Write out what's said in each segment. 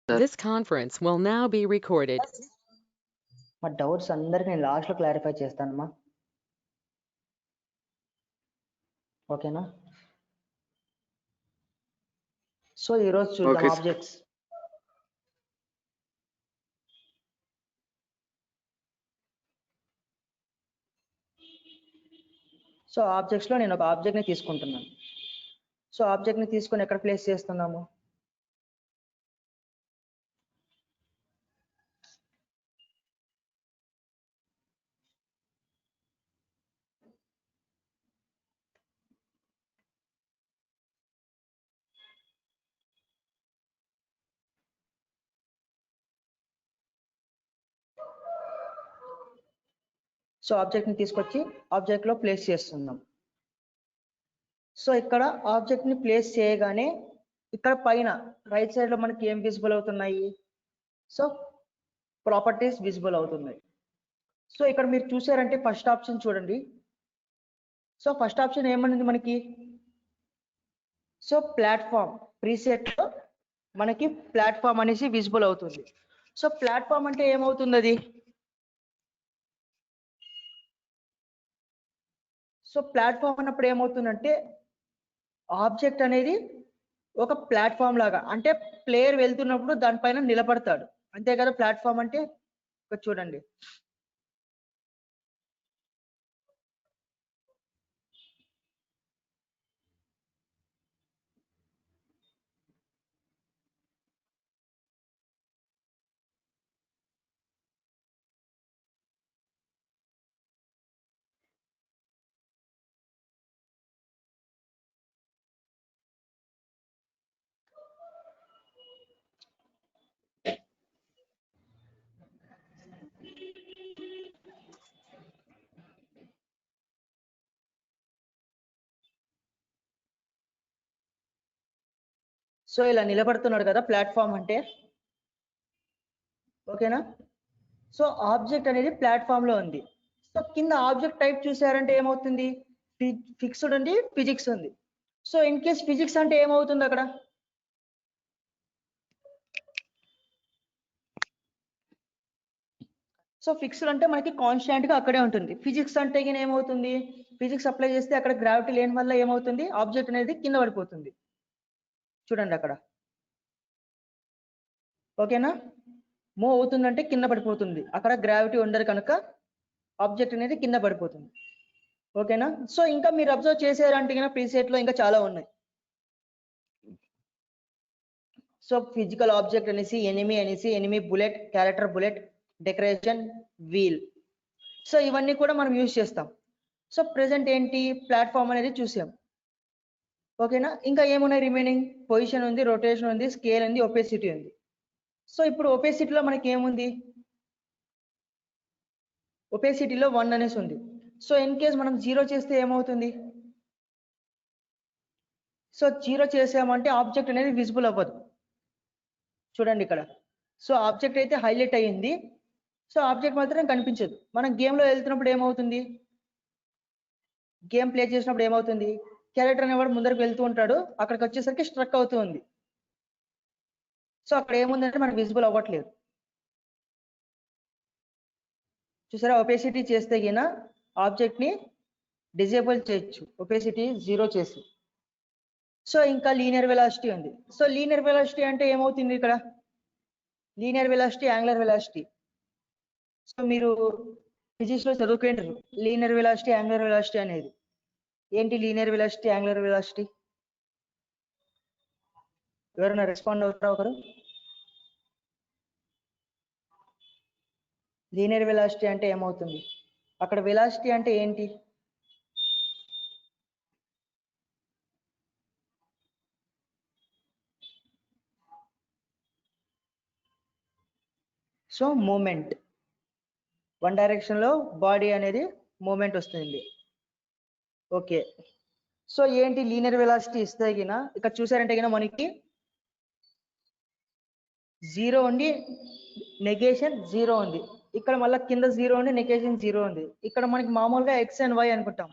This conference will now be recorded. మా doubts అందరికి నేను లాస్ట్లో క్లారిఫై చేస్తానమ్మా. ఓకేనా? సో ఈరోజు చూద్దాం Okay, sir. ఆబ్జెక్ట్స్. సో ఆబ్జెక్ట్స్లో నేను ఒక ఆబ్జెక్ట్ని తీసుకుంటున్నాను. సో ఆబ్జెక్ట్ని తీసుకొని ఎక్కడ ప్లేస్ చేస్తున్నాము? సో ఆబ్జెక్ట్ని తీసుకొచ్చి ఆబ్జెక్ట్లో ప్లేస్ చేస్తున్నాం. సో ఇక్కడ ఆబ్జెక్ట్ని ప్లేస్ చేయగానే ఇక్కడ పైన రైట్ సైడ్లో మనకి ఏం విజిబుల్ అవుతున్నాయి? సో ప్రాపర్టీస్ విజిబుల్ అవుతున్నాయి. సో ఇక్కడ మీరు చూసారంటే ఫస్ట్ ఆప్షన్ చూడండి. సో ఫస్ట్ ఆప్షన్ ఏమన్నది మనకి? సో ప్లాట్ఫామ్ ప్రీసెట్లో మనకి ప్లాట్ఫామ్ అనేసి విజిబుల్ అవుతుంది. సో ప్లాట్ఫామ్ అంటే ఏమవుతుంది అది? సో ప్లాట్ఫామ్ అన్నప్పుడు ఏమవుతుందంటే ఆబ్జెక్ట్ అనేది ఒక ప్లాట్ఫామ్ లాగా, అంటే ప్లేయర్ వెళ్తున్నప్పుడు దానిపైన నిలబడతాడు, అంతే కదా ప్లాట్ఫామ్ అంటే. ఇక్కడ చూడండి, సో ఇలా నిలబడుతున్నాడు కదా ప్లాట్ఫామ్ అంటే. ఓకేనా? సో ఆబ్జెక్ట్ అనేది ప్లాట్ఫామ్ లో ఉంది. సో కింద ఆబ్జెక్ట్ టైప్ చూసారంటే ఏమవుతుంది? ఫిక్స్డ్ ఉంది, ఫిజిక్స్ ఉంది. సో ఇన్ కేస్ ఫిజిక్స్ అంటే ఏమవుతుంది అక్కడ? సో ఫిక్స్డ్ అంటే మనకి కాన్స్టాంట్ గా అక్కడే ఉంటుంది. ఫిజిక్స్ అంటే ఏమవుతుంది? ఫిజిక్స్ అప్లై చేస్తే అక్కడ గ్రావిటీ లేని వల్ల ఏమవుతుంది? ఆబ్జెక్ట్ అనేది కింద పడిపోతుంది. చూడండి అక్కడ. ఓకేనా? మూవ్ అవుతుందంటే కింద పడిపోతుంది, అక్కడ గ్రావిటీ ఉండదు కనుక ఆబ్జెక్ట్ అనేది కింద పడిపోతుంది. ఓకేనా? సో ఇంకా మీరు అబ్జర్వ్ చేసారంటే ప్రీసెట్ లో ఇంకా చాలా ఉన్నాయి. సో ఫిజికల్ ఆబ్జెక్ట్ అనేసి, enemy bullet, character bullet, decoration, wheel. So ఇవన్నీ కూడా మనం యూజ్ చేస్తాం. సో ప్రెసెంట్ ఏంటి? ప్లాట్ఫామ్ అనేది చూసాం. ఓకేనా? ఇంకా ఏమున్నాయి రిమైనింగ్? పొజిషన్ ఉంది, రొటేషన్ ఉంది, స్కేల్ ఉంది, ఒపేసిటీ ఉంది. సో ఇప్పుడు ఒపేసిటీలో మనకి ఏముంది? ఒపేసిటీలో 1 అనేసి ఉంది. సో ఇన్ కేస్ మనం 0 చేస్తే ఏమవుతుంది? సో 0 చేసామంటే ఆబ్జెక్ట్ అనేది విజిబుల్ అవ్వదు. చూడండి ఇక్కడ. సో ఆబ్జెక్ట్ అయితే హైలైట్ అయ్యింది, సో ఆబ్జెక్ట్ మాత్రం కనిపించదు. మనం గేమ్ లో వెళ్తున్నప్పుడు ఏమవుతుంది? గేమ్ ప్లే చేసినప్పుడు ఏమవుతుంది? క్యారెక్టర్ అనేవాడు ముందరకు వెళ్తూ ఉంటాడు, అక్కడికి వచ్చేసరికి స్ట్రక్ అవుతూ ఉంది. సో అక్కడ ఏముందంటే మనకు విజిబుల్ అవ్వట్లేదు. చూసారా? ఒపేసిటీ చేస్తే గిన ఆబ్జెక్ట్ ని డిజేబుల్ చేయొచ్చు, ఒపేసిటీ 0 చేసి. సో ఇంకా లీనియర్ వెలాసిటీ ఉంది. సో లీనియర్ వెలాసిటీ అంటే ఏమవుతుంది ఇక్కడ? Linear velocity, angular velocity. So మీరు ఫిజిక్స్ లో చదువుకుంటారు లీనియర్ వెలాసిటీ, యాంగులర్ వెలాసిటీ అనేది. ఏంటి లీనియర్ వెలాసిటీ, యాంగులర్ వెలాసిటీ? ఎవరైనా రెస్పాండ్ అవుతారా ఒకరు? లీనియర్ వెలాసిటీ అంటే ఏమవుతుంది? అక్కడ వెలాసిటీ అంటే ఏంటి? సో మూమెంట్, వన్ డైరెక్షన్ లో బాడీ అనేది మూమెంట్ వస్తుంది. ఓకే. సో ఏంటి లీనియర్ వెలాసిటీ ఇస్తే గిన ఇక్కడ చూసారంటే గిన మనకి 0 ఉండి నెగేషన్ 0 ఉంది, ఇక్కడ మళ్ళీ కింద 0 ఉండి నెగేషన్ 0 ఉంది. ఇక్కడ మనకి మామూలుగా ఎక్స్ అండ్ వై అనుకుంటాం,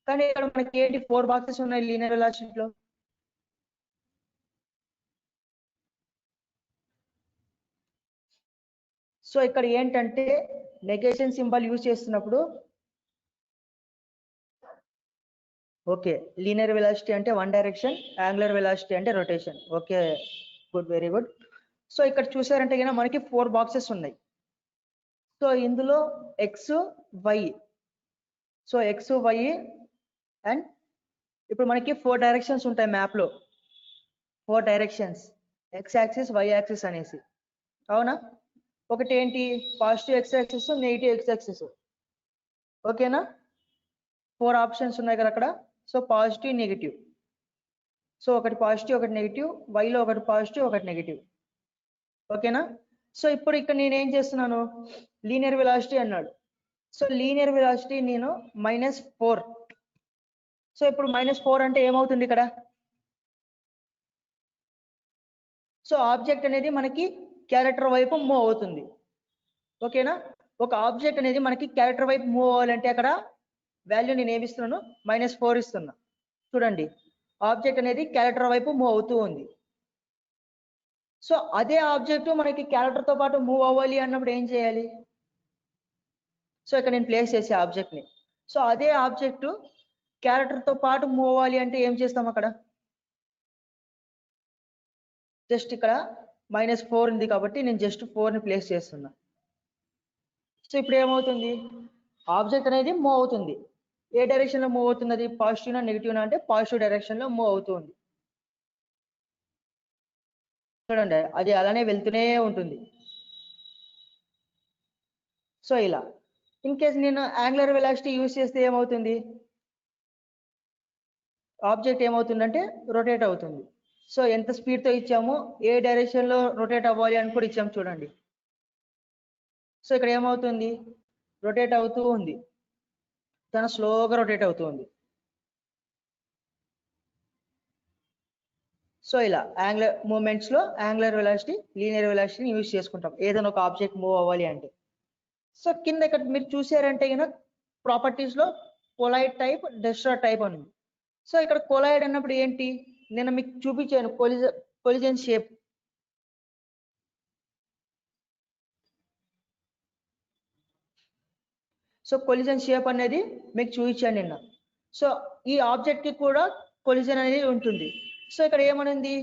కానీ ఇక్కడ మనకి ఏంటి 4 బాక్సెస్ ఉన్నాయి లీనియర్ వెలాసిటీలో. సో ఇక్కడ ఏంటంటే నెగేషన్ సింబల్ యూజ్ చేస్తున్నప్పుడు ఓకే, లీనియర్ వెలాసిటీ అంటే వన్ డైరెక్షన్, యాంగులర్ వెలాసిటీ అంటే rotation. Okay, good, very good. So ఇక్కడ చూసారంటే కనుక మనకి 4 బాక్సెస్ ఉన్నాయి. సో ఇందులో X Y, so X Y and ఇప్పుడు మనకి 4 డైరెక్షన్స్ ఉంటాయి మ్యాప్ లో, 4 directions, X axis Y axis అనేసి. అవునా? ఒకటి ఏంటి, positive X axis, negative X axis. ఓకేనా? 4 ఆప్షన్స్ ఉన్నాయి కదా అక్కడ. సో పాజిటివ్ నెగిటివ్, సో ఒకటి పాజిటివ్ ఒకటి నెగిటివ్, వైలో ఒకటి పాజిటివ్ ఒకటి నెగిటివ్. ఓకేనా? సో ఇప్పుడు ఇక్కడ నేను ఏం చేస్తున్నాను, లీనియర్ వెలాసిటీ అన్నాడు. సో లీనియర్ వెలాసిటీ నేను -4. సో ఇప్పుడు -4 అంటే ఏమవుతుంది ఇక్కడ, సో ఆబ్జెక్ట్ అనేది మనకి క్యారెక్టర్ వైపు మూవ్ అవుతుంది. ఓకేనా? ఒక ఆబ్జెక్ట్ అనేది మనకి క్యారెక్టర్ వైపు మూవ్ అవ్వాలంటే అక్కడ వాల్యూ నేను ఏమి ఇస్తున్నాను, -4 ఇస్తున్నా. చూడండి, ఆబ్జెక్ట్ అనేది క్యారెక్టర్ వైపు మూవ్ అవుతూ ఉంది. సో అదే ఆబ్జెక్ట్ మనకి క్యారెక్టర్ తో పాటు మూవ్ అవ్వాలి అన్నప్పుడు ఏం చేయాలి, సో ఇక్కడ నేను ప్లేస్ చేసే ఆబ్జెక్ట్ ని, సో అదే ఆబ్జెక్ట్ క్యారెక్టర్ తో పాటు మూవ్ అవ్వాలి అంటే ఏం చేస్తాం అక్కడ, జస్ట్ ఇక్కడ -4 ఉంది కాబట్టి నేను జస్ట్ 4 ని ప్లేస్ చేస్తున్నా. సో ఇప్పుడు ఏమవుతుంది, ఆబ్జెక్ట్ అనేది మూవ్ అవుతుంది. ఏ డైరెక్షన్ లో మూవ్ అవుతున్నది, పాజిటివ్ నా నెగిటివ్ నా అంటే పాజిటివ్ డైరెక్షన్ లో మూవ్ అవుతుంది. చూడండి, అది అలానే వెళ్తూనే ఉంటుంది. సో ఇలా ఇన్ కేస్ నేను యాంగులర్ వెలాసిటీ యూజ్ చేస్తే ఏమవుతుంది, ఆబ్జెక్ట్ ఏమవుతుందంటే రొటేట్ అవుతుంది. సో ఎంత స్పీడ్ తో ఇచ్చామో ఏ డైరెక్షన్ లో రొటేట్ అవ్వాలి అని కూడా ఇచ్చాము చూడండి. సో ఇక్కడ ఏమవుతుంది, రొటేట్ అవుతూ ఉంది, చాలా స్లోగా రొటేట్ అవుతూ ఉంది. సో ఇలా యాంగులర్ మూమెంట్స్ లో యాంగులర్ వెలాసిటీ, లీనియర్ వెలాసిటీని యూజ్ చేసుకుంటాం ఏదైనా ఒక ఆబ్జెక్ట్ మూవ్ అవ్వాలి అంటే. సో కింద ఇక్కడ మీరు చూసారంటే కనుక ప్రాపర్టీస్ లో కొలైడ్ టైప్, డెస్ట్రాయ్ టైప్ అని ఉంది. సో ఇక్కడ కొలైడ్ అన్నప్పుడు ఏంటి, నేను మీకు చూపించాను collision shape. So collision shape అనేది మీకు చూపించాను నిన్న. సో ఈ ఆబ్జెక్ట్ కి కూడా కొలిజన్ అనేది ఉంటుంది. సో ఇక్కడ ఏమనింది,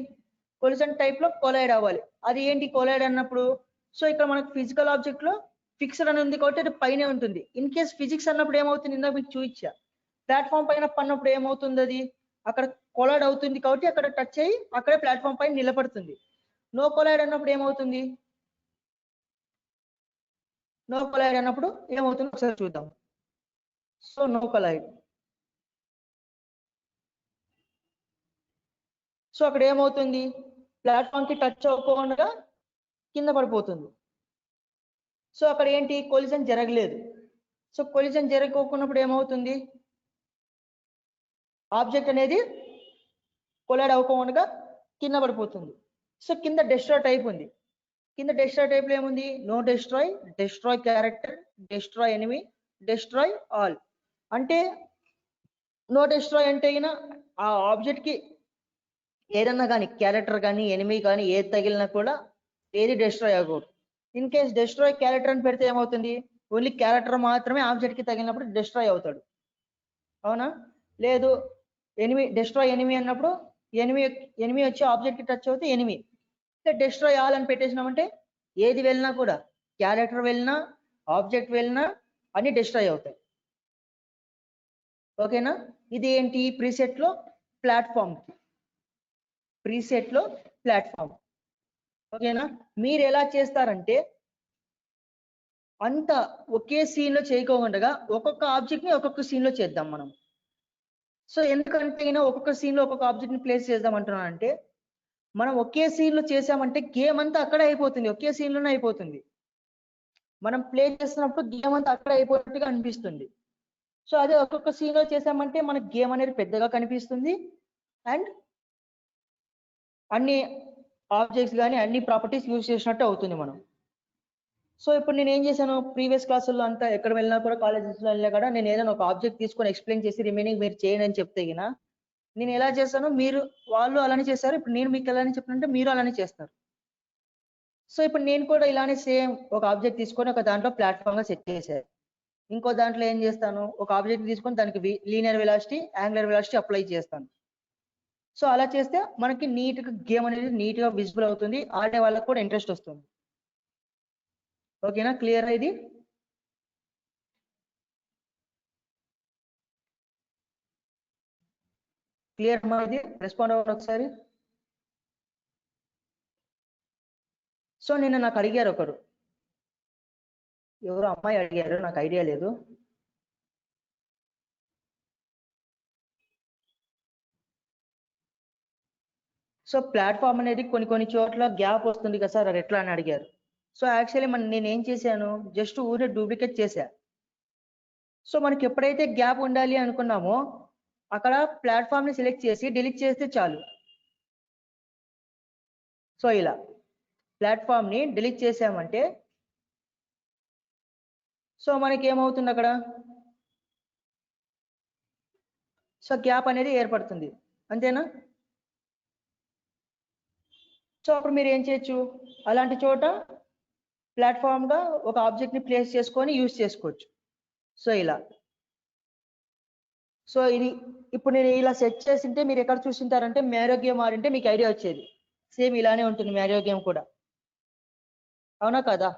కొలిజన్ టైప్ లో కొలైడ్ అవ్వాలి. అది ఏంటి కొలైడ్ అన్నప్పుడు, సో ఇక్కడ మనకు ఫిజికల్ ఆబ్జెక్ట్ లో ఫిక్స్డ్ అని ఉంది కాబట్టి అది పైనే ఉంటుంది. ఇన్ కేస్ ఫిజిక్స్ అన్నప్పుడు ఏమవుతుంది, ఇందాక మీకు చూపించా, ప్లాట్ఫామ్ పైన పడినప్పుడు ఏమవుతుంది, అది అక్కడ కొలైడ్ అవుతుంది కాబట్టి అక్కడ టచ్ అయ్యి అక్కడే ప్లాట్ఫామ్ పైన నిలబడుతుంది. నో కొలైడ్ అన్నప్పుడు ఏమవుతుంది, నో కొలైడ్ అన్నప్పుడు ఏమవుతుందో ఒకసారి చూద్దాం. సో నో కొలైడ్, సో అక్కడ ఏమవుతుంది, ప్లాట్ఫామ్ కి టచ్ అవ్వకుండా కింద పడిపోతుంది. సో అక్కడ ఏంటి, కొలిజన్ జరగలేదు. సో కొలిజన్ జరగకోకున్నప్పుడు ఏమవుతుంది, ఆబ్జెక్ట్ అనేది కొలైడ్ అవ్వకుండా కింద పడిపోతుంది. సో కింద డెస్ట్రాయ్ టైప్ ఉంది. కింద డెస్ట్రాయ్ టైప్ లో ఏముంది, no destroy, destroy character, destroy enemy, destroy all. అంటే నో డెస్ట్రాయ్ అంటే ఆ ఆబ్జెక్ట్ కి ఏదన్నా కానీ క్యారెక్టర్ కానీ ఎనిమీ కానీ ఏది తగిలినా కూడా ఏది డెస్ట్రాయ్ అవ్వకూడదు. ఇన్ కేస్ డెస్ట్రాయ్ క్యారెక్టర్ అని పెడితే ఏమవుతుంది, ఓన్లీ క్యారెక్టర్ మాత్రమే ఆబ్జెక్ట్ కి తగిలినప్పుడు డెస్ట్రాయ్ అవుతాడు. అవునా? లేదు ఎనిమీ, డెస్ట్రాయ్ ఎనిమీ అన్నప్పుడు ఎనిమీ వచ్చి ఆబ్జెక్ట్ కి టచ్ అవుతే ఎనిమీ. డెస్ట్రాయ్ ఆల్ అని పెట్టేసినామంటే ఏది వెళ్ళినా కూడా, క్యారెక్టర్ వెళ్ళినా ఆబ్జెక్ట్ వెళ్ళినా అన్ని డెస్ట్రాయ్ అవుతాయి. ఓకేనా? ఇది ఏంటి, ప్రీసెట్ లో ప్లాట్ఫామ్, ప్రీసెట్ లో ప్లాట్ఫామ్. ఓకేనా? మీరు ఎలా చేస్తారంటే అంత ఒకే సీన్ లో చేయకోకుండా ఒక్కొక్క ఆబ్జెక్ట్ ని ఒక్కొక్క సీన్ లో చేద్దాం మనం. సో ఎందుకంటే ఒక్కొక్క సీన్ లో ఒక్కొక్క ఆబ్జెక్ట్ ని ప్లేస్ చేద్దాం అంటున్నాను అంటే, మనం ఒకే సీన్ లో చేసామంటే గేమ్ అంతా అక్కడే అయిపోతుంది, ఒకే సీన్ లోనే అయిపోతుంది. మనం ప్లే చేస్తున్నప్పుడు గేమ్ అంతా అక్కడే అయిపోయినట్టుగా అనిపిస్తుంది. సో అదే ఒక్కొక్క సీన్ లో చేసామంటే మనకి గేమ్ అనేది పెద్దగా కనిపిస్తుంది అండ్ అన్ని ఆబ్జెక్ట్స్ కానీ అన్ని ప్రాపర్టీస్ యూజ్ చేసినట్టు అవుతుంది మనం. సో ఇప్పుడు నేను ఏం చేశాను, ప్రీవియస్ క్లాసుల్లో అంతా ఎక్కడ వెళ్ళినా కూడా, కాలేజెస్ లో వెళ్ళినా కూడా నేను ఏదైనా ఒక ఆబ్జెక్ట్ తీసుకొని ఎక్స్ప్లెయిన్ చేసి రిమైనింగ్ మీరు చేయండి అని చెప్తే నేను ఎలా చేస్తానో మీరు వాళ్ళు అలానే చేస్తారు. ఇప్పుడు నేను మీకు ఎలానే చెప్పినంటే మీరు అలానే చేస్తారు. సో ఇప్పుడు నేను కూడా ఇలానే సేమ్ ఒక ఆబ్జెక్ట్ తీసుకొని ఒక దాంట్లో ప్లాట్ఫామ్ గా సెట్ చేశాను. ఇంకో దాంట్లో ఏం చేస్తాను, ఒక ఆబ్జెక్ట్ తీసుకొని దానికి linear velocity, angular velocity apply చేస్తాను. సో అలా చేస్తే మనకి నీట్ గా గేమ్ అనేది నీట్ గా విజిబుల్ అవుతుంది, ఆడే వాళ్ళకి కూడా ఇంట్రెస్ట్ వస్తుంది. ఓకేనా, క్లియర్ ఇది? క్లియర్ అమ్మా? ఇది రెస్పాండ్ అవ్వండి ఒకసారి. సో నిన్న నాకు అడిగారు ఒకరు, ఎవరో అమ్మాయి అడిగారు, నాకు ఐడియా లేదు. సో ప్లాట్ఫామ్ అనేది కొన్ని చోట్ల గ్యాప్ వస్తుంది కదా సార్, అది ఎట్లా అని అడిగారు. సో యాక్చువల్లీ నేను ఏం చేశాను, జస్ట్ ఊరే డూప్లికేట్ చేశా. సో మనకి ఎప్పుడైతే గ్యాప్ ఉండాలి అనుకున్నామో అక్కడ ప్లాట్ఫామ్ ని సెలెక్ట్ చేసి డిలీట్ చేస్తే చాలు. సో ఇలా ప్లాట్ఫామ్ ని డిలీట్ చేసామంటే సో మనకి ఏమవుతుంది అక్కడ, సో గ్యాప్ అనేది ఏర్పడుతుంది, అంతేనా? సో అప్పుడు మీరు ఏం చేయొచ్చు, అలాంటి చోట ప్లాట్ఫామ్ గా ఒక ఆబ్జెక్ట్ ని ప్లేస్ చేసుకొని యూజ్ చేసుకోవచ్చు. సో ఇలా, సో ఇది ఇప్పుడు నేను ఇలా సెట్ చేసింటే మీరు ఎక్కడ చూసింటారంటే మ్యారో గేమ్ ఆడింటే మీకు ఐడియా వచ్చేది. సేమ్ ఇలానే ఉంటుంది మ్యారో గేమ్ కూడా, అవునా కదా?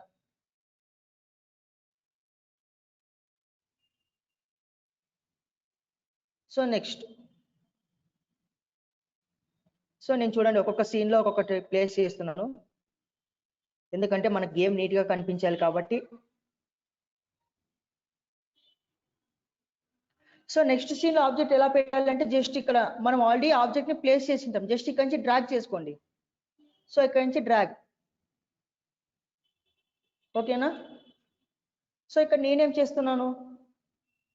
సో నెక్స్ట్, సో నేను చూడండి ఒక్కొక్క సీన్ లో ఒక్కొక్కటి ప్లేస్ చేస్తున్నాను, ఎందుకంటే మన గేమ్ నీట్ గా కనిపించాలి కాబట్టి. సో నెక్స్ట్ సీన్ లో ఆబ్జెక్ట్ ఎలా పెట్టాలంటే జస్ట్ ఇక్కడ మనం ఆల్రెడీ ఆబ్జెక్ట్ ని ప్లేస్ చేసి ఉంటాం, జస్ట్ ఇక్కడ నుంచి డ్రాగ్ చేసుకోండి. సో ఇక్కడ నుంచి డ్రాగ్, ఓకేనా? సో ఇక్కడ నేనేం చేస్తున్నాను,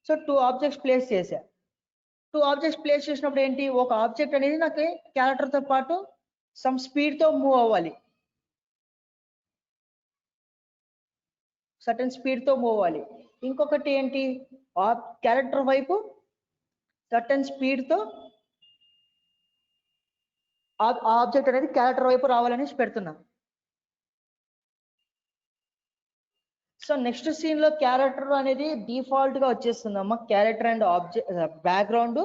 సో 2 ఆబ్జెక్ట్స్ ప్లేస్ చేశా. 2 ఆబ్జెక్ట్స్ ప్లేస్ చేసినప్పుడు ఏంటి, ఒక ఆబ్జెక్ట్ అనేది నాకు క్యారెక్టర్ తో పాటు సమ్ స్పీడ్ తో మూవ్ అవ్వాలి, సర్టన్ స్పీడ్ తో మూవ్ అవ్వాలి. ఇంకొకటి ఏంటి, క్యారెక్టర్ వైపు సర్టన్ స్పీడ్ తో ఆబ్జెక్ట్ అనేది క్యారెక్టర్ వైపు రావాలనేసి పెడుతున్నా. సో నెక్స్ట్ సీన్ లో క్యారెక్టర్ అనేది డిఫాల్ట్ గా వచ్చేస్తుందమ్మా, character and object background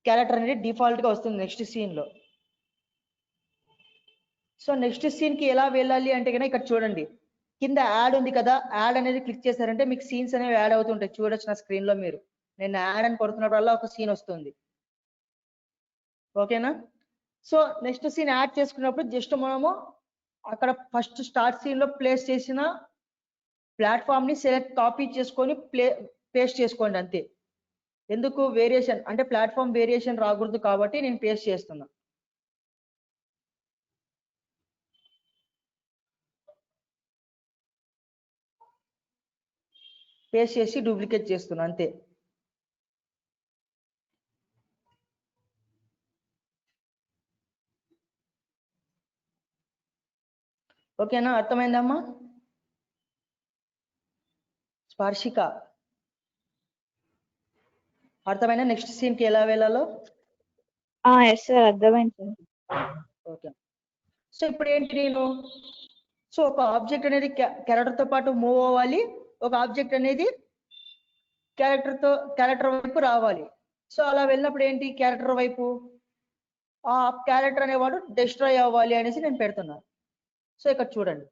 character అనేది డిఫాల్ట్ గా వస్తుంది నెక్స్ట్ సీన్ లో. సో నెక్స్ట్ సీన్ కి ఎలా వెళ్ళాలి అంటే కనుక ఇక్కడ చూడండి, కింద యాడ్ ఉంది కదా, యాడ్ అనేది క్లిక్ చేశారంటే మీకు సీన్స్ అనేవి యాడ్ అవుతుంటాయి, చూడొచ్చు నా స్క్రీన్ లో మీరు. నేను యాడ్ అని కొడుతున్నప్పుడల్లా ఒక సీన్ వస్తుంది, ఓకేనా? సో నెక్స్ట్ సీన్ యాడ్ చేసుకున్నప్పుడు జస్ట్ మనము అక్కడ ఫస్ట్ స్టార్ట్ సీన్ లో ప్లేస్ చేసిన ప్లాట్ఫామ్ ని సెలెక్ట్ కాపీ చేసుకొని పేస్ట్ చేసుకోండి అంతే. ఎందుకు వేరియేషన్ అంటే ప్లాట్ఫామ్ వేరియేషన్ రాకూడదు కాబట్టి నేను పేస్ట్ చేస్తున్నా. పేస్ట్ చేసి డూప్లికేట్ చేస్తున్నా అంతే. ఓకేనా, అర్థమైందమ్మా? స్పర్శిక అర్థమైనా నెక్స్ట్ సీన్ కి ఎలా వెళ్ళాలో? ఎస్ సార్, అర్థమైంది. ఓకే, సో ఇప్పుడు ఏంటి, నేను సో ఒక ఆబ్జెక్ట్ అనేది క్యారెక్టర్ తో పాటు మూవ్ అవ్వాలి, ఒక ఆబ్జెక్ట్ అనేది క్యారెక్టర్ వైపు రావాలి. సో అలా వెళ్ళినప్పుడు ఏంటి, క్యారెక్టర్ వైపు ఆ క్యారెక్టర్ అనేవాడు డిస్ట్రాయ్ అవ్వాలి అనేసి నేను పెడుతున్నాను. సో ఇక్కడ చూడండి,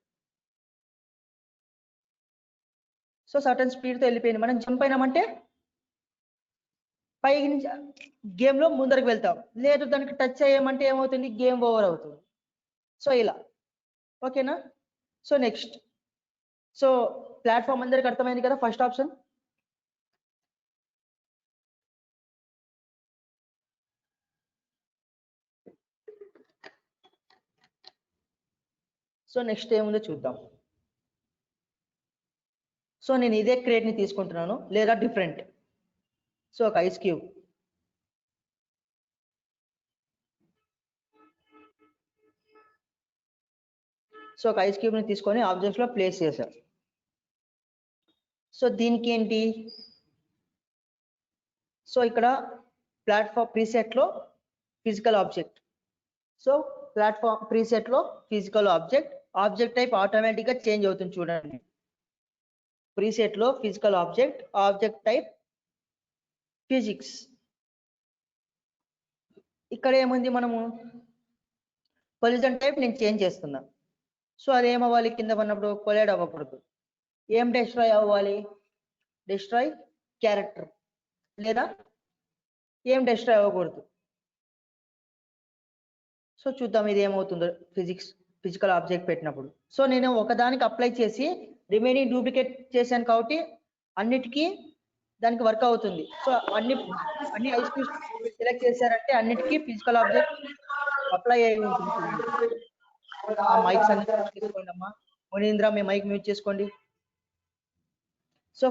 సో సర్టన్ స్పీడ్ తో వెళ్ళిపోయింది. మనం జంప్ అయినామంటే పైకి నుంచి గేమ్ లో ముందరకు వెళ్తాం, లేదు దానికి టచ్ అయ్యామంటే ఏమవుతుంది, గేమ్ ఓవర్ అవుతుంది. సో ఇలా, ఓకేనా? సో నెక్స్ట్, సో ప్లాట్ఫామ్ అందరికి అర్థమైంది కదా, ఫస్ట్ ఆప్షన్. సో నెక్స్ట్ ఏముందో చూద్దాం. సో నేను ఇదే క్రేట్ ని తీసుకుంటున్నాను లేదా డిఫరెంట్. సో ఒక ఐస్ క్యూబ్, సో ఒక ఐస్ క్యూబ్ ని తీసుకొని ఆబ్జెక్ట్స్ లో ప్లేస్ చేశారు. సో దీనికి ఏంటి, సో ఇక్కడ ప్లాట్ఫామ్ ప్రీసెట్ లో physical object, so platform preset లో ఫిజికల్ ఆబ్జెక్ట్ టైప్ ఆటోమేటిక్ గా చేంజ్ అవుతుంది చూడండి. ప్రీసెట్ లో ఫిజికల్ ఆబ్జెక్ట్ టైప్ ఫిజిక్స్. ఇక్కడ ఏముంది, మనము కొలిజన్ టైప్ నేను చేంజ్ చేస్తున్నా. సో అది ఏమవ్వాలి, కింద పడినప్పుడు కొలైడ్ అవ్వకూడదు. ఏం డిస్ట్రాయ్ అవ్వాలి, డిస్ట్రాయ్ క్యారెక్టర్, లేదా ఏం డిస్ట్రాయ్ అవ్వకూడదు. సో చూద్దాం ఇది ఏమవుతుందో ఫిజికల్ ఆబ్జెక్ట్ పెట్టినప్పుడు. సో నేను ఒకదానికి అప్లై చేసి రిమైనింగ్ డూప్లికేట్ చేశాను కాబట్టి అన్నిటికీ దానికి వర్క్ అవుతుంది. సో అన్ని ఐస్ క్యూబ్స్ సెలెక్ట్ చేశారంటే అన్నిటికీ ఫిజికల్ ఆబ్జెక్ట్ అప్లై అయి ఉంటుంది చూడండి. ఆ మైక్స్ అన్ని మ్యూట్ చేసుకోండి అమ్మా. మునీంద్ర మీ మైక్ మ్యూట్ చేసుకోండి. సో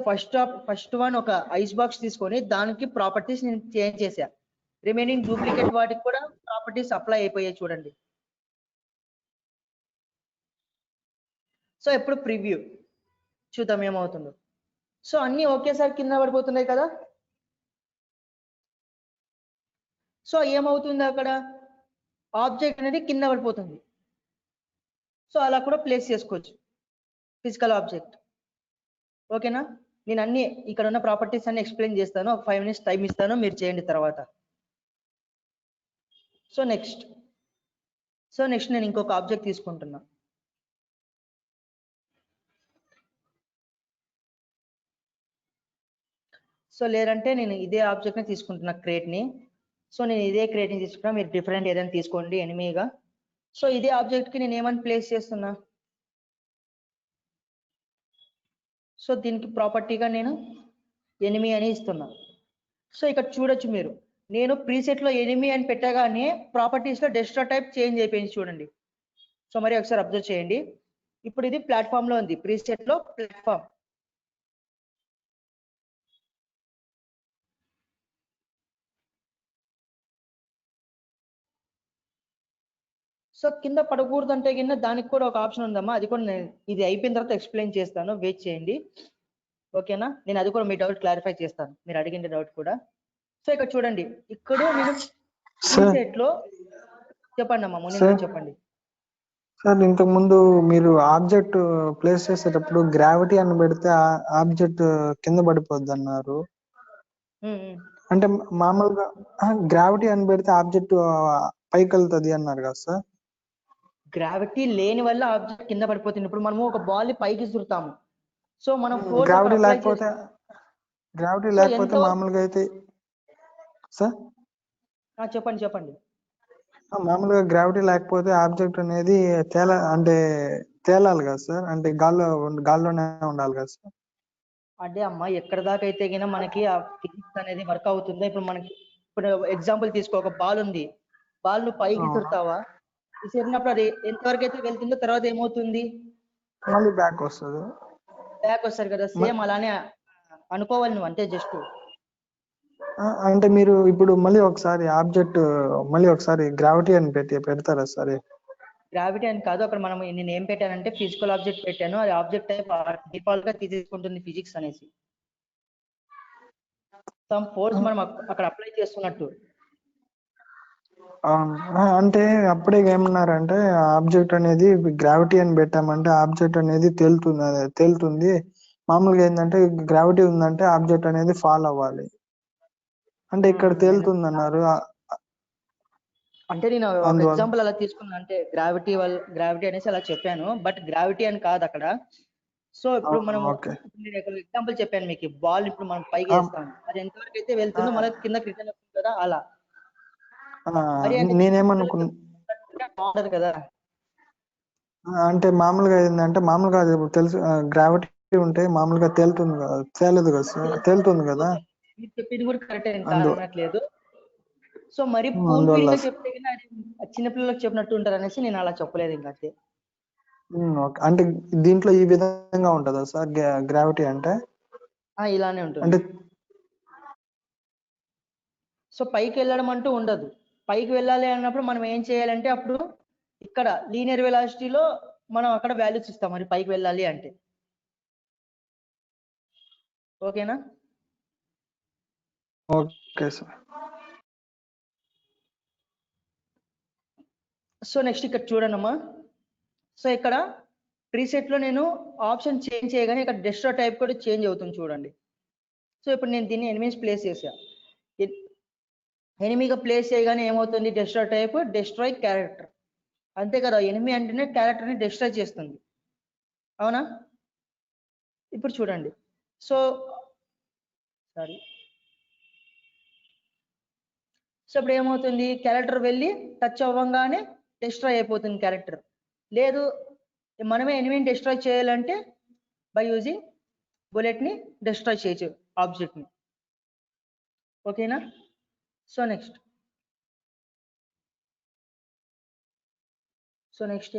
ఫస్ట్ వన్ ఒక ఐస్ బాక్స్ తీసుకొని దానికి ప్రాపర్టీస్ నేను చేంజ్ చేశా. రిమైనింగ్ డూప్లికేట్ వాటికి కూడా ప్రాపర్టీస్ అప్లై అయిపోయాయి చూడండి. సో ఇప్పుడు ప్రివ్యూ చూద్దాం ఏమవుతుందో. సో అన్ని ఒకేసారి కింద పడిపోతున్నాయి కదా. సో ఏమవుతుంది, అక్కడ ఆబ్జెక్ట్ అనేది కింద పడిపోతుంది. సో అలా కూడా ప్లేస్ చేసుకోవచ్చు ఫిజికల్ ఆబ్జెక్ట్. ఓకేనా, నేను అన్ని ఇక్కడ ఉన్న ప్రాపర్టీస్ అన్ని ఎక్స్ప్లెయిన్ చేస్తాను. ఒక 5 minutes టైం ఇస్తాను, మీరు చేయండి తర్వాత. సో నెక్స్ట్ నేను ఇంకొక ఆబ్జెక్ట్ తీసుకుంటున్నా. సో లేదంటే నేను ఇదే ఆబ్జెక్ట్ ని తీసుకుంటున్నా, క్రేట్ ని. సో నేను ఇదే క్రేట్ ని తీసుకున్నా, మీరు డిఫరెంట్ ఏదైనా తీసుకోండి ఎనిమీగా. సో ఇదే ఆబ్జెక్ట్ కి నేను ఏమని ప్లేస్ చేస్తున్నా, సో దీనికి ప్రాపర్టీగా నేను ఎనిమీ అని ఇస్తున్నా. సో ఇక్కడ చూడొచ్చు మీరు, నేను ప్రీసెట్ లో ఎనిమీ అని పెట్టగానే ప్రాపర్టీస్ లో డెస్ట్రా టైప్ చేంజ్ అయిపోయింది చూడండి. సో మరి ఒకసారి అబ్జర్వ్ చేయండి. ఇప్పుడు ఇది ప్లాట్ఫామ్ లో ఉంది, ప్రీసెట్ లో ప్లాట్ఫామ్. సో కింద పడకూడదు అంటే కింద దానికి కూడా ఒక ఆప్షన్ ఉందమ్మా, అది కూడా నేను ఇది అయిపోయిన తర్వాత ఎక్స్ప్లెయిన్ చేస్తాను, వెయిట్ చేయండి. ఓకేనా, నేను అది కూడా మీ డౌట్ క్లారిఫై చేస్తాను, మీరు అడిగిన డౌట్ కూడా. సో ఇక్కడ చూడండి, ఇక్కడ నేను ప్రీసెట్ లో చెప్పండి అమ్మా, మునింద్ర చెప్పండి. సార్ ఇంతకు ముందు మీరు ఆబ్జెక్ట్ ప్లేస్ చేసేటప్పుడు గ్రావిటీ అని పెడితే ఆబ్జెక్ట్ కింద పడిపోద్ది అన్నారు. అంటే మామూలుగా గ్రావిటీ అని పెడితే ఆబ్జెక్ట్ పైకి వెళ్తుంది అన్నారు కదా సార్. గ్రావిటీ లేని వల్ల ఆబ్జెక్ట్ కింద పడిపోతుంది. ఇప్పుడు మనము ఒక బాల్ ని పైకి విసురుతాము, సో మనం గ్రావిటీ లేకపోతే మామూలుగా అయితే సార్ చెప్పండి. మామూలుగా గ్రావిటీ లేకపోతే ఆబ్జెక్ట్ అనేది తేలాలి కదా సార్, అంటే గాల్లోనే ఉండాలి కదా సార్. అంటే అమ్మా ఎక్కడ దాకా అయితే గిన మనకి ఆ ఫిజిక్స్ అనేది వర్క్ అవుతుందో, ఇప్పుడు ఎగ్జాంపుల్ తీసుకో, ఒక బాల్ ఉంది, బాల్ ను పైకి విసురుతావా, విసిరినప్పుడు అది ఎంతవరకు అయితే వెళ్తుందో తర్వాత ఏమవుతుంది, మళ్ళీ బ్యాక్ వస్తుంది కదా. సేమ్ అలానే అనుకోవాలి నువ్వు, అంతే జస్ట్. అంటే మీరు ఇప్పుడు మళ్ళీ ఒకసారి గ్రావిటీ అని పెడతారా సార్? గ్రావిటీ అని కాదు, అక్కడ మనం నేను ఏం పెట్టానంటే ఫిజికల్ ఆబ్జెక్ట్ పెట్టాను, అది ఆబ్జెక్ట్ టైప్ డిఫాల్ట్ గా తీసుకుంటుంది ఫిజిక్స్ అనేసి. సమ్ ఫోర్స్ మనం అక్కడ అప్లై చేస్తున్నట్టు. అంటే అప్పుడే ఏమన్నారంటే ఆబ్జెక్ట్ అనేది గ్రావిటీ అని పెట్టామంటే ఆబ్జెక్ట్ అనేది తేలుతుంది. మామూలుగా ఏంటంటే గ్రావిటీ ఉందంటే ఆబ్జెక్ట్ అనేది ఫాల్ అవ్వాలి, అంటే ఇక్కడ తేలుతుంది అన్నారు. అంటే నేను ఒక ఎగ్జాంపుల్ అలా తీసుకున్నా, అంటే గ్రావిటీ అనేసి అలా చెప్పాను, బట్ గ్రావిటీ అని కాదు అక్కడ. సో ఇప్పుడు మనం ఎగ్జాంపుల్ చెప్పాను మీకు, బాల్ ఇప్పుడు మనం పైకి వేస్తాం, అది ఎంతవరకు అయితే వెళ్తుందో మళ్ళీ కింద రిటర్న్ అవుతుంది కదా, అలా. నేనేమనుకున్నా కదా, అంటే మామూలుగా ఏంటంటే మామూలుగా తెలుసు గ్రావిటీ ఉంటే మామూలుగా తేలదు కదా సార్, తేలుతుంది కదా. మీరు చెప్పింది కూడా కరెక్టే, నేను అనట్లేదు. సో మరి పూర్తిగా చెప్తే చిన్నపిల్లలకు చెప్పినట్టు ఉంటారు అనేసి నేను అలా చెప్పలేదు ఇంకా, అంతే. అంటే దీంట్లో ఈ విధంగా ఉంటుందా సార్ గ్రావిటీ అంటే? ఇలానే ఉంటుంది. అంటే సో పైకి వెళ్ళడం అంటూ ఉండదు. పైకి వెళ్ళాలి అన్నప్పుడు మనం ఏం చేయాలంటే, అప్పుడు ఇక్కడ లీనియర్ వెలాసిటీలో మనం అక్కడ వాల్యూస్ ఇస్తాం, మరి పైకి వెళ్ళాలి అంటే. ఓకేనా? Okay sir. సో నెక్స్ట్ ఇక్కడ చూడండమ్మా. సో ఇక్కడ ప్రీసెట్ లో నేను ఆప్షన్ చేంజ్ చేయగానే ఇక్కడ డెస్ట్రాయ్ టైప్ కూడా చేంజ్ అవుతుంది చూడండి. సో ఇప్పుడు నేను దీన్ని ఎనిమీస్ ప్లేస్ చేసా. ఎనిమిగా ప్లేస్ చేయగానే ఏమవుతుంది, డెస్ట్రాయ్ టైప్ డెస్ట్రాయ్ క్యారెక్టర్. అంతే కదా, ఎనిమి అంటేనే క్యారెక్టర్ని డిస్ట్రాయ్ చేస్తుంది, అవునా? ఇప్పుడు చూడండి. సో సారీ, సో ఇప్పుడు ఏమవుతుంది, క్యారెక్టర్ వెళ్ళి టచ్ అవ్వగానే డిస్ట్రాయ్ అయిపోతుంది క్యారెక్టర్. లేదు మనమే ఎనిమిని డిస్ట్రాయ్ చేయాలంటే బై యూజింగ్ బుల్లెట్ని డిస్ట్రాయ్ చేయొచ్చు ఆబ్జెక్ట్ని. ఓకేనా? సో నెక్స్ట్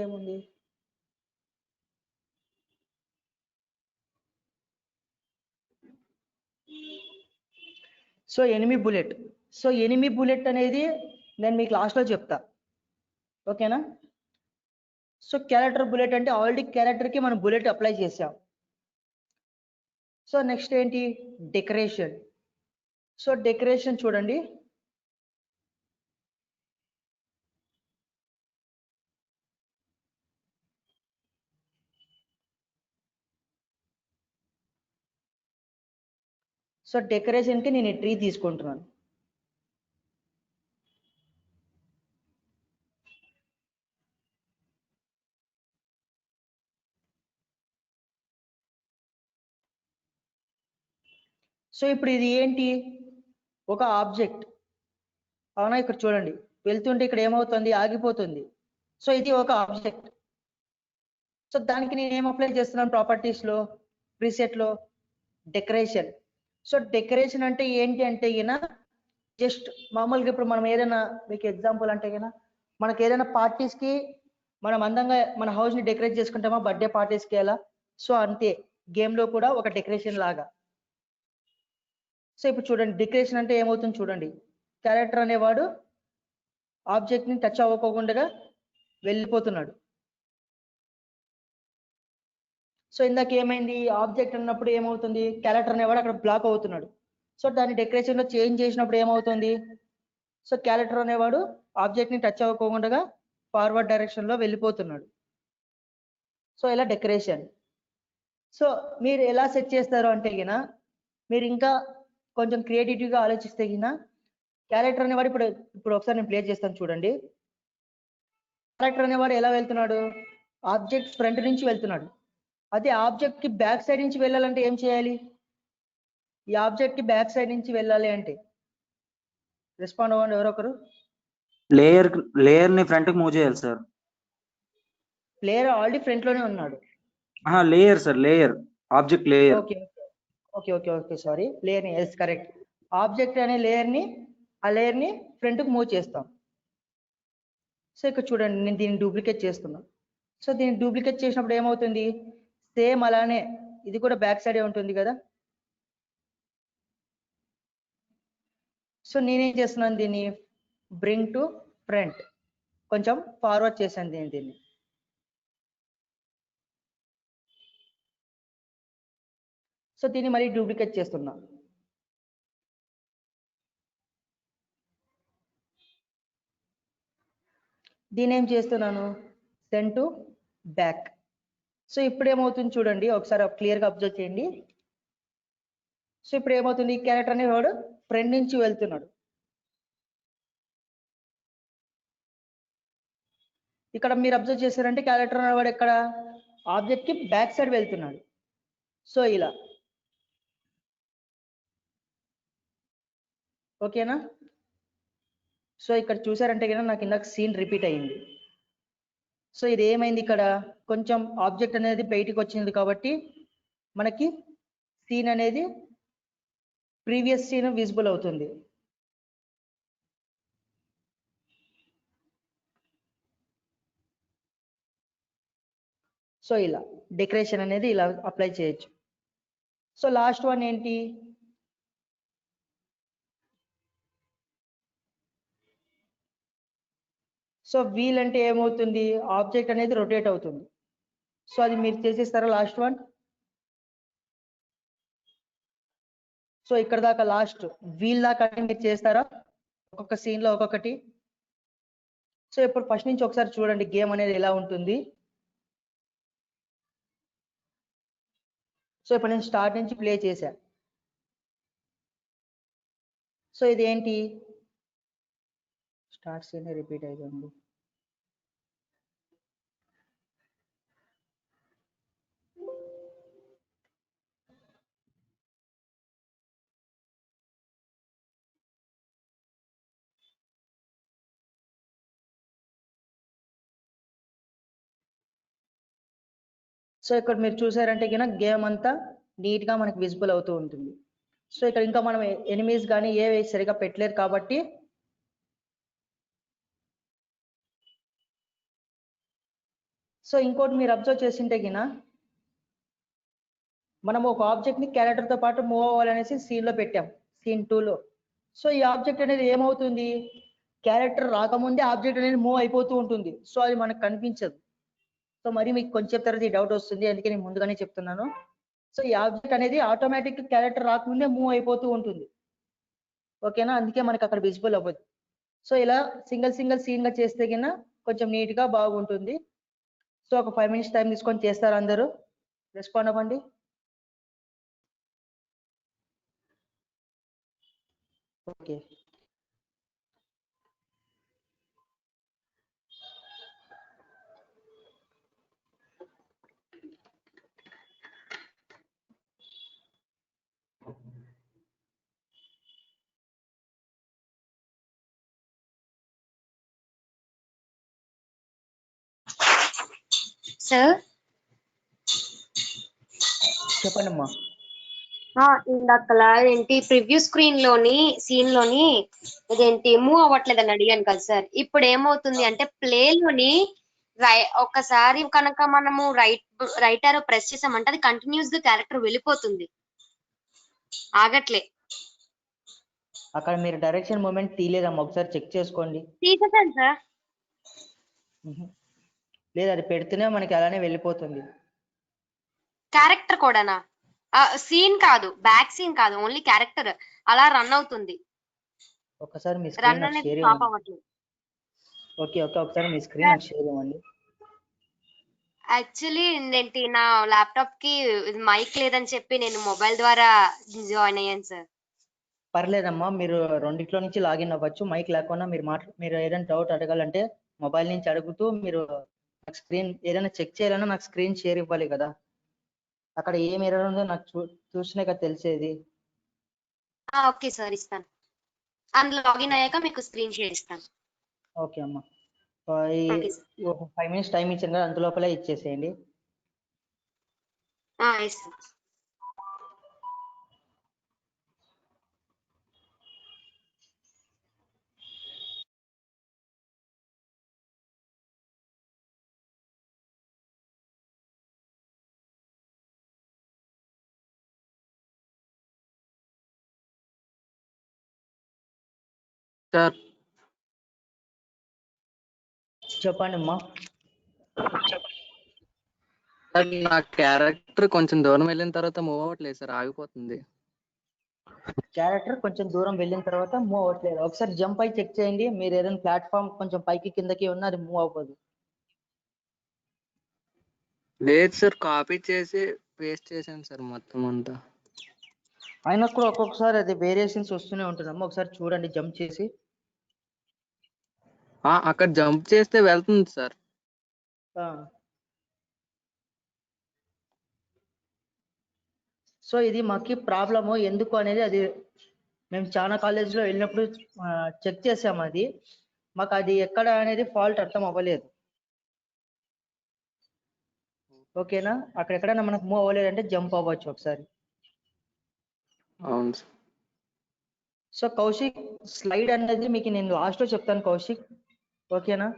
ఏముంది, so enemy bullet. So enemy bullet అనేది నేను మీకు లాస్ట్లో చెప్తా, ఓకేనా? సో క్యారెక్టర్ బుల్లెట్ అంటే ఆల్రెడీ క్యారెక్టర్కి మనం బుల్లెట్ అప్లై చేసాం. సో నెక్స్ట్ ఏంటి, డెకరేషన్. సో డెకరేషన్ చూడండి. సో డెకరేషన్కి నేను ట్రీ తీసుకుంటున్నాను. సో ఇప్పుడు ఇది ఏంటి, ఒక ఆబ్జెక్ట్, అవునా? ఇక్కడ చూడండి, వెళ్తుంటే ఇక్కడ ఏమవుతుంది, ఆగిపోతుంది. సో ఇది ఒక ఆబ్జెక్ట్. సో దానికి నేను ఏం అప్లై చేస్తున్నాను ప్రాపర్టీస్లో, ప్రీసెట్లో, డెకరేషన్. సో డెకరేషన్ అంటే ఏంటి అంటే గిన జస్ట్ మామూలుగా ఇప్పుడు మనం ఏదైనా, మీకు ఎగ్జాంపుల్ అంటే గిన మనకి ఏదైనా పార్టీస్కి మనం అందంగా మన హౌస్ని డెకరేట్ చేసుకుంటామా, బర్త్డే పార్టీస్కి ఎలా. సో అంతే గేమ్లో కూడా ఒక డెకరేషన్ లాగా. సో ఇప్పుడు చూడండి, డెకరేషన్ అంటే ఏమవుతుంది చూడండి, క్యారెక్టర్ అనేవాడు ఆబ్జెక్ట్ని టచ్ అవ్వకుండా వెళ్ళిపోతున్నాడు. సో ఇందాక ఏమైంది, ఆబ్జెక్ట్ అన్నప్పుడు ఏమవుతుంది, క్యారెక్టర్ అనేవాడు అక్కడ బ్లాక్ అవుతున్నాడు. సో దాన్ని డెకరేషన్లో చేంజ్ చేసినప్పుడు ఏమవుతుంది, సో క్యారెక్టర్ అనేవాడు ఆబ్జెక్ట్ని టచ్ అవ్వకుండా ఫార్వర్డ్ డైరెక్షన్లో వెళ్ళిపోతున్నాడు. సో ఇలా డెకరేషన్. సో మీరు ఎలా సెట్ చేస్తారు అంటే గిన, మీరు ఇంకా కొంచెం క్రియేటివ్గా ఆలోచిస్తే గిన క్యారెక్టర్ అనేవాడు ఇప్పుడు ఒకసారి నేను ప్లే చేస్తాను చూడండి. క్యారెక్టర్ అనేవాడు ఎలా వెళ్తున్నాడు, ఆబ్జెక్ట్ ఫ్రంట్ నుంచి వెళ్తున్నాడు. అదే ఆబ్జెక్ట్ కి బ్యాక్ సైడ్ నుంచి వెళ్ళాలంటే ఏం చేయాలి, ఈ ఆబ్జెక్ట్ కి బ్యాక్ సైడ్ నుంచి వెళ్ళాలి అంటే రెస్పాండ్ అవ్వండి ఎవరొకరు. లేయర్ ని ఫ్రంట్ కి మూవ్ చేయాలి సార్. ప్లేయర్ ఆల్రెడీ ఫ్రంట్ లోనే ఉన్నాడు. Layer sir, layer object layer. Okay okay okay okay sorry, layer ని, ఎస్ కరెక్ట్. ఆబ్జెక్ట్ అనే లేయర్ ని, ఆ లేయర్ ని ఫ్రంట్ కు మూవ్ చేస్తాం. సో ఇక్కడ చూడండి, నేను దీన్ని డూప్లికేట్ చేస్తున్నా. సో దీన్ని డూప్లికేట్ చేసినప్పుడు ఏమవుతుంది, సేమ్ అలానే ఇది కూడా బ్యాక్ సైడే ఉంటుంది కదా. సో నేనేం చేస్తున్నాను, దీన్ని బ్రింగ్ టు ఫ్రంట్, కొంచెం ఫార్వర్డ్ చేశాను దీన్ని. సో దీన్ని మళ్ళీ డూప్లికేట్ చేస్తున్నా. దీని ఏం చేస్తున్నాను, సెండ్ టు బ్యాక్. సో ఇప్పుడు ఏమవుతుంది చూడండి, ఒకసారి క్లియర్గా అబ్జర్వ్ చేయండి. సో ఇప్పుడు ఏమవుతుంది, ఈ క్యారెక్టర్ అనేవాడు ఫ్రంట్ నుంచి వెళ్తున్నాడు. ఇక్కడ మీరు అబ్జర్వ్ చేశారంటే క్యారెక్టర్ అనేవాడు ఎక్కడ, ఆబ్జెక్ట్ కి బ్యాక్ సైడ్ వెళ్తున్నాడు. సో ఇలా ఓకేనా. సో ఇక్కడ చూసారంటే కనుక నాకు ఇందాక సీన్ రిపీట్ అయ్యింది. సో ఇది ఏమైంది, ఇక్కడ కొంచెం ఆబ్జెక్ట్ అనేది బయటికి వచ్చింది కాబట్టి మనకి సీన్ అనేది ప్రీవియస్ సీన్ విజిబుల్ అవుతుంది. సో ఇలా డెకరేషన్ అనేది ఇలా అప్లై చేయొచ్చు. సో లాస్ట్ వన్ ఏంటి, సో వీల్ అంటే ఏమవుతుంది, ఆబ్జెక్ట్ అనేది రొటేట్ అవుతుంది. సో అది మీరు చేసేస్తారా లాస్ట్ వన్. సో ఇక్కడ దాకా లాస్ట్ వీల్ దాకా మీరు చేస్తారా, ఒక్కొక్క సీన్ లో ఒక్కొక్కటి. సో ఇప్పుడు ఫస్ట్ నుంచి ఒకసారి చూడండి గేమ్ అనేది ఎలా ఉంటుంది. సో ఇప్పుడు నేను స్టార్ట్ నుంచి ప్లే చేశా. సో ఇది ఏంటి, స్టార్ట్ సీన్ రిపీట్ అవుతుంది. సో ఇక్కడ మీరు చూసారంటే కింద గేమ్ అంతా నీట్ గా మనకి విజిబుల్ అవుతూ ఉంటుంది. సో ఇక్కడ ఇంకా మనం ఎనిమీస్ కానీ ఏ సరిగా పెట్టలేరు కాబట్టి సో ఇంకోటి మీరు అబ్జర్వ్ చేసింటే గిన మనం ఒక ఆబ్జెక్ట్ ని క్యారెక్టర్ తో పాటు మూవ్ అవ్వాలనేసి సీన్ లో పెట్టాం, సీన్ 2 లో. సో ఈ ఆబ్జెక్ట్ అనేది ఏమవుతుంది, క్యారెక్టర్ రాకముందే ఆబ్జెక్ట్ అనేది మూవ్ అయిపోతూ ఉంటుంది. సో అది మనకు కనిపించదు. సో మరి మీకు కొంచెం తర్వాత ఈ డౌట్ వస్తుంది, అందుకే నేను ముందుగానే చెప్తున్నాను. సో ఈ ఆబ్జెక్ట్ అనేది ఆటోమేటిక్ క్యారెక్టర్ రాకముందే మూవ్ అయిపోతూ ఉంటుంది. ఓకేనా, అందుకే మనకి అక్కడ విజిబుల్ అవ్వదు. సో ఇలా సింగిల్ సీన్ గా చేస్తే కింద కొంచెం నీట్ గా బాగుంటుంది. సో ఒక 5 minutes టైం తీసుకొని చేస్తారు అందరూ, రెస్పాండ్ అవ్వండి. ఓకే, సార్ చెప్పండి అమ్మా. ఇందాకలా ఏంటి ప్రివ్యూ స్క్రీన్ లోని సీన్ లోని ఇదేంటి మూవ్ అవ్వట్లేదని అడిగాను కదా సార్. ఇప్పుడు ఏమవుతుంది అంటే ప్లే లోని ఒక్కసారి కనుక మనము రైట్ ఆరో ప్రెస్ చేసామంటే అది కంటిన్యూస్ గా క్యారెక్టర్ వెళ్ళిపోతుంది, ఆగట్లే. అక్కడ మీరు డైరెక్షన్ మూమెంట్ తీయలేదమ్మా, ఒకసారి చెక్ చేసుకోండి. తీసేసాను సార్. లేదు, అది పెడితేనే మనకి అలానే వెళ్ళిపోతుంది. క్యారెక్టర్ కూడానా? సీన్ కాదు, బ్యాక్ సీన్ కాదు, ఓన్లీ క్యారెక్టర్ అలా రన్ అవుతుంది. ఒకసారి మీ రన్ స్క్రీన్ నాకు అనేది షేర్ స్టాప్ ఇవ్వండి. అవ్వట్లేదు. ఓకే ఓకే, ఒకసారి మీ స్క్రీన్ నాకు షేర్ ఇవ్వండి. యాక్చువల్లీ ఏంటి నా ల్యాప్టాప్ కి మైక్ లేదని చెప్పి నేను మొబైల్ ద్వారా జాయిన్ అయ్యాను సార్. పర్లేదమ్మా, మీరు రెండిట్లో నుంచి లాగిన్ అవ్వచ్చు. మైక్ లేకుండా మీరు ఏదైనా డౌట్ అడగాలంటే మొబైల్ నుంచి అడుగుతూ మీరు స్క్రీన్ ఏదైనా చెక్ చేయాలన్నా నాకు స్క్రీన్ షేర్ ఇవ్వాలి కదా. అక్కడ ఏం ఎర్రర్ ఉందో నాకు చూసినా కదా తెలిసేది. ఓకే సార్, ఇస్తాను. అందులో లాగిన్ అయ్యాక మీకు స్క్రీన్ షేర్ ఇస్తాను. ఓకే అమ్మా, ఓకే సార్. ఒక 5 minutes టైం ఇచ్చాను కదా, అంతలోపలే ఇచ్చేసేయండి. ఇస్తాను. సార్ చెప్పండి అమ్మా. సార్ నా క్యారెక్టర్ కొంచెం దూరం వెళ్ళిన తర్వాత మూవ్ అవ్వట్లేదు సార్, ఆగిపోతుంది. క్యారెక్టర్ కొంచెం దూరం వెళ్ళిన తర్వాత మూవ్ అవ్వట్లేదు. ఒకసారి జంప్ అయి చెక్ చేయండి. మీరు ఏదైనా ప్లాట్ఫామ్ కొంచెం పైకి కిందకి ఉన్నా అది మూవ్ అవ్వదు. లేదు సార్, కాపీ చేసి పేస్ట్ చేశాను సార్ మొత్తం అంతా. అయినా కూడా ఒక్కొక్కసారి అది వేరియేషన్స్ వస్తూనే ఉంటుందమ్మా, ఒకసారి చూడండి జంప్ చేసి. అక్కడ జంప్ చేస్తే వెళ్తుంది సార్. సో ఇది మాకి ప్రాబ్లము ఎందుకు అనేది అది మేము చాలా కాలేజ్లో వెళ్ళినప్పుడు చెక్ చేసాము. అది మాకు అది ఎక్కడ అనేది ఫాల్ట్ అర్థం అవ్వలేదు. ఓకేనా, అక్కడెక్కడైనా మనకు మూవ్ అవ్వలేదంటే జంప్ అవ్వచ్చు ఒకసారి. అవును సార్. సో కౌశిక్, స్లైడ్ అనేది మీకు నేను లాస్ట్లో చెప్తాను కౌశిక్, ఓకేనా.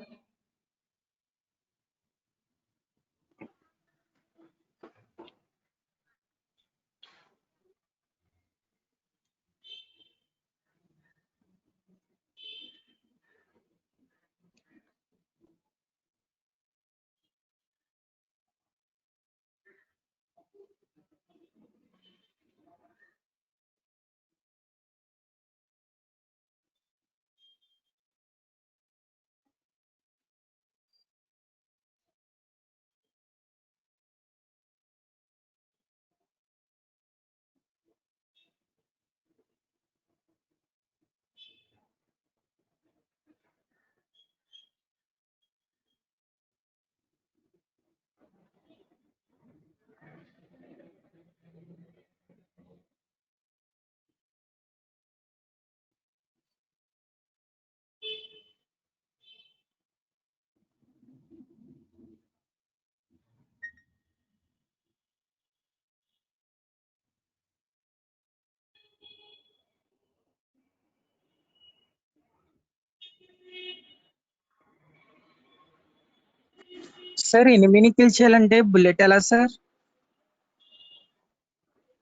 సార్ ఎనిమిని కిల్ చేయాలంటే బుల్లెట్ ఎలా సార్?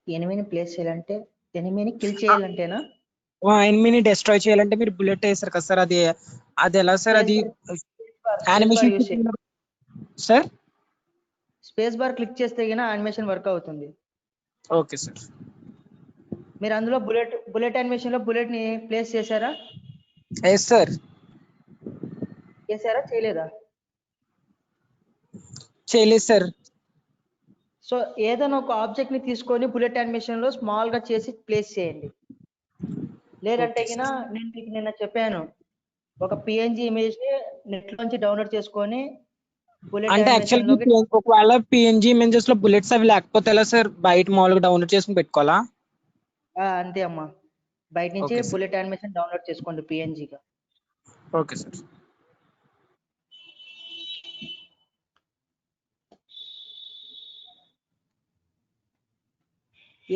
ఎనిమిని ప్లేస్ చేయాలంటే ఎనిమిని కిల్ చేయాలంటేనా? ఎనిమిని డిస్ట్రాయ్ చేయాలంటే మీరు బుల్లెట్ వేస్తారు కదా సార్, అది అది ఎలా సార్? అది animation sir? Space bar click చేస్తే గిన యానిమేషన్ వర్క్ అవుతుంది. Okay sir. మీరు అందులో బుల్లెట్ యానిమేషన్ లో బుల్లెట్ ని ప్లేస్ చేశారా? Yes sir. చేశారా చేయలేదా? చేయలేదు సార్. సో ఏదైనా ఒక ఆబ్జెక్ట్ ని తీసుకొని బుల్లెట్ యానిమేషన్ లో స్మాల్ గా చేసి ప్లేస్ చేయండి. లేదంటే గిన నేను మీకు నిన్న చెప్పాను, ఒక పిఎన్జి ఇమేజ్ ని నెట్ లోంచి డౌన్లోడ్ చేసుకొని బుల్లెట్ అంటే యానిమేషన్ లోకి యాక్చువల్గా ఒకవేళ పిఎన్జి ఇమేజెస్ లో బుల్లెట్స్ అవి లేకపోతే ఎలా సార్? బయట మామూలుగా డౌన్లోడ్ చేసుకుని పెట్టుకోవాలా? అంతే అమ్మా, బయట నుంచి Okay, sir. Bullet animation download చేసుకోండి పిఎన్జిగా. Okay sir.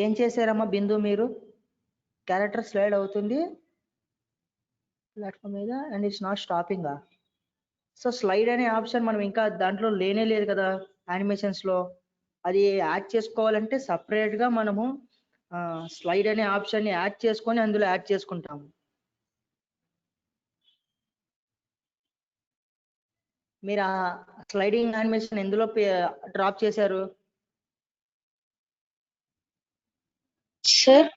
ఏం చేశారమ్మా బిందు మీరు? క్యారెక్టర్ స్లైడ్ అవుతుంది ప్లాట్ఫామ్ మీద and it's not stopping. So slide అనే ఆప్షన్ మనం ఇంకా దాంట్లో లేనే లేదు కదా యానిమేషన్స్ లో. అది యాడ్ చేసుకోవాలంటే సపరేట్ గా మనము స్లైడ్ అనే ఆప్షన్ ని యాడ్ చేసుకొని అందులో యాడ్ చేసుకుంటాము. మీరు ఆ స్లైడింగ్ యానిమేషన్ ఎందులో డ్రాప్ చేశారు? సార్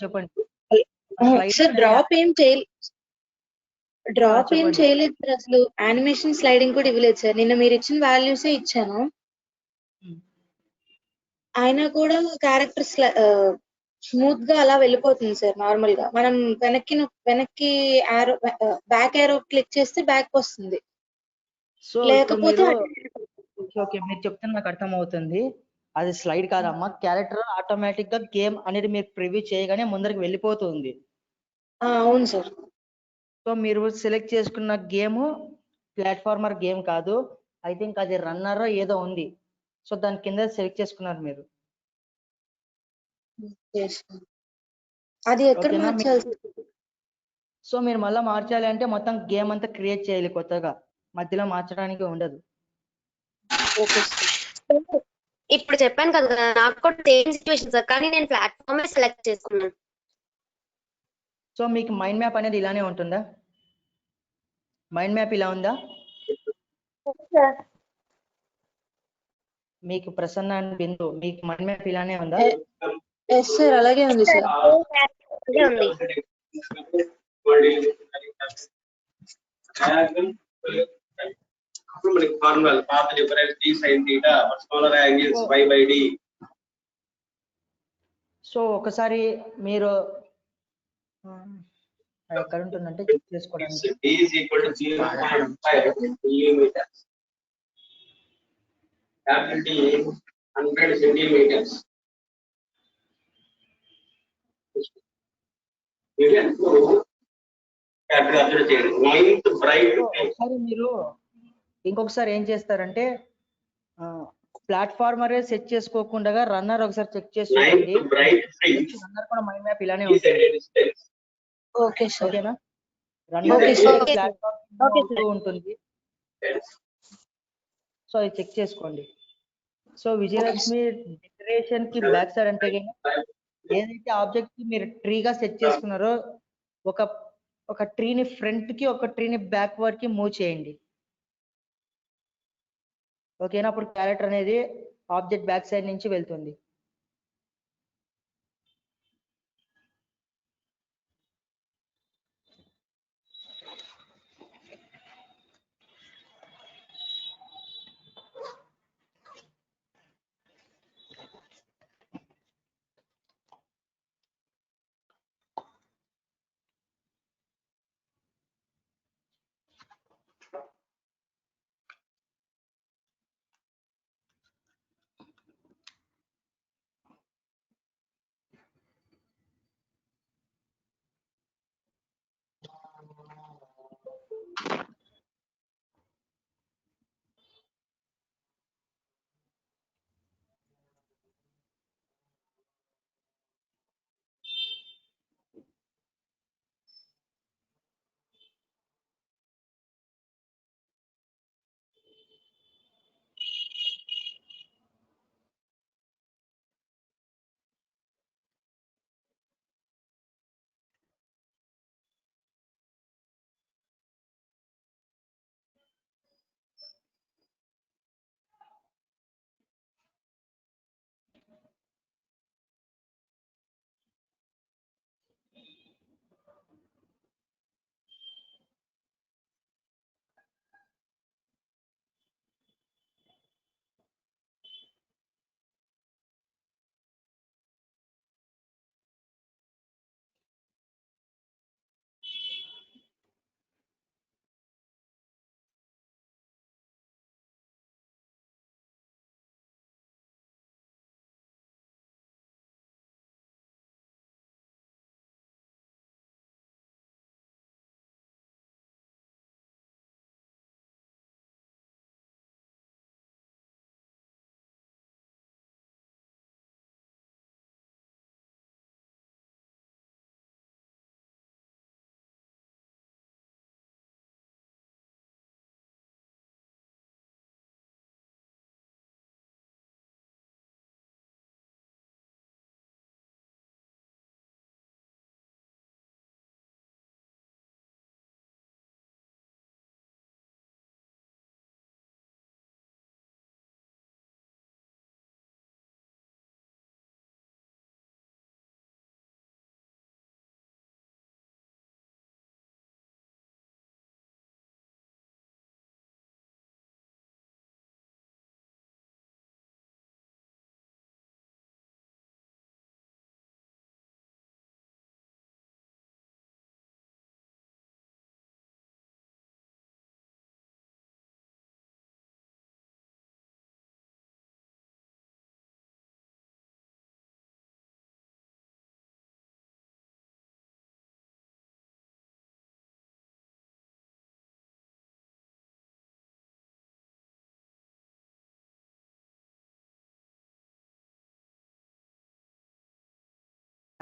చెప్పండి. సార్ డ్రాప్ ఏం చెప్పండి. చేయలేదు సార్. అసలు యానిమేషన్ స్లైడింగ్ కూడా ఇవ్వలేదు సార్. నిన్న మీరు ఇచ్చిన వాల్యూసే ఇచ్చాను. అయినా కూడా క్యారెక్టర్ స్మూత్ గా అలా వెళ్ళిపోతుంది సార్. నార్మల్ గా మనం వెనక్కి ఆరో బ్యాక్ ఆరో క్లిక్ చేస్తే బ్యాక్ వస్తుంది. సో లేకపోతే ఓకే, మీరు చెప్తున్న నాకు అర్థం అవుతుంది. అది స్లైడ్ కాదమ్మా, క్యారెక్టర్ ఆటోమేటిక్ గా గేమ్ అనేది మీరు ప్రివ్యూ చేయగానే ముందరికి వెళ్ళిపోతుంది. అవును సార్. సో మీరు సెలెక్ట్ చేసుకున్న గేమ్ ప్లాట్ఫార్మర్ గేమ్ కాదు, ఐ థింక్ అది రన్నర్ ఏదో ఉంది. సో దాని కింద సెలెక్ట్ చేసుకున్నారు మీరు. అది ఎక్కడ ఓకేనా? మార్చాలి? సో మీరు మళ్ళీ మార్చాలి అంటే మొత్తం గేమ్ అంతా క్రియేట్ చేయాలి కొత్తగా, మధ్యలో మార్చడానికి ఉండదు. Okay sir. ఇప్పుడు చెప్పాను కదా, నాకు కూడా సేమ్ సిచ్యువేషన్ సార్, కానీ నేను ప్లాట్ఫామ్ సెలెక్ట్ చేసుకున్నాను. సో మీకు మైండ్ మ్యాప్ అనేది ఇలానే ఉంటుందా? మైండ్ మ్యాప్ ఇలా ఉందా మీకు? ప్రసన్న అండ్ బిందు, మీకు మైండ్ మ్యాప్ ఇలానే ఉందా? ఎస్ సార్, అలాగే ఉంది సార్. ఉంది. సో ఒకసారి మీరు ఎక్కడ ఉంటుందంటే చెక్ చేసుకోవడానికి. ఒకసారి మీరు ఇంకొకసారి ఏం చేస్తారంటే ప్లాట్ఫార్మరే సెట్ చేసుకోకుండా రన్నర్ ఒకసారి చెక్ చేసి చూడండి. రన్నర్ కూడా మైండ్ మ్యాప్ ఇలానే ఉంటుంది. Okay sir. ఓకేనా? రన్నర్ ప్లాట్ఫామ్ ఉంటుంది. సో అది చెక్ చేసుకోండి. సో విజయలక్ష్మి డెకరేషన్ కి బ్యాక్ సైడ్ అంటే ఏదైతే ఆబ్జెక్ట్ కి మీరు ట్రీగా సెట్ చేసుకున్నారో ఒక ట్రీని ఫ్రంట్ కి ఒక ట్రీని బ్యాక్వర్డ్ కి మూవ్ చేయండి. ఓకేనా? అప్పుడు క్యారెక్టర్ అనేది ఆబ్జెక్ట్ బ్యాక్ సైడ్ నుంచి వెళ్తుంది.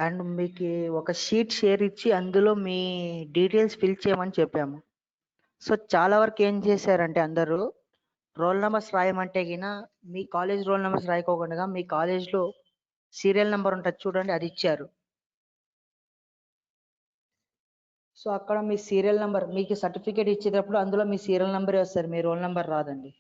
అండ్ మీకు ఒక షీట్ షేర్ ఇచ్చి అందులో మీ డీటెయిల్స్ ఫిల్ చేయమని చెప్పాము. సో చాలా వరకు ఏం చేశారంటే అందరూ రోల్ నెంబర్స్ రాయమంటే గిన మీ కాలేజ్ రోల్ నెంబర్స్ రాయకోకుండా మీ కాలేజ్లో సీరియల్ నెంబర్ ఉంటుంది చూడండి, అది ఇచ్చారు. సో అక్కడ మీ సీరియల్ నెంబర్ మీకు సర్టిఫికేట్ ఇచ్చేటప్పుడు అందులో మీ సీరియల్ నెంబరే వస్తారు, మీ రోల్ నెంబర్ రాదండి.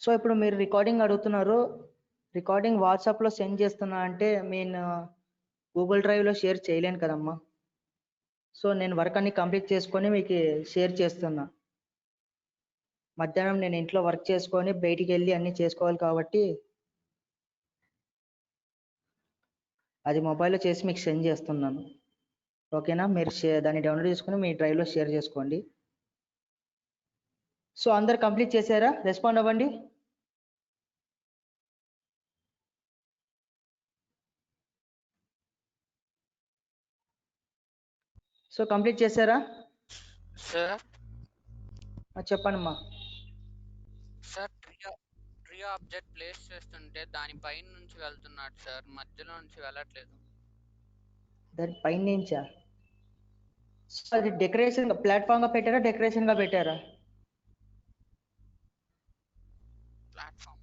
సో ఇప్పుడు మీరు రికార్డింగ్ అడుగుతున్నారు, రికార్డింగ్ వాట్సాప్లో సెండ్ చేస్తున్నా అంటే నేను గూగుల్ డ్రైవ్లో షేర్ చేయలేను కదమ్మా. సో నేను వర్క్ అన్ని కంప్లీట్ చేసుకొని మీకు షేర్ చేస్తున్నా. మధ్యాహ్నం నేను ఇంట్లో వర్క్ చేసుకొని బయటికి వెళ్ళి అన్ని చేసుకోవాలి కాబట్టి అది మొబైల్లో చేసి మీకు సెండ్ చేస్తున్నాను. ఓకేనా? మీరు దాన్ని డౌన్లోడ్ చేసుకొని మీ డ్రైవ్లో షేర్ చేసుకోండి. సో అందరు కంప్లీట్ చేశారా? రెస్పాండ్ అవ్వండి. సో కంప్లీట్ చేశారా? సార్ చెప్పండి అమ్మా. సార్ వీడియో ఆబ్జెక్ట్ ప్లేస్ చేస్తుంటే దాని పైన నుంచి వెళ్తున్నాడు సార్, మధ్యలో నుంచి వెళ్ళట్లేదు. దాని పైన నుంచా? అది డెకరేషన్ ప్లాట్ఫామ్ గా పెట్టారా, డెకరేషన్ గా పెట్టారా? ప్లాట్ఫామ్.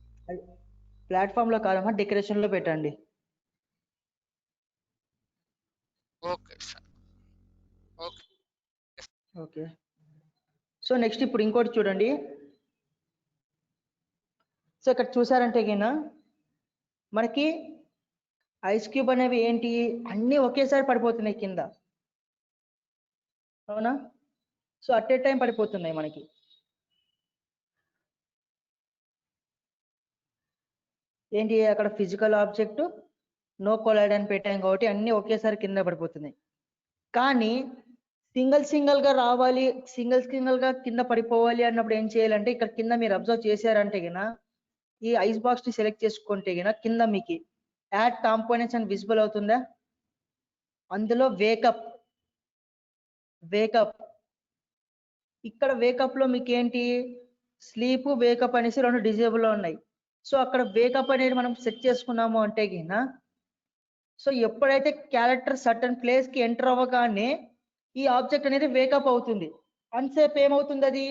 ప్లాట్ఫామ్ లో కాదమ్మా, డెకరేషన్ లో పెట్టండి. Okay sir, okay. Okay. So next ఇప్పుడు ఇంకోటి చూడండి. సో ఇక్కడ చూసారంటే గిన మనకి ఐస్ క్యూబ్ అనేవి ఏంటి, అన్నీ ఒకేసారి పడిపోతున్నాయి కింద, అవునా? సో అట్ ఏ టైం పడిపోతున్నాయి మనకి. ఏంటి అక్కడ ఫిజికల్ ఆబ్జెక్ట్ నో కొలైడ్ అని పెట్టాం కాబట్టి అన్నీ ఒకేసారి కింద పడిపోతున్నాయి. కానీ సింగిల్ గా రావాలి, సింగిల్ గా కింద పడిపోవాలి అన్నప్పుడు ఏం చేయాలంటే ఇక్కడ కింద మీరు అబ్జర్వ్ చేశారంటే గిన ఈ ఐస్ బాక్స్ ని సెలెక్ట్ చేసుకుంటే గిన కింద మీకు యాడ్ కాంపోనెంట్స్ అని విజిబుల్ అవుతుందా? అందులో వేకప్ ఇక్కడ వేకప్ లో మీకు ఏంటి స్లీప్ వేకప్ అనేసి రెండు డిజేబుల్ లో ఉన్నాయి. సో అక్కడ వేకప్ అనేది మనం సెట్ చేసుకున్నాము అంటే గిన సో ఎప్పుడైతే క్యారెక్టర్ సర్టన్ ప్లేస్ కి ఎంటర్ అవ్వగానే ఈ ఆబ్జెక్ట్ అనేది వేకప్ అవుతుంది. అన్సేపు ఏమవుతుంది, అది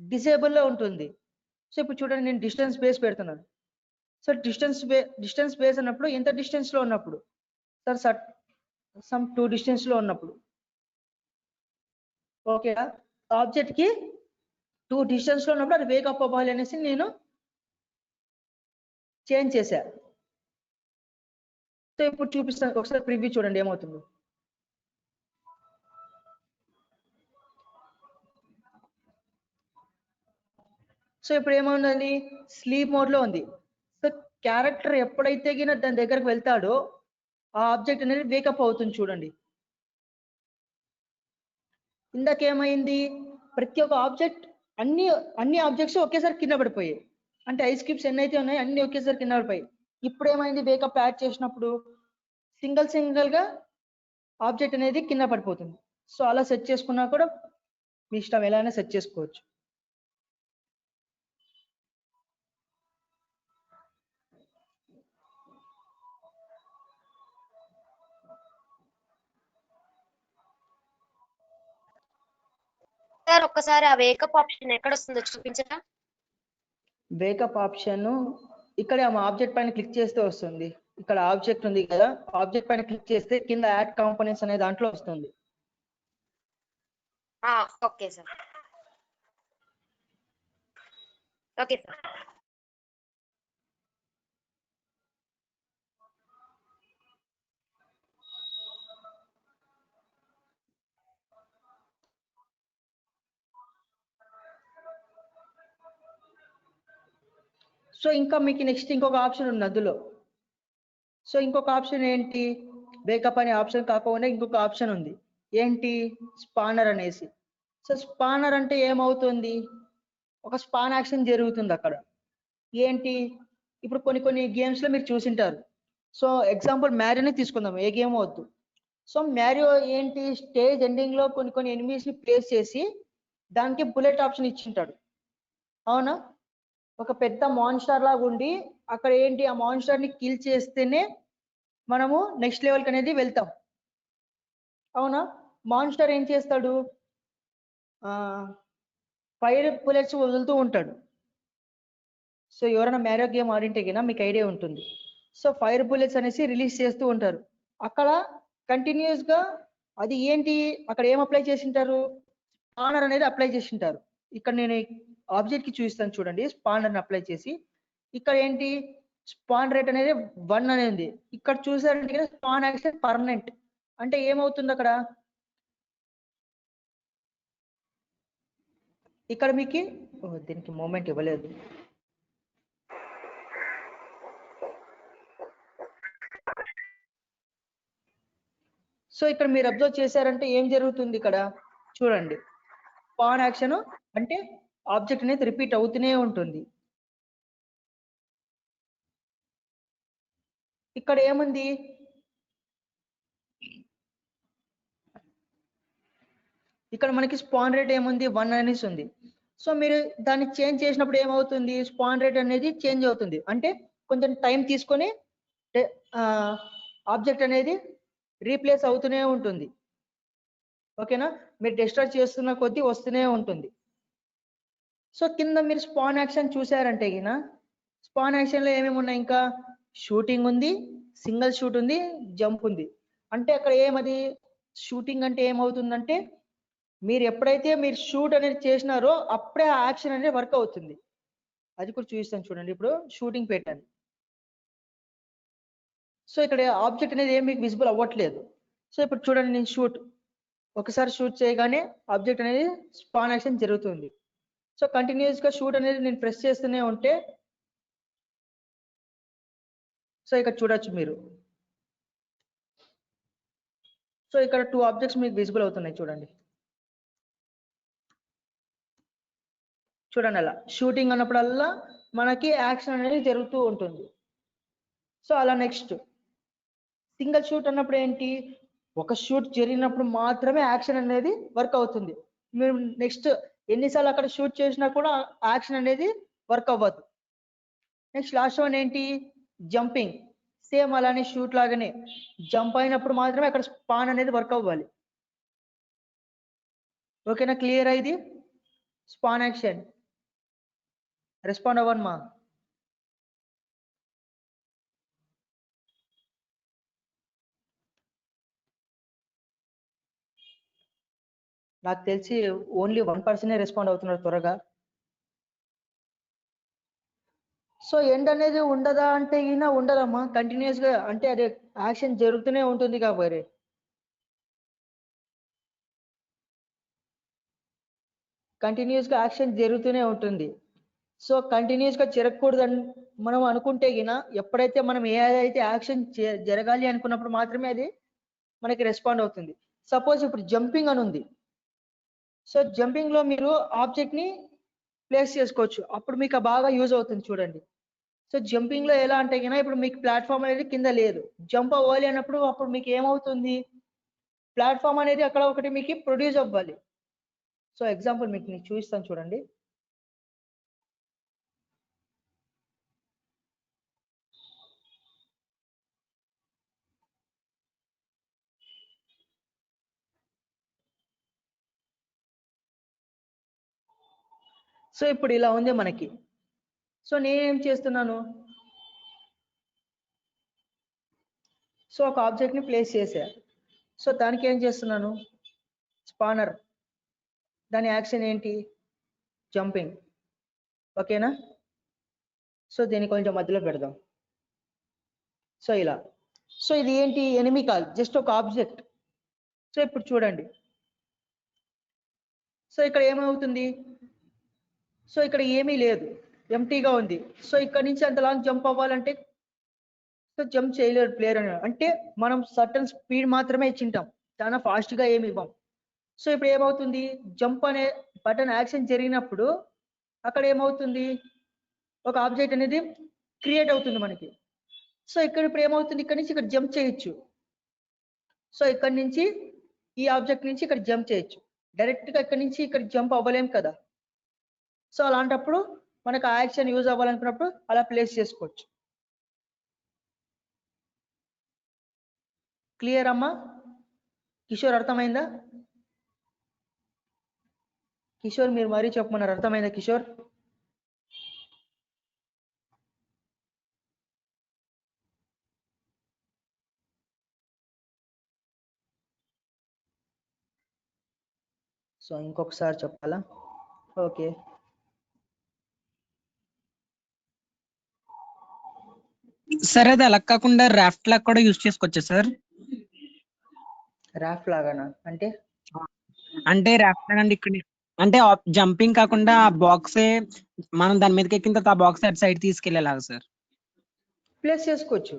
డిసేబుల్ లో ఉంటుంది. సో ఇప్పుడు చూడండి, నేను డిస్టెన్స్ బేస్ పెడుతున్నాను. సో డిస్టెన్స్ బేస్ అన్నప్పుడు ఎంత డిస్టెన్స్ లో ఉన్నప్పుడు సార్, సమ్ 2 డిస్టెన్స్ లో ఉన్నప్పుడు, ఓకే, ఆబ్జెక్ట్ కి 2 డిస్టెన్స్ లో ఉన్నప్పుడు అది వేకప్ అవ్వాలి అనేసి నేను చేంజ్ చేశా. సో ఇప్పుడు చూపిస్తాను, ఒకసారి ప్రివ్యూ చూడండి ఏమవుతుందో. సో ఇప్పుడు ఏమవుందండి, స్లీప్ మోడ్ లో ఉంది. సో క్యారెక్టర్ ఎప్పుడైతే గిన దాని దగ్గరకు వెళ్తాడో ఆ ఆబ్జెక్ట్ అనేది వేకప్ అవుతుంది. చూడండి ఇందాకేమైంది, ప్రతి ఒక్క ఆబ్జెక్ట్ అన్ని ఆబ్జెక్ట్స్ ఒకేసారి కింద పడిపోయాయి. అంటే ఐస్ క్యూబ్స్ ఎన్నైతే ఉన్నాయో అన్ని ఒకేసారి కింద పడిపోయాయి. ఇప్పుడు ఏమైంది, వేకప్ యాడ్ చేసినప్పుడు సింగిల్ గా ఆబ్జెక్ట్ అనేది కింద పడిపోతుంది. సో అలా సెట్ చేసుకున్నా కూడా మీ ఇష్టం, ఎలా అయినా సెట్ చేసుకోవచ్చు. సార్ ఒక్కసారి ఆ వేకప్ ఆప్షన్ ఎక్కడ వస్తుందో చూపించరా? వేకప్ ఆప్షన్ ఇక్కడ ఆబ్జెక్ట్ పైన క్లిక్ చేస్తే వస్తుంది. ఇక్కడ ఆబ్జెక్ట్ ఉంది కదా, ఆబ్జెక్ట్ పైన క్లిక్ చేస్తే కింద యాడ్ కాంపోనెంట్స్ అనే దాంట్లో వస్తుంది. Okay sir, okay sir. So ఇంకా మీకు నెక్స్ట్ ఇంకొక ఆప్షన్ ఉంది అందులో. సో ఇంకొక ఆప్షన్ ఏంటి, వేకప్ అనే ఆప్షన్ కాకుండా ఇంకొక ఆప్షన్ ఉంది, ఏంటి, స్పానర్ అనేసి. సో స్పానర్ అంటే ఏమవుతుంది, ఒక స్పాన్ యాక్షన్ జరుగుతుంది అక్కడ. ఏంటి, ఇప్పుడు కొన్ని గేమ్స్ లో మీరు చూసింటారు. సో ఎగ్జాంపుల్ మ్యారియోని తీసుకుందాం, ఏ గేమ్ వద్దు. సో మ్యారియో ఏంటి, స్టేజ్ ఎండింగ్ లో కొన్ని ఎనిమీస్ ని ప్లేస్ చేసి దానికి బుల్లెట్ ఆప్షన్ ఇచ్చింటాడు, అవునా? ఒక పెద్ద మాన్స్టర్ లాగా ఉండి అక్కడ ఏంటి, ఆ మాన్స్టర్ ని కిల్ చేస్తేనే మనము నెక్స్ట్ లెవెల్ కి అనేది వెళ్తాం, అవునా? మాన్స్టర్ ఏం చేస్తాడు, ఫైర్ బుల్లెట్స్ వదులుతూ ఉంటాడు. సో ఎవరైనా మ్యారియో గేమ్ ఆడింటే గినా మీకు ఐడియా ఉంటుంది. సో ఫైర్ బుల్లెట్స్ అనేసి రిలీజ్ చేస్తూ ఉంటారు. అక్కడ కంటిన్యూస్ గా అది ఏంటి, అక్కడ ఏం అప్లై చేసింటారు, స్పానర్ అనేది అప్లై చేసింటారు. ఇక్కడ నేను ఆబ్జెక్ట్ కి చూపిస్తాను చూడండి, స్పానర్ అప్లై చేసి ఇక్కడ ఏంటి, స్పాన్ రేట్ అనేది 1 అనేది. ఇక్కడ చూసారంటే స్పాన్ యాక్షన్ పర్మనెంట్. అంటే ఏమవుతుంది అక్కడ, ఇక్కడ మీకు దీనికి మూమెంట్ ఇవ్వలేదు. సో ఇక్కడ మీరు అబ్జర్వ్ చేశారంటే ఏం జరుగుతుంది ఇక్కడ చూడండి, స్పాన్ యాక్షన్ అంటే ఆబ్జెక్ట్ అనేది రిపీట్ అవుతూనే ఉంటుంది. ఇక్కడ ఏముంది, ఇక్కడ మనకి స్పాన్ రేట్ ఏముంది, 1 అనేసి ఉంది. సో మీరు దాన్ని చేంజ్ చేసినప్పుడు ఏమవుతుంది, స్పాన్ రేట్ అనేది చేంజ్ అవుతుంది. అంటే కొంచెం టైం తీసుకొని ఆబ్జెక్ట్ అనేది రీప్లేస్ అవుతూనే ఉంటుంది. ఓకేనా, మీరు డిస్ట్రాక్ట్ చేస్తున్న కొద్దీ వస్తూనే ఉంటుంది. సో కింద మీరు స్పాన్ యాక్షన్ చూసారంటే గిన స్పాన్ యాక్షన్ లో ఏమేమి ఉన్నాయి, ఇంకా షూటింగ్ ఉంది, సింగిల్ షూట్ ఉంది, జంప్ ఉంది. అంటే అక్కడ ఏమది షూటింగ్ అంటే ఏమవుతుందంటే మీరు ఎప్పుడైతే మీరు షూట్ అనేది చేసినారో అప్పుడే ఆ యాక్షన్ అనేది వర్క్ అవుతుంది. అది కూడా చూపిస్తాను చూడండి. ఇప్పుడు షూటింగ్ పెట్టాను. సో ఇక్కడ ఆబ్జెక్ట్ అనేది ఏం మీకు విజిబుల్ అవ్వట్లేదు. సో ఇప్పుడు చూడండి, నేను ఒకసారి షూట్ చేయగానే ఆబ్జెక్ట్ అనేది స్పాన్ యాక్షన్ జరుగుతుంది. సో కంటిన్యూస్ గా షూట్ అనేది నేను ప్రెస్ చేస్తూనే ఉంటే సో ఇక్కడ చూడొచ్చు మీరు. సో ఇక్కడ 2 ఆబ్జెక్ట్స్ మీకు విజిబుల్ అవుతున్నాయి చూడండి. చూడండి అలా షూటింగ్ అన్నప్పుడల్లా మనకి యాక్షన్ అనేది జరుగుతూ ఉంటుంది. సో అలా నెక్స్ట్ సింగిల్ షూట్ అన్నప్పుడు ఏంటి, ఒక షూట్ జరిగినప్పుడు మాత్రమే యాక్షన్ అనేది వర్క్ అవుతుంది. మీరు నెక్స్ట్ ఎన్నిసార్లు అక్కడ షూట్ చేసినా కూడా యాక్షన్ అనేది వర్క్ అవ్వదు. నెక్స్ట్ లాస్ట్ వన్ ఏంటి, జంపింగ్. సేమ్ అలానే షూట్ లాగానే జంప్ అయినప్పుడు మాత్రమే అక్కడ స్పాన్ అనేది వర్క్ అవ్వాలి. ఓకేనా, క్లియర్ ఇది స్పాన్ యాక్షన్. రెస్పాండ్ అవ్వమ్మా. నాకు తెలిసి ఓన్లీ 1% రెస్పాండ్ అవుతున్నారు త్వరగా. సో ఎండ్ అనేది ఉండదా అంటే ఈయన ఉండదమ్మా, కంటిన్యూస్ గా అంటే అదే యాక్షన్ జరుగుతూనే ఉంటుంది కాబట్టి కంటిన్యూస్ గా యాక్షన్ జరుగుతూనే ఉంటుంది. సో కంటిన్యూస్ గా జరగకూడదని మనం అనుకుంటే గిన ఎప్పుడైతే మనం ఏదైతే యాక్షన్ జరగాలి అనుకున్నప్పుడు మాత్రమే అది మనకి రెస్పాండ్ అవుతుంది. సపోజ్ ఇప్పుడు జంపింగ్ అని ఉంది. సో జంపింగ్ లో మీరు ఆబ్జెక్ట్ ని ప్లేస్ చేసుకోవచ్చు, అప్పుడు మీకు బాగా యూజ్ అవుతుంది చూడండి. సో జంపింగ్ లో ఎలా అంటే గిన ఇప్పుడు మీకు ప్లాట్ఫామ్ అనేది కింద లేదు, జంప్ అవ్వాలి అన్నప్పుడు అప్పుడు మీకు ఏమవుతుంది, ప్లాట్ఫామ్ అనేది అక్కడ ఒకటి మీకు ప్రొడ్యూస్ అవ్వాలి. సో ఎగ్జాంపుల్ మీకు నేను చూపిస్తాను చూడండి. సో ఇప్పుడు ఇలా ఉంది మనకి. సో నేనేం చేస్తున్నాను, సో ఒక ఆబ్జెక్ట్ ని ప్లేస్ చేసా. సో దానికి ఏం చేస్తున్నాను, స్పానర్, దాని యాక్షన్ ఏంటి, జంపింగ్. ఓకేనా, సో దీన్ని కొంచెం మధ్యలో పెడదాం. సో ఇలా. సో ఇది ఏంటి, ఎనిమి కాదు, జస్ట్ ఒక ఆబ్జెక్ట్. సో ఇప్పుడు చూడండి, సో ఇక్కడ ఏమవుతుంది, సో ఇక్కడ ఏమీ లేదు, ఎంటీగా ఉంది. సో ఇక్కడ నుంచి అంత లాంగ్ జంప్ అవ్వాలంటే సో జంప్ చేయలేరు ప్లేయర్ అని. అంటే మనం సర్టన్ స్పీడ్ మాత్రమే ఇచ్చింటాం, చాలా ఫాస్ట్ గా ఏమి ఇవ్వం. సో ఇప్పుడు ఏమవుతుంది, జంప్ అనే బటన్ యాక్షన్ జరిగినప్పుడు అక్కడ ఏమవుతుంది, ఒక ఆబ్జెక్ట్ అనేది క్రియేట్ అవుతుంది మనకి. సో ఇక్కడ ఇప్పుడు ఏమవుతుంది, ఇక్కడ నుంచి ఇక్కడ జంప్ చేయొచ్చు. సో ఇక్కడ నుంచి ఈ ఆబ్జెక్ట్ నుంచి ఇక్కడ జంప్ చేయొచ్చు, డైరెక్ట్ గా ఇక్కడ నుంచి ఇక్కడ జంప్ అవ్వలేం కదా. సో అలాంటప్పుడు మనకు ఆ యాక్షన్ యూజ్ అవ్వాలనుకున్నప్పుడు అలా ప్లేస్ చేసుకోవచ్చు. క్లియర్ అమ్మా? కిషోర్ అర్థమైందా? కిషోర్ మీరు మరీ చెప్పమన్నారు, అర్థమైందా కిషోర్? సో ఇంకొకసారి చెప్పాలా? ఓకే, సార్ అది అలా కాకుండా రాఫ్ట్ లాగా కూడా యూజ్ చేసుకోవచ్చా సార్? రాఫ్ట్ లాగానా అంటే? అంటే రాఫ్ట్ అంటే ఇక్కడ అంటే జంపింగ్ కాకుండా ఆ బాక్సే మనం దాని మీదకి ఎక్కిన తర్వాత ఆ బాక్స్ అటు సైడ్ తీసుకెళ్లేలాగా సార్ ప్లేస్ చేసుకోవచ్చు.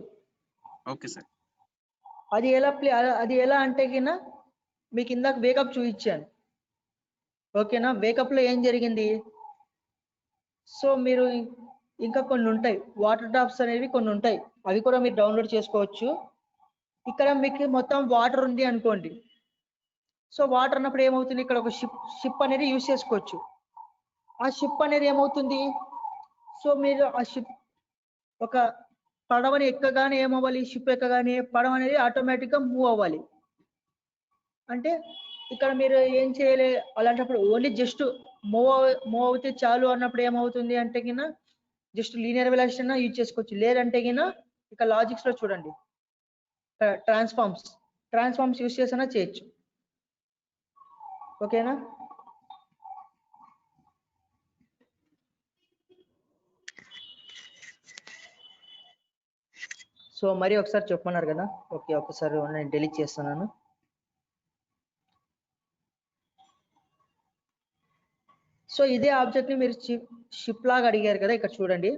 Okay sir. అది ఎలా అంటే కింద మీకు ఇందాక వేకప్ చూపించాను. ఓకేనా, వేకప్ లో ఏం జరిగింది, సో మీరు ఇంకా కొన్ని ఉంటాయి, వాటర్ డ్రాప్స్ అనేవి కొన్ని ఉంటాయి, అవి కూడా మీరు డౌన్లోడ్ చేసుకోవచ్చు. ఇక్కడ మీకు మొత్తం వాటర్ ఉంది అనుకోండి. సో వాటర్ అన్నప్పుడు ఏమవుతుంది, ఇక్కడ ఒక షిప్ అనేది యూజ్ చేసుకోవచ్చు. ఆ షిప్ అనేది ఏమవుతుంది? సో మీరు ఆ షిప్ ఒక పడవని ఎక్కగానే ఏమవ్వాలి? షిప్ ఎక్కగానే పడవ అనేది ఆటోమేటిక్ గా మూవ్ అవ్వాలి. అంటే ఇక్కడ మీరు ఏం చేయలే, అలాంటప్పుడు ఓన్లీ జస్ట్ మూవ్ అవుతే చాలు అన్నప్పుడు ఏమవుతుంది అంటే కింద జస్ట్ లీనియర్ వెలాసిటీ యూజ్ చేసుకోవచ్చు. లేదంటే కింద ఇక లాజిక్స్ లో చూడండి, ట్రాన్స్ఫార్మ్స్ యూజ్ చేసినా చేయొచ్చు. ఓకేనా? సో మరి ఒకసారి చెప్పమన్నారు కదా, ఓకే ఒకసారి నేను డిలీట్ చేస్తున్నాను. సో ఇదే ఆబ్జెక్ట్ ని మీరు షిప్ లాగా అడిగారు కదా, ఇక్కడ చూడండి.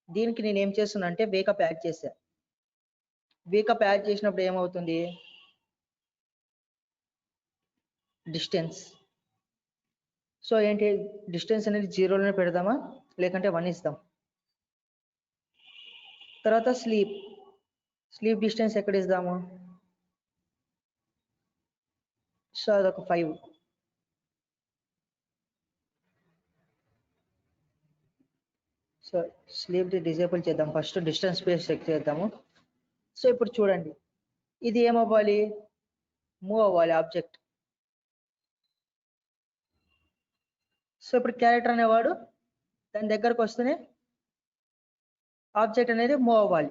దీనికి నేను ఏం చేస్తున్నా అంటే వేకప్ యాడ్ చేశా. వేకప్ యాడ్ చేసినప్పుడు ఏమవుతుంది? డిస్టెన్స్. సో ఏంటి డిస్టెన్స్ అనేది 0లోనే పెడదామా లేకంటే 1 ఇస్తాం? తర్వాత స్లీప్ డిస్టెన్స్ ఎక్కడ ఇద్దాము? సో అదొక 5. సో స్లీప్ ది డిజేబుల్ చేద్దాం. ఫస్ట్ డిస్టెన్స్ స్పేస్ చెక్ చేద్దాము. సో ఇప్పుడు చూడండి, ఇది ఏమవ్వాలి? మూవ్ అవ్వాలి ఆబ్జెక్ట్. సో ఇప్పుడు క్యారెక్టర్ అనేవాడు దాని దగ్గరకు వస్తేనే ఆబ్జెక్ట్ అనేది మూవ్ అవ్వాలి.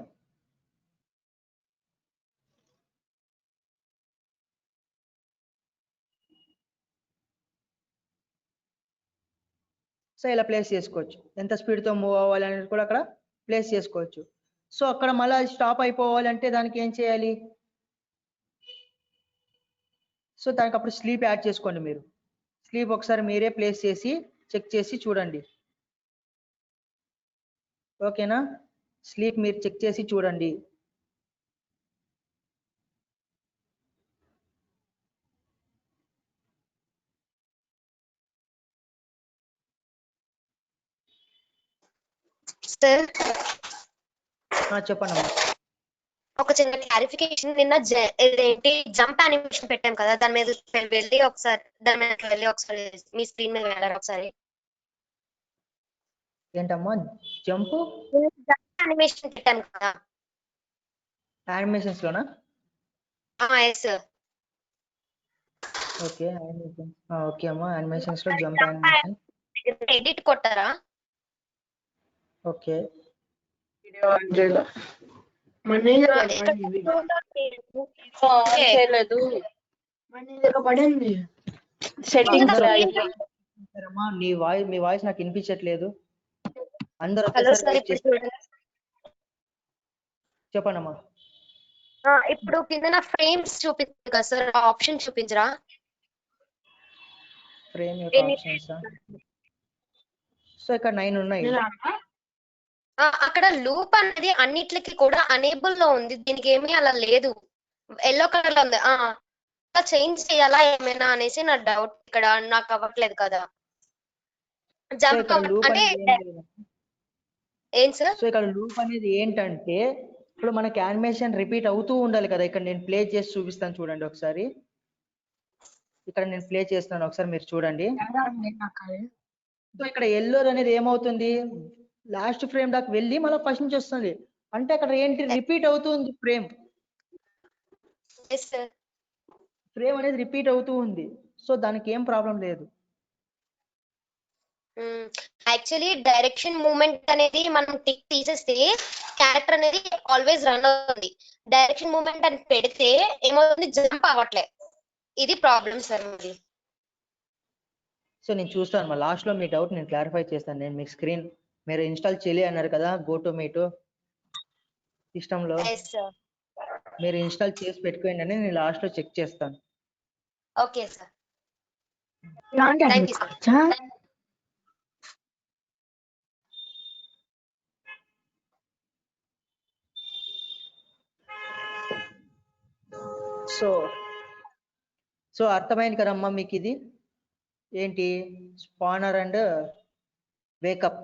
సో ఇలా ప్లేస్ చేసుకోవచ్చు. ఎంత స్పీడ్తో మూవ్ అవ్వాలి అనేది కూడా అక్కడ ప్లేస్ చేసుకోవచ్చు. సో అక్కడ మళ్ళీ స్టాప్ అయిపోవాలి అంటే దానికి ఏం చేయాలి? సో దానికి అప్పుడు స్లీప్ యాడ్ చేసుకోండి. మీరు స్లీప్ ఒకసారి మీరే ప్లేస్ చేసి చెక్ చేసి చూడండి. ఓకేనా? స్లీప్ మీరు చెక్ చేసి చూడండి. సార్ చెప్పండి అమ్మా. ఒక చిన్న క్లారిఫికేషన్, నిన్న ఇదేంటి జంప్ యానిమేషన్ పెట్టాం కదా, దాని మీద వెళ్ళి ఒకసారి మీ స్క్రీన్ మీద వెళ్ళారు ఒకసారి. ఏంటమ్మా జంప్ యానిమేషన్ పెట్టాం కదా యానిమేషన్స్ లోనా? Yes sir. ఓకే ఓకే అమ్మా, యానిమేషన్స్ లో జంప్ యానిమేషన్. ఎడిట్ కొట్టారా? ఓకే పడింది సెట్టింగ్స్. మీ వాయిస్ నాకు వినిపించట్లేదు. అందరూ హలో సార్, ఇప్పుడు చూడండి. చెప్పండి అమ్మా. ఇప్పుడు కింద ఫ్రేమ్స్ చూపిస్తుంది కదా సార్, ఆప్షన్ చూపించరా? ఫ్రేమ్ యొక్క ఆప్షన్స్. సో ఇక్కడ 9 ఉన్నాయి. అక్కడ లూప్ అనేది అన్నిట్లకి కూడా అనేబుల్ లో ఉంది, దీనికి ఏమీ అలా లేదు. ఎల్లో కలర్ లో ఉంది. చేంజ్ చేయాలా ఏమైనా అనేసి నా డౌట్. ఇక్కడ నాకు అవ్వట్లేదు కదా జంప్ అంటే. ఏం సార్? సో ఇక్కడ లూప్ అనేది ఏంటంటే ఇప్పుడు మనకి యానిమేషన్ రిపీట్ అవుతూ ఉండాలి కదా. ఇక్కడ నేను ప్లే చేసి చూపిస్తాను చూడండి ఒకసారి. ఇక్కడ నేను ప్లే చేస్తున్నాను ఒకసారి మీరు చూడండి. సో ఇక్కడ ఎల్లో అనేది ఏమవుతుంది? లాస్ట్ ఫ్రేమ్ దాకా వెళ్ళి మళ్ళీ ఫస్ట్ నుంచి వస్తుంది. అంటే అక్కడ ఏంటి రిపీట్ అవుతుంది ఫ్రేమ్. ఫ్రేమ్ అనేది రిపీట్ అవుతూ ఉంది. సో దానికి ఏం ప్రాబ్లం లేదు. యాక్చువల్లీ డైరెక్షన్ మూవ్మెంట్ అనేది మనం టిక్ తీసేస్తే క్యారెక్టర్ అనేది ఆల్వేస్ రన్ అవుతుంది. డైరెక్షన్ మూవ్మెంట్ అని పెడితే ఏమవుతుంది? జంప్ అవ్వట్లే. ఇది ప్రాబ్లం సార్ మరి. సో నేను చూస్తాను మా లాస్ట్ లో మీ డౌట్ నేను క్లారిఫై చేస్తాను. నేను మీకు స్క్రీన్ మీరు ఇన్స్టాల్ చేయలే అన్నారు కదా GoToMeeto సిస్టమ్ లో. మీరు ఇన్స్టాల్ చేసి పెట్టుకోండి అని నేను లాస్ట్ లో చెక్ చేస్తాను. Okay sir, thank you sir. So అర్థమైంది కదమ్మా మీకు? ఇది ఏంటి? Spanner and wake up.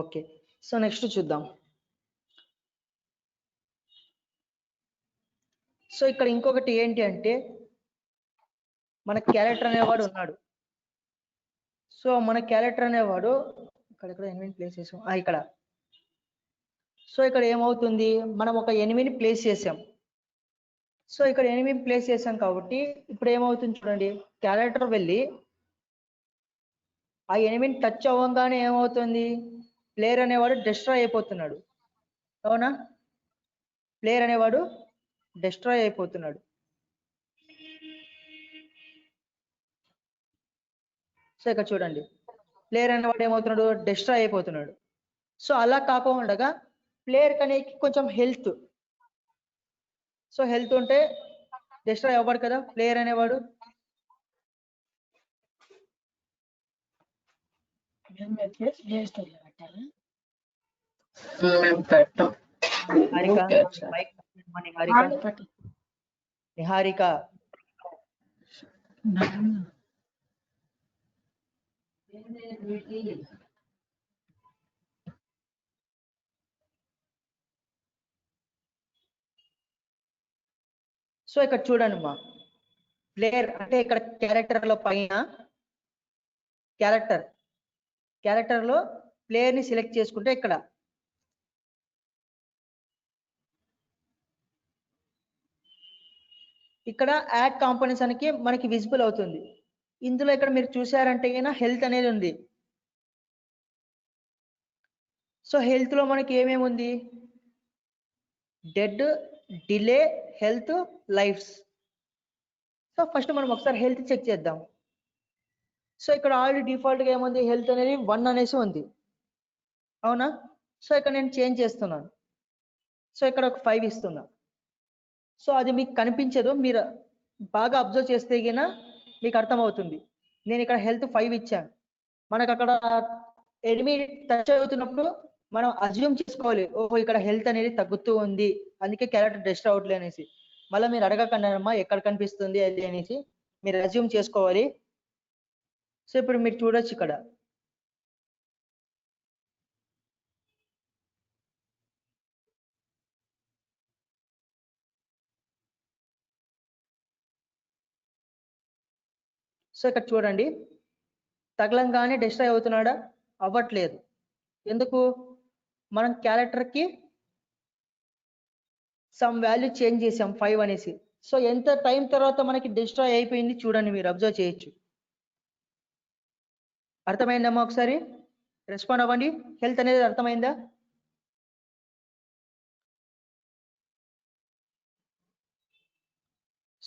Okay, so next చూద్దాం. సో ఇక్కడ ఇంకొకటి ఏంటి అంటే మన క్యారెక్టర్ అనేవాడు ఉన్నాడు. సో మన క్యారెక్టర్ అనేవాడు ఇక్కడ ఎనిమిది ప్లేస్ చేసాం ఇక్కడ. సో ఇక్కడ ఏమవుతుంది, మనం ఒక ఎనిమిది ప్లేస్ చేసాం. సో ఇక్కడ ఎనిమిది ప్లేస్ చేసాం కాబట్టి ఇప్పుడు ఏమవుతుంది చూడండి, క్యారెక్టర్ వెళ్ళి ఆ ఎనిమిది టచ్ అవ్వగానే ఏమవుతుంది, ప్లేయర్ అనేవాడు డిస్ట్రాయ్ అయిపోతున్నాడు. అవునా, ప్లేయర్ అనేవాడు డిస్ట్రాయ్ అయిపోతున్నాడు. సో ఇక్కడ చూడండి, ప్లేయర్ అనేవాడు ఏమవుతున్నాడు, డిస్ట్రాయ్ అయిపోతున్నాడు. సో అలా కాకుండా ప్లేయర్ కనేకి కొంచెం హెల్త్, సో హెల్త్ ఉంటే డిస్ట్రాయ్ అవ్వడు కదా ప్లేయర్ అనేవాడు. నిహారిక సో ఇక్కడ చూడండి మా ప్లేయర్ అంటే ఇక్కడ క్యారెక్టర్ లో పైన క్యారెక్టర్ లో ప్లేయర్ ని సెలెక్ట్ చేసుకుంటే ఇక్కడ యాడ్ కాంపోనెంట్స్ అనేది మనకి విజిబుల్ అవుతుంది. ఇందులో ఇక్కడ మీరు చూసారంటే హెల్త్ అనేది ఉంది. సో హెల్త్ లో మనకి ఏమేమి ఉంది, dead, delay, health, lives. So first మనం ఒకసారి హెల్త్ చెక్ చేద్దాం. సో ఇక్కడ ఆల్రెడీ డిఫాల్ట్ గా ఏముంది, హెల్త్ అనేది 1 అనేసి ఉంది. అవునా, సో ఇక్కడ నేను చేంజ్ చేస్తున్నాను. సో ఇక్కడ ఒక 5 ఇస్తున్నా. సో అది మీకు కనిపించదు, మీరు బాగా అబ్జర్వ్ చేస్తే గిన మీకు అర్థమవుతుంది. నేను ఇక్కడ హెల్త్ 5 ఇచ్చాను. మనకు అక్కడ ఎనిమి టచ్ అవుతున్నప్పుడు మనం అజ్యూమ్ చేసుకోవాలి, ఓహో ఇక్కడ హెల్త్ అనేది తగ్గుతూ ఉంది, అందుకే క్యారెక్టర్ డిస్ట్రాయ్ అవుట్లే అనేసి. మళ్ళీ మీరు అడగకండి అమ్మా ఎక్కడ కనిపిస్తుంది అది అనేసి, మీరు అజ్యూమ్ చేసుకోవాలి. సో ఇప్పుడు మీరు చూడొచ్చు ఇక్కడ సో ఇక్కడ చూడండి, తగలంగానే డిస్ట్రాయ్ అవుతున్నాడా, అవ్వట్లేదు. ఎందుకు, మనం క్యారెక్టర్ కి సమ్ వాల్యూ చేంజ్ చేసాం 5 అనేసి. సో ఎంత టైం తర్వాత మనకి డిస్ట్రాయ్ అయిపోయింది చూడండి, మీరు అబ్జర్వ్ చేయొచ్చు. అర్థమైందమ్మా, ఒకసారి రెస్పాండ్ అవ్వండి. హెల్త్ అనేది అర్థమైందా?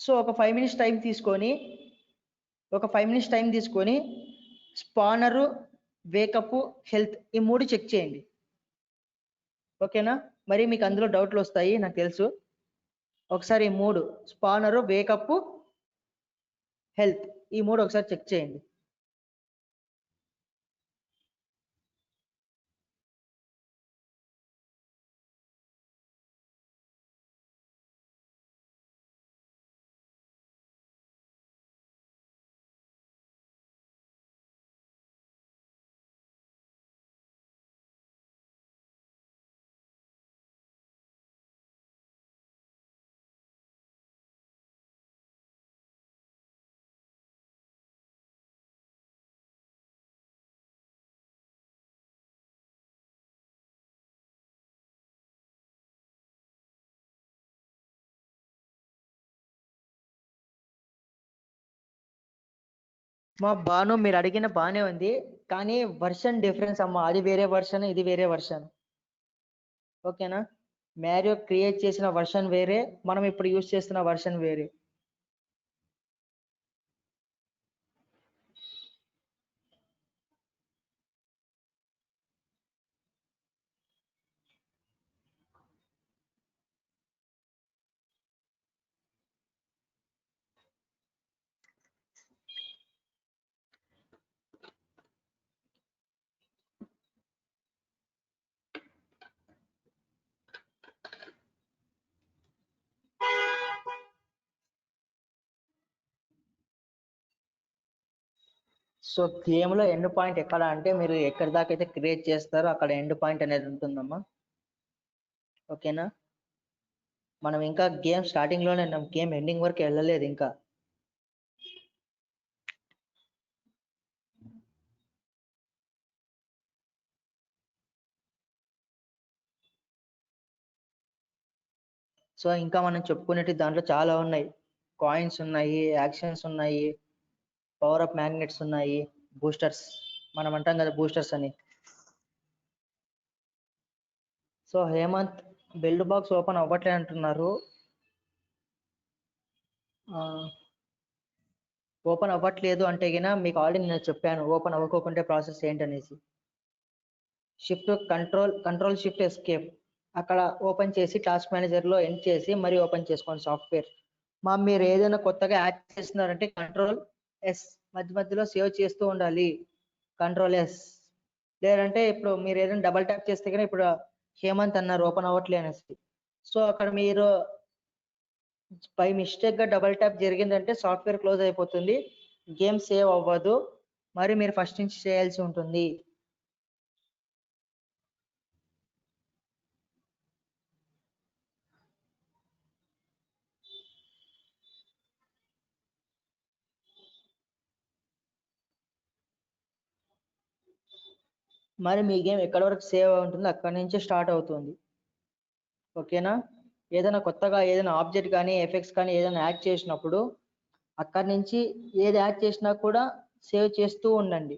సో ఒక 5 మినిట్స్ టైం తీసుకొని స్పానరు, వేకప్, హెల్త్ ఈ 3 చెక్ చేయండి. ఓకేనా, మరి మీకు అందులో డౌట్లు వస్తాయి నాకు తెలుసు. ఒకసారి ఈ 3 స్పానరు, వేకప్, హెల్త్ ఈ 3 ఒకసారి చెక్ చేయండి. మా బాను మీరు అడిగిన బానే ఉంది, కానీ వర్షన్ డిఫరెన్స్ అమ్మా, అది వేరే వర్షన్, ఇది వేరే వర్షన్. ఓకేనా, మ్యారియో క్రియేట్ చేసిన వర్షన్ వేరే, మనం ఇప్పుడు యూజ్ చేస్తున్న వర్షన్ వేరే. సో గేమ్ లో ఎండ్ పాయింట్ ఎక్కడ అంటే, మీరు ఎక్కడి దాకా అయితే క్రియేట్ చేస్తారో అక్కడ ఎండ్ పాయింట్ అనేది ఉంటుందమ్మా. ఓకేనా, మనం ఇంకా గేమ్ స్టార్టింగ్ లోనే ఉన్నాం, గేమ్ ఎండింగ్ వరకు వెళ్ళలేదు ఇంకా. సో ఇంకా మనం చెప్పుకునేటి దాంట్లో చాలా ఉన్నాయి. కాయిన్స్ ఉన్నాయి, యాక్షన్స్ ఉన్నాయి, పవర్ అప్ మ్యాగ్నెట్స్ ఉన్నాయి, బూస్టర్స్ మనం అంటాం కదా బూస్టర్స్ అని. So Hemanth build box open అవ్వట్లే అంటున్నారు. ఓపెన్ అవ్వట్లేదు అంటే గిన మీకు ఆల్రెడీ నేను చెప్పాను ఓపెన్ అవ్వకోకుంటే ప్రాసెస్ ఏంటనేసి. షిఫ్ట్ కంట్రోల్ షిఫ్ట్ ఎస్కేప్ అక్కడ ఓపెన్ చేసి టాస్క్ మేనేజర్లో ఎండ్ చేసి మరీ ఓపెన్ చేసుకోండి సాఫ్ట్వేర్. మీరు ఏదైనా కొత్తగా యాడ్ చేస్తున్నారంటే కంట్రోల్ ఎస్ మధ్య మధ్యలో సేవ్ చేస్తూ ఉండాలి. Control yes. లేదంటే ఇప్పుడు మీరు ఏదైనా డబల్ ట్యాప్ చేస్తే కానీ ఇప్పుడు హేమంత్ అన్నారు ఓపెన్ అవ్వట్లే అనేసి. సో అక్కడ మీరు బై మిస్టేక్ గా డబల్ ట్యాప్ జరిగిందంటే సాఫ్ట్వేర్ క్లోజ్ అయిపోతుంది, గేమ్ సేవ్ అవ్వదు, మరి మీరు ఫస్ట్ నుంచి చేయాల్సి ఉంటుంది. మరి మీ గేమ్ ఎక్కడి వరకు సేవ్ ఉంటుంది అక్కడి నుంచే స్టార్ట్ అవుతుంది. ఓకేనా? ఏదైనా కొత్తగా ఏదైనా ఆబ్జెక్ట్ కానీ ఎఫెక్ట్స్ కానీ ఏదైనా యాడ్ చేసినప్పుడు అక్కడి నుంచి ఏది యాడ్ చేసినా కూడా సేవ్ చేస్తూ ఉండండి.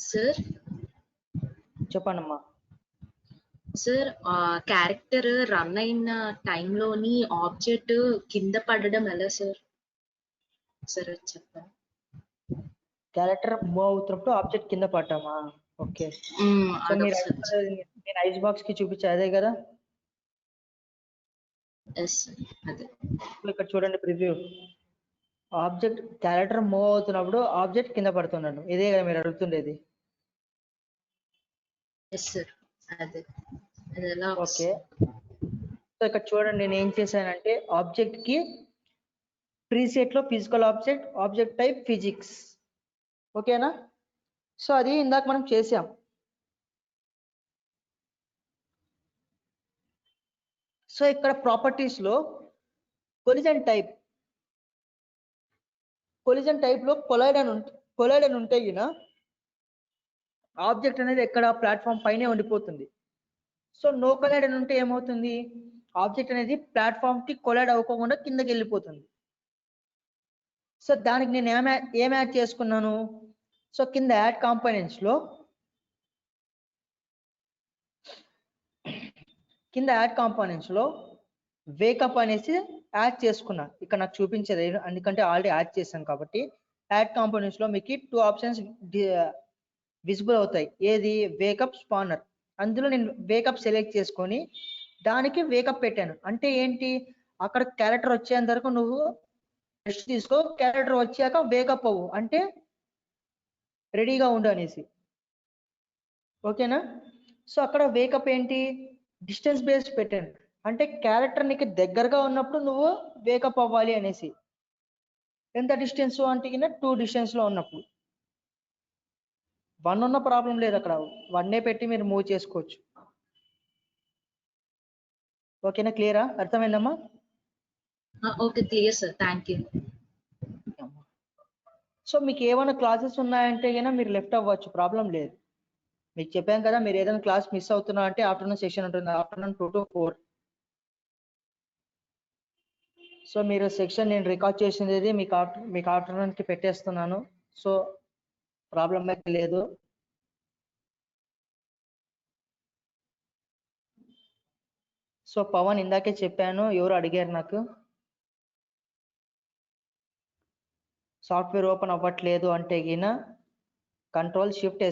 సార్ చెప్పండమ్మా. సార్ క్యారెక్టర్ రన్ అయిన టైంలోని ఆబ్జెక్ట్ కింద పడడం ఎలా సార్? సార్ చెప్పండి. క్యారెక్టర్ మూవ్ అవుతున్నప్పుడు ఆబ్జెక్ట్ కింద పడ్డామా? ఓకే. సో మీరు నేను ఐస్ బాక్స్ కి చూపించా అదే కదా? అదే. ఇక్కడ చూడండి ప్రివ్యూ. ఆబ్జెక్ట్ క్యారెక్టర్ మూవ్ అవుతున్నప్పుడు ఆబ్జెక్ట్ కింద పడుతున్నాడు, ఇదే కదా మీరు అడుగుతుండేది? అదే. ఓకే. సో ఇక్కడ చూడండి నేను ఏం చేశానంటే ఆబ్జెక్ట్ కి ప్రీసెట్ లో physical object, object type physics. ఓకేనా? సో అది ఇందాక మనం చేసాం. సో ఇక్కడ ప్రాపర్టీస్ లో కొలిజన్ టైప్ లో కొలైడ్ అని ఉంటే గిన ఆబ్జెక్ట్ అనేది ఎక్కడ ప్లాట్ఫామ్ పైనే ఉండిపోతుంది. సో నో కొలైడ్ అని ఉంటే ఏమవుతుంది? ఆబ్జెక్ట్ అనేది ప్లాట్ఫామ్ కి కొలైడ్ అవ్వకుండా కిందకి వెళ్ళిపోతుంది. సో దానికి నేను ఏం యాడ్ చేసుకున్నాను? సో కింద యాడ్ కాంపోనెంట్స్ లో వేకప్ అనేసి యాడ్ చేసుకున్నా. ఇక్కడ నాకు చూపించేది ఎందుకంటే ఆల్రెడీ యాడ్ చేశాను కాబట్టి. యాడ్ కాంపోనెంట్స్ లో మీకు 2 ఆప్షన్స్ విజిబుల్ అవుతాయి. ఏది? Wake up, spanner. అందులో నేను వేకప్ సెలెక్ట్ చేసుకొని దానికి వేకప్ పెట్టాను. అంటే ఏంటి? అక్కడ క్యారెక్టర్ వచ్చేంత వరకు నువ్వు రెస్ట్ తీసుకో, క్యారెక్టర్ వచ్చాక వేకప్ అవ్వు, అంటే రెడీగా ఉండు అనేసి. ఓకేనా? సో అక్కడ వేకప్ ఏంటి? డిస్టెన్స్ బేస్డ్ పెట్టాను. అంటే క్యారెక్టర్ నీకు దగ్గరగా ఉన్నప్పుడు నువ్వు వేకప్ అవ్వాలి అనేసి. ఎంత డిస్టెన్స్ అంటే 2 డిస్టెన్స్ లో ఉన్నప్పుడు. 1 ఉన్న ప్రాబ్లం లేదు, అక్కడ 1 పెట్టి మీరు మూవ్ చేసుకోవచ్చు. ఓకేనా? క్లియరా? అర్థమైందమ్మా? Okay, clear sir. Thank you. So మీకు ఏమైనా క్లాసెస్ ఉన్నాయంటే కనుక మీరు లెఫ్ట్ అవ్వచ్చు, ప్రాబ్లం లేదు. మీకు చెప్పాను కదా, మీరు ఏదైనా క్లాస్ మిస్ అవుతున్నా అంటే ఆఫ్టర్నూన్ సెషన్ ఉంటుంది, ఆఫ్టర్నూన్ 2 to 4. సో మీరు సెక్షన్ నేను రికార్డ్ చేసింది మీకు ఆఫ్టర్నూన్ కి పెట్టేస్తున్నాను. సో ప్రాబ్లం అయితే లేదు. సో పవన్ ఇందాకే చెప్పాను, ఎవరు అడిగారు నాకు సాఫ్ట్వేర్ ఓపెన్ అవ్వట్లేదు అంటే గిన కంట్రోల్ షిఫ్ట్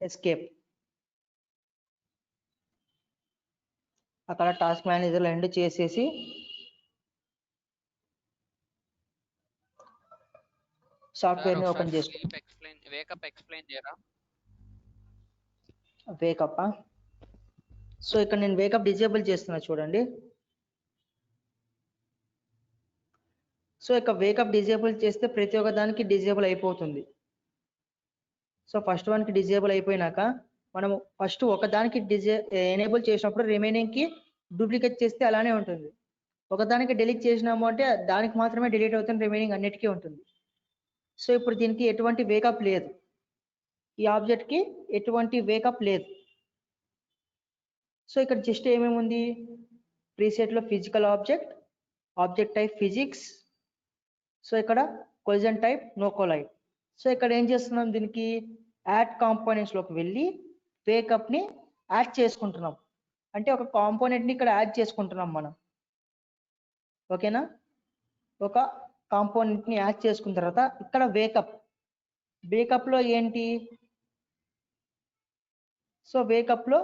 ఎస్కేప్ అక్కడ టాస్క్ మేనేజర్ ఎండ్ చేసేసి సాఫ్ట్వేర్ ని ఓపెన్ చేసుకో. వేకప్ ఎక్స్ప్లెయిన్ చేయరా? వేకప్. సో ఇక్కడ నేను వేకప్ డిజేబుల్ చేస్తున్నా చూడండి. సో ఇక వేకప్ డిజేబుల్ చేస్తే ప్రతి ఒక్క దానికి డిజేబుల్ అయిపోతుంది. సో ఫస్ట్ వన్ కి డిజేబుల్ అయిపోయినాక మనము ఫస్ట్ ఒకదానికి ఎనేబుల్ చేసినప్పుడు రిమైనింగ్ కి డూప్లికేట్ చేస్తే అలానే ఉంటుంది. ఒకదానికి డిలీట్ చేసినాము అంటే దానికి మాత్రమే డిలీట్ అవుతుంది, రిమైనింగ్ అన్నిటికీ ఉంటుంది. సో ఇప్పుడు దీనికి ఎటువంటి వేకప్ లేదు, ఈ ఆబ్జెక్ట్ కి ఎటువంటి వేకప్ లేదు. సో ఇక్కడ జస్ట్ ఏమేమి ఉంది, ప్రీసెట్ లో physical object, object type physics, so ఇక్కడ collision type no collide. So ఇక్కడ ఏం చేస్తున్నాం, దీనికి యాడ్ కాంపోనెంట్స్ లోకి వెళ్ళి వేకప్ ని యాడ్ చేసుకుంటున్నాం. అంటే ఒక కాంపోనెంట్ ని ఇక్కడ యాడ్ చేసుకుంటున్నాం మనం. ఓకేనా, ఒక కాంపోనెంట్ ని యాడ్ చేసుకున్న తర్వాత ఇక్కడ వేకప్ లో ఏంటి, సో వేకప్ లో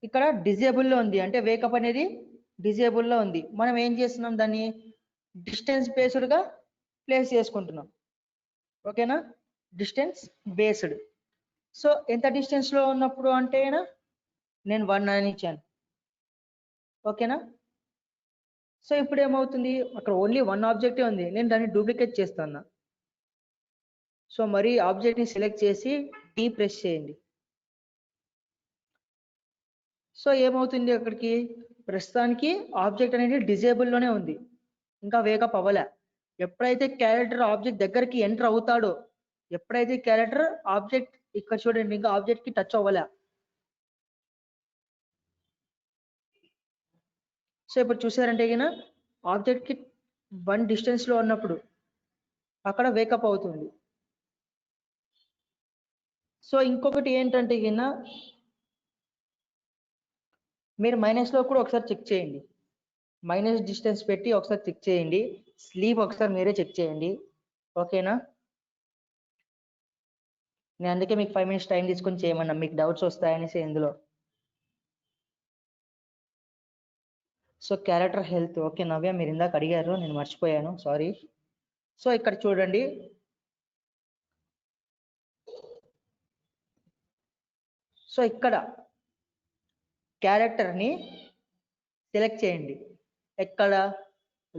ఇక్కడ డిజేబుల్ లో ఉంది, అంటే వేకప్ అనేది డిజేబుల్ లో ఉంది. మనం ఏం చేస్తున్నాం, దాన్ని డిస్టెన్స్ బేస్డ్ గా ప్లేస్ చేసుకుంటున్నాం. ఓకేనా, డిస్టెన్స్ బేస్డ్. సో ఎంత డిస్టెన్స్ లో ఉన్నప్పుడు అంటే నేను 1 అని ఇచ్చాను. ఓకేనా, సో ఇప్పుడు ఏమవుతుంది, అక్కడ ఓన్లీ 1 ఆబ్జెక్టే ఉంది, నేను దాన్ని డూప్లికేట్ చేస్తున్నా. సో మరి ఆబ్జెక్ట్ ని సెలెక్ట్ చేసి డి ప్రెస్ చేయండి. సో ఏమవుతుంది, అక్కడికి ప్రస్తుతానికి ఆబ్జెక్ట్ అనేది డిజేబుల్ లోనే ఉంది, ఇంకా వేకప్ అవ్వలే. ఎప్పుడైతే క్యారెక్టర్ ఆబ్జెక్ట్ దగ్గరికి ఎంటర్ అవుతాడో, ఎప్పుడైతే క్యారెక్టర్ ఆబ్జెక్ట్ ఇక్కడ చూడండి ఇంకా ఆబ్జెక్ట్ కి టచ్ అవ్వలే. సో ఇప్పుడు చూసారంటే ఆబ్జెక్ట్ కి 1 డిస్టెన్స్ లో ఉన్నప్పుడు అక్కడ వేకప్ అవుతుంది. సో ఇంకొకటి ఏంటంటే మీరు మైనస్ లో కూడా ఒకసారి చెక్ చేయండి, మైనస్ డిస్టెన్స్ పెట్టి ఒకసారి చెక్ చేయండి, స్లీప్ ఒకసారి మీరే చెక్ చేయండి. ఓకేనా, నేను అందుకే మీకు 5 minutes టైం తీసుకొని చేయమన్నా, మీకు డౌట్స్ వస్తాయనేసి ఇందులో. సో క్యారెక్టర్ హెల్త్, ఓకే నవ్య మీరు ఇందాక అడిగారు, నేను మర్చిపోయాను, సారీ. సో ఇక్కడ చూడండి, సో ఇక్కడ క్యారెక్టర్ ని సెలెక్ట్ చేయండి. ఎక్కడ,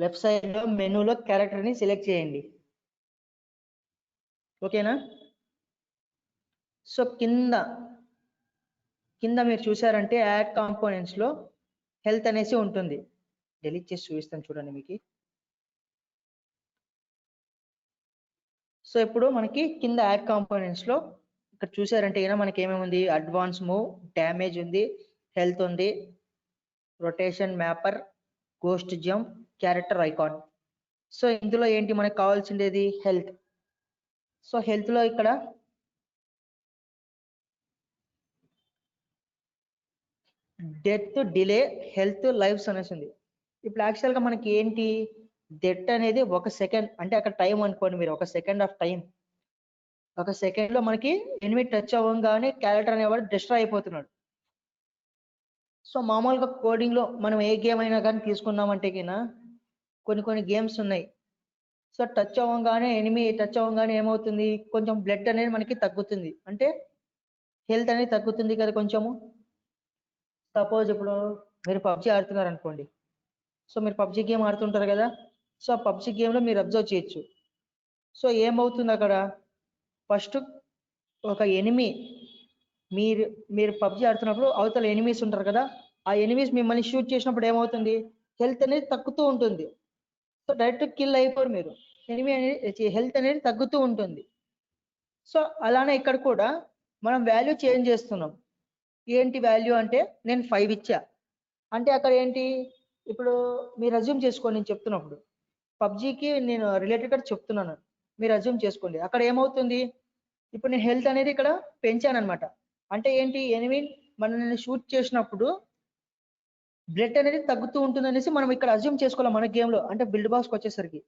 లెఫ్ట్ సైడ్ లో మెనూలో క్యారెక్టర్ ని సెలెక్ట్ చేయండి. ఓకేనా, సో కింద మీరు చూసారంటే యాడ్ కాంపోనెంట్స్ లో హెల్త్ అనేసి ఉంటుంది. డిలీట్ చేసి చూపిస్తాను చూడండి మీకు. సో ఇప్పుడు మనకి కింద యాడ్ కాంపోనెంట్స్ లో ఇక్కడ చూసారంటే మనకి ఏమేమి ఉంది, అడ్వాన్స్ మూవ్, డ్యామేజ్ ఉంది, హెల్త్ ఉంది, rotation mapper, ghost jump, character icon. So ఇందులో ఏంటి మనకు కావాల్సిండేది, హెల్త్. సో హెల్త్ లో ఇక్కడ డెత్, డిలే, హెల్త్, లైఫ్స్ అనేసి ఉంది. ఇప్పుడు యాక్చువల్ గా మనకి ఏంటి, డెత్ అనేది 1 సెకండ్, అంటే అక్కడ టైం అనుకోండి మీరు, 1 సెకండ్ ఆఫ్ టైం. 1 సెకండ్ లో మనకి ఎనిమి టచ్ అవ్వగానే క్యారెక్టర్ అనేవాడు డిస్ట్రాయ్ అయిపోతున్నాడు. సో మామూలుగా కోడింగ్ లో మనం ఏ గేమ్ అయినా కానీ తీసుకున్నామంటే కొన్ని గేమ్స్ ఉన్నాయి. సో టచ్ అవ్వగానే ఎనిమి టచ్ అవ్వగానే ఏమవుతుంది, కొంచెం బ్లడ్ అనేది మనకి తగ్గుతుంది, అంటే హెల్త్ అనేది తగ్గుతుంది కదా కొంచెము. సపోజ్ ఇప్పుడు మీరు పబ్జి ఆడుతున్నారు అనుకోండి, సో మీరు పబ్జి గేమ్ ఆడుతుంటారు కదా, సో ఆ పబ్జి గేమ్ లో మీరు అబ్జర్వ్ చేయొచ్చు. సో ఏమవుతుంది అక్కడ, ఫస్ట్ ఒక ఎనిమి మీరు పబ్జి ఆడుతున్నప్పుడు అవతల ఎనిమీస్ ఉంటారు కదా, ఆ ఎనిమీస్ మిమ్మల్ని షూట్ చేసినప్పుడు ఏమవుతుంది, హెల్త్ అనేది తగ్గుతూ ఉంటుంది. సో డైరెక్ట్ కిల్ అయిపోరు మీరు, ఎనిమి అనేది హెల్త్ అనేది తగ్గుతూ ఉంటుంది. సో అలానే ఇక్కడ కూడా మనం వాల్యూ చేంజ్ చేస్తున్నాం. ఏంటి వాల్యూ అంటే నేను 5 ఇచ్చా, అంటే అక్కడ ఏంటి, ఇప్పుడు మీరు అజ్యూమ్ చేసుకోండి, నేను చెప్తున్నప్పుడు పబ్జికి నేను రిలేటెడ్ చెప్తున్నాను, మీరు అజ్యూమ్ చేసుకోండి. అక్కడ ఏమవుతుంది, ఇప్పుడు నేను హెల్త్ అనేది ఇక్కడ పెంచాను అనమాట. అంటే ఏంటి, ఎనిమి మనల్ని షూట్ చేసినప్పుడు బ్లడ్ అనేది తగ్గుతూ ఉంటుంది అనేసి మనం ఇక్కడ అజ్యూమ్ చేసుకోవాలి మన గేమ్ లో, అంటే బిల్డ్ బాక్స్కి వచ్చేసరికి.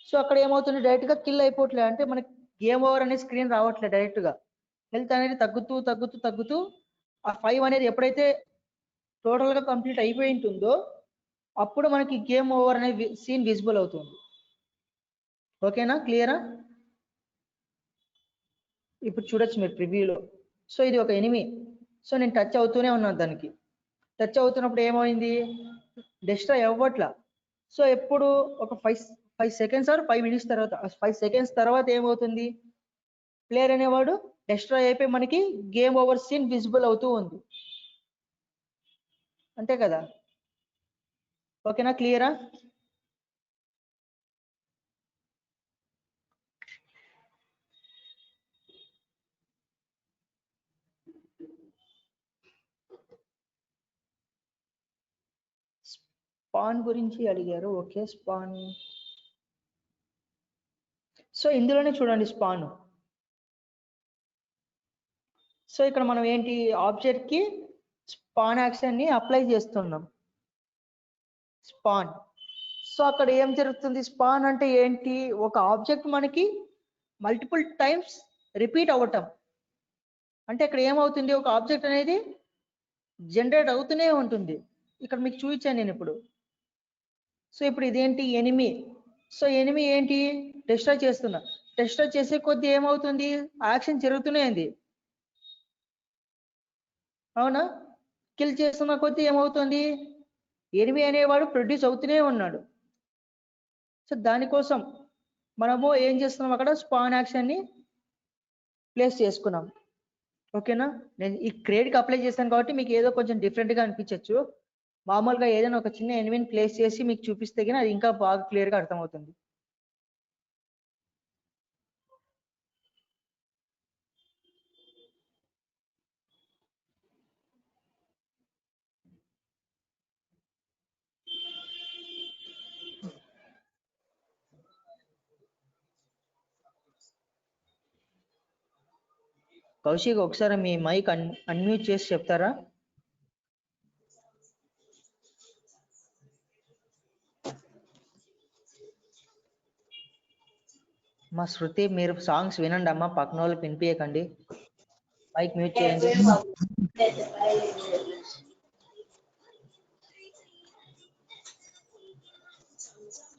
సో అక్కడ ఏమవుతుంది, డైరెక్ట్ గా కిల్ అయిపోవట్లేదు, అంటే మనకి గేమ్ ఓవర్ అనే స్క్రీన్ రావట్లేదు, డైరెక్ట్ గా హెల్త్ అనేది తగ్గుతూ ఆ 5 అనేది ఎప్పుడైతే టోటల్ గా కంప్లీట్ అయిపోయి ఉంటుందో అప్పుడు మనకి గేమ్ ఓవర్ అనే సీన్ విజిబుల్ అవుతుంది. ఓకేనా, క్లియరా. ఇప్పుడు చూడొచ్చు మీరు ప్రివ్యూలో. సో ఇది ఒక ఎనిమి, సో నేను టచ్ అవుతూనే ఉన్నాను, దానికి టచ్ అవుతున్నప్పుడు ఏమైంది, డిస్ట్రాయ్ అవ్వట్లా. సో ఎప్పుడు ఒక 5 seconds ఆర్ 5 minutes తర్వాత, 5 seconds తర్వాత ఏమవుతుంది, ప్లేయర్ అనేవాడు డిస్ట్రాయ్ అయిపోయి మనకి గేమ్ ఓవర్ సీన్ విజిబుల్ అవుతూ ఉంది. అంతే కదా? ఓకేనా? క్లియరా? స్పాన్ గురించి అడిగారు. Okay, span. సో ఇందులోనే చూడండి స్పాన్. సో ఇక్కడ మనం ఏంటి, ఆబ్జెక్ట్ కి స్పాన్ యాక్షన్ ని అప్లై చేస్తున్నాం. స్పాన్. సో అక్కడ ఏం జరుగుతుంది? స్పాన్ అంటే ఏంటి? ఒక ఆబ్జెక్ట్ మనకి మల్టిపుల్ టైమ్స్ రిపీట్ అవ్వటం. అంటే ఇక్కడ ఏమవుతుంది, ఒక ఆబ్జెక్ట్ అనేది జనరేట్ అవుతూనే ఉంటుంది. ఇక్కడ మీకు చూపించాను నేను ఇప్పుడు. సో ఇప్పుడు ఇదేంటి, ఎనిమి. సో ఎనిమి ఏంటి, డిస్ట్రాయ్ చేస్తున్నా. డిస్ట్రాయ్ చేసే కొద్దీ ఏమవుతుంది, యాక్షన్ జరుగుతూనే ఉంది. అవునా? కిల్ చేస్తున్న కొద్దీ ఏమవుతుంది, ఎనిమి అనేవాడు ప్రొడ్యూస్ అవుతూనే ఉన్నాడు. సో దానికోసం మనము ఏం చేస్తున్నాం, అక్కడ స్పాన్ యాక్షన్ ని ప్లేస్ చేసుకున్నాం. ఓకేనా? నేను ఈ క్రియేట్కి అప్లై చేశాను కాబట్టి మీకు ఏదో కొంచెం డిఫరెంట్గా అనిపించవచ్చు. మామూలుగా ఏదైనా ఒక చిన్న ఎనిమిని ప్లేస్ చేసి మీకు చూపిస్తే కానీ అది ఇంకా బాగా క్లియర్గా అర్థమవుతుంది. కౌశిక్ ఒకసారి మీ మైక్ అన్మ్యూట్ చేసి చెప్తారా? మా శృతి, మీరు సాంగ్స్ వినండి అమ్మా, పక్కన వాళ్ళకి వినిపించకండి. మైక్ మ్యూట్ చేయండి.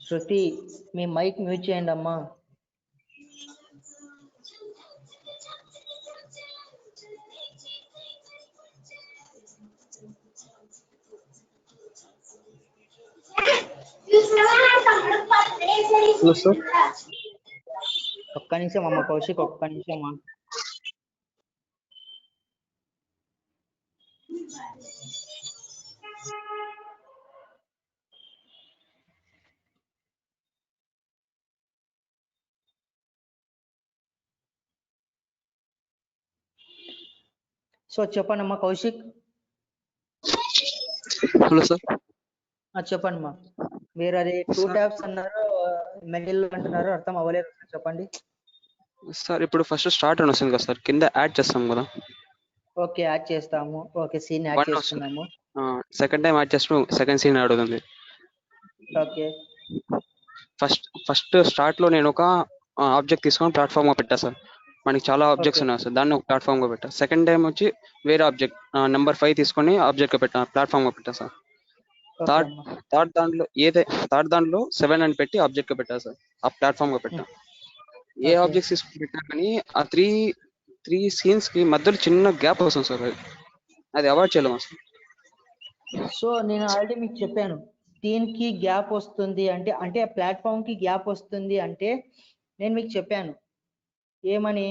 శృతి, మీ మైక్ మ్యూట్ చేయండి అమ్మా. Hello sir. ఒక్క నిమిషం అమ్మ కౌశిక్, ఒక్క నిమిషం అమ్మా. సో చెప్పండి అమ్మా కౌశిక్. Hello sir. చెప్పండి అమ్మా. మీరు అది 2 ట్యాబ్స్ అన్నారు, మిడిల్ అంటున్నారు, అర్థం అవ్వలేదు. చెప్పండి సార్. ఇప్పుడు ఫస్ట్ స్టార్ట్ అని వస్తుంది కదా సార్, కింద యాడ్ చేస్తాం కదా. ఓకే, యాడ్ చేస్తాము. ఓకే, సీన్ యాడ్ చేస్తున్నాము. సెకండ్ టైం యాడ్ చేస్తూ సెకండ్ సీన్ యాడ్ అవుతుంది. ఓకే. ఫస్ట్ స్టార్ట్ లో నేను ఒక ఆబ్జెక్ట్ తీసుకొని ప్లాట్ఫామ్ గా పెట్టా సార్. మనకి చాలా ఆబ్జెక్ట్స్ ఉన్నాయి సార్, దాన్ని ఒక ప్లాట్ఫామ్ గా పెట్టా. సెకండ్ టైం వచ్చి వేరే ఆబ్జెక్ట్ నెంబర్ 5 తీసుకొని ఆబ్జెక్ట్ గా పెట్టా, ప్లాట్ఫామ్ గా పెట్టా సార్. థర్డ్ దాంట్లో 7 అని పెట్టి ఆబ్జెక్ట్ గా పెట్టా సార్, ఆ ప్లాట్ఫామ్ గా పెట్టా. ఏ ఆబ్జెక్ట్స్ తీసుకుని పెట్టా కానీ ఆ త్రీ సీన్స్ కి మధ్యలో చిన్న గ్యాప్ వస్తుంది సార్, అది అవాయిడ్ చేయలేము అసలు. సో నేను ఆల్రెడీ మీకు చెప్పాను, దీనికి గ్యాప్ వస్తుంది అంటే ప్లాట్ఫామ్ కి గ్యాప్ వస్తుంది అంటే నేను మీకు చెప్పాను ఏమని,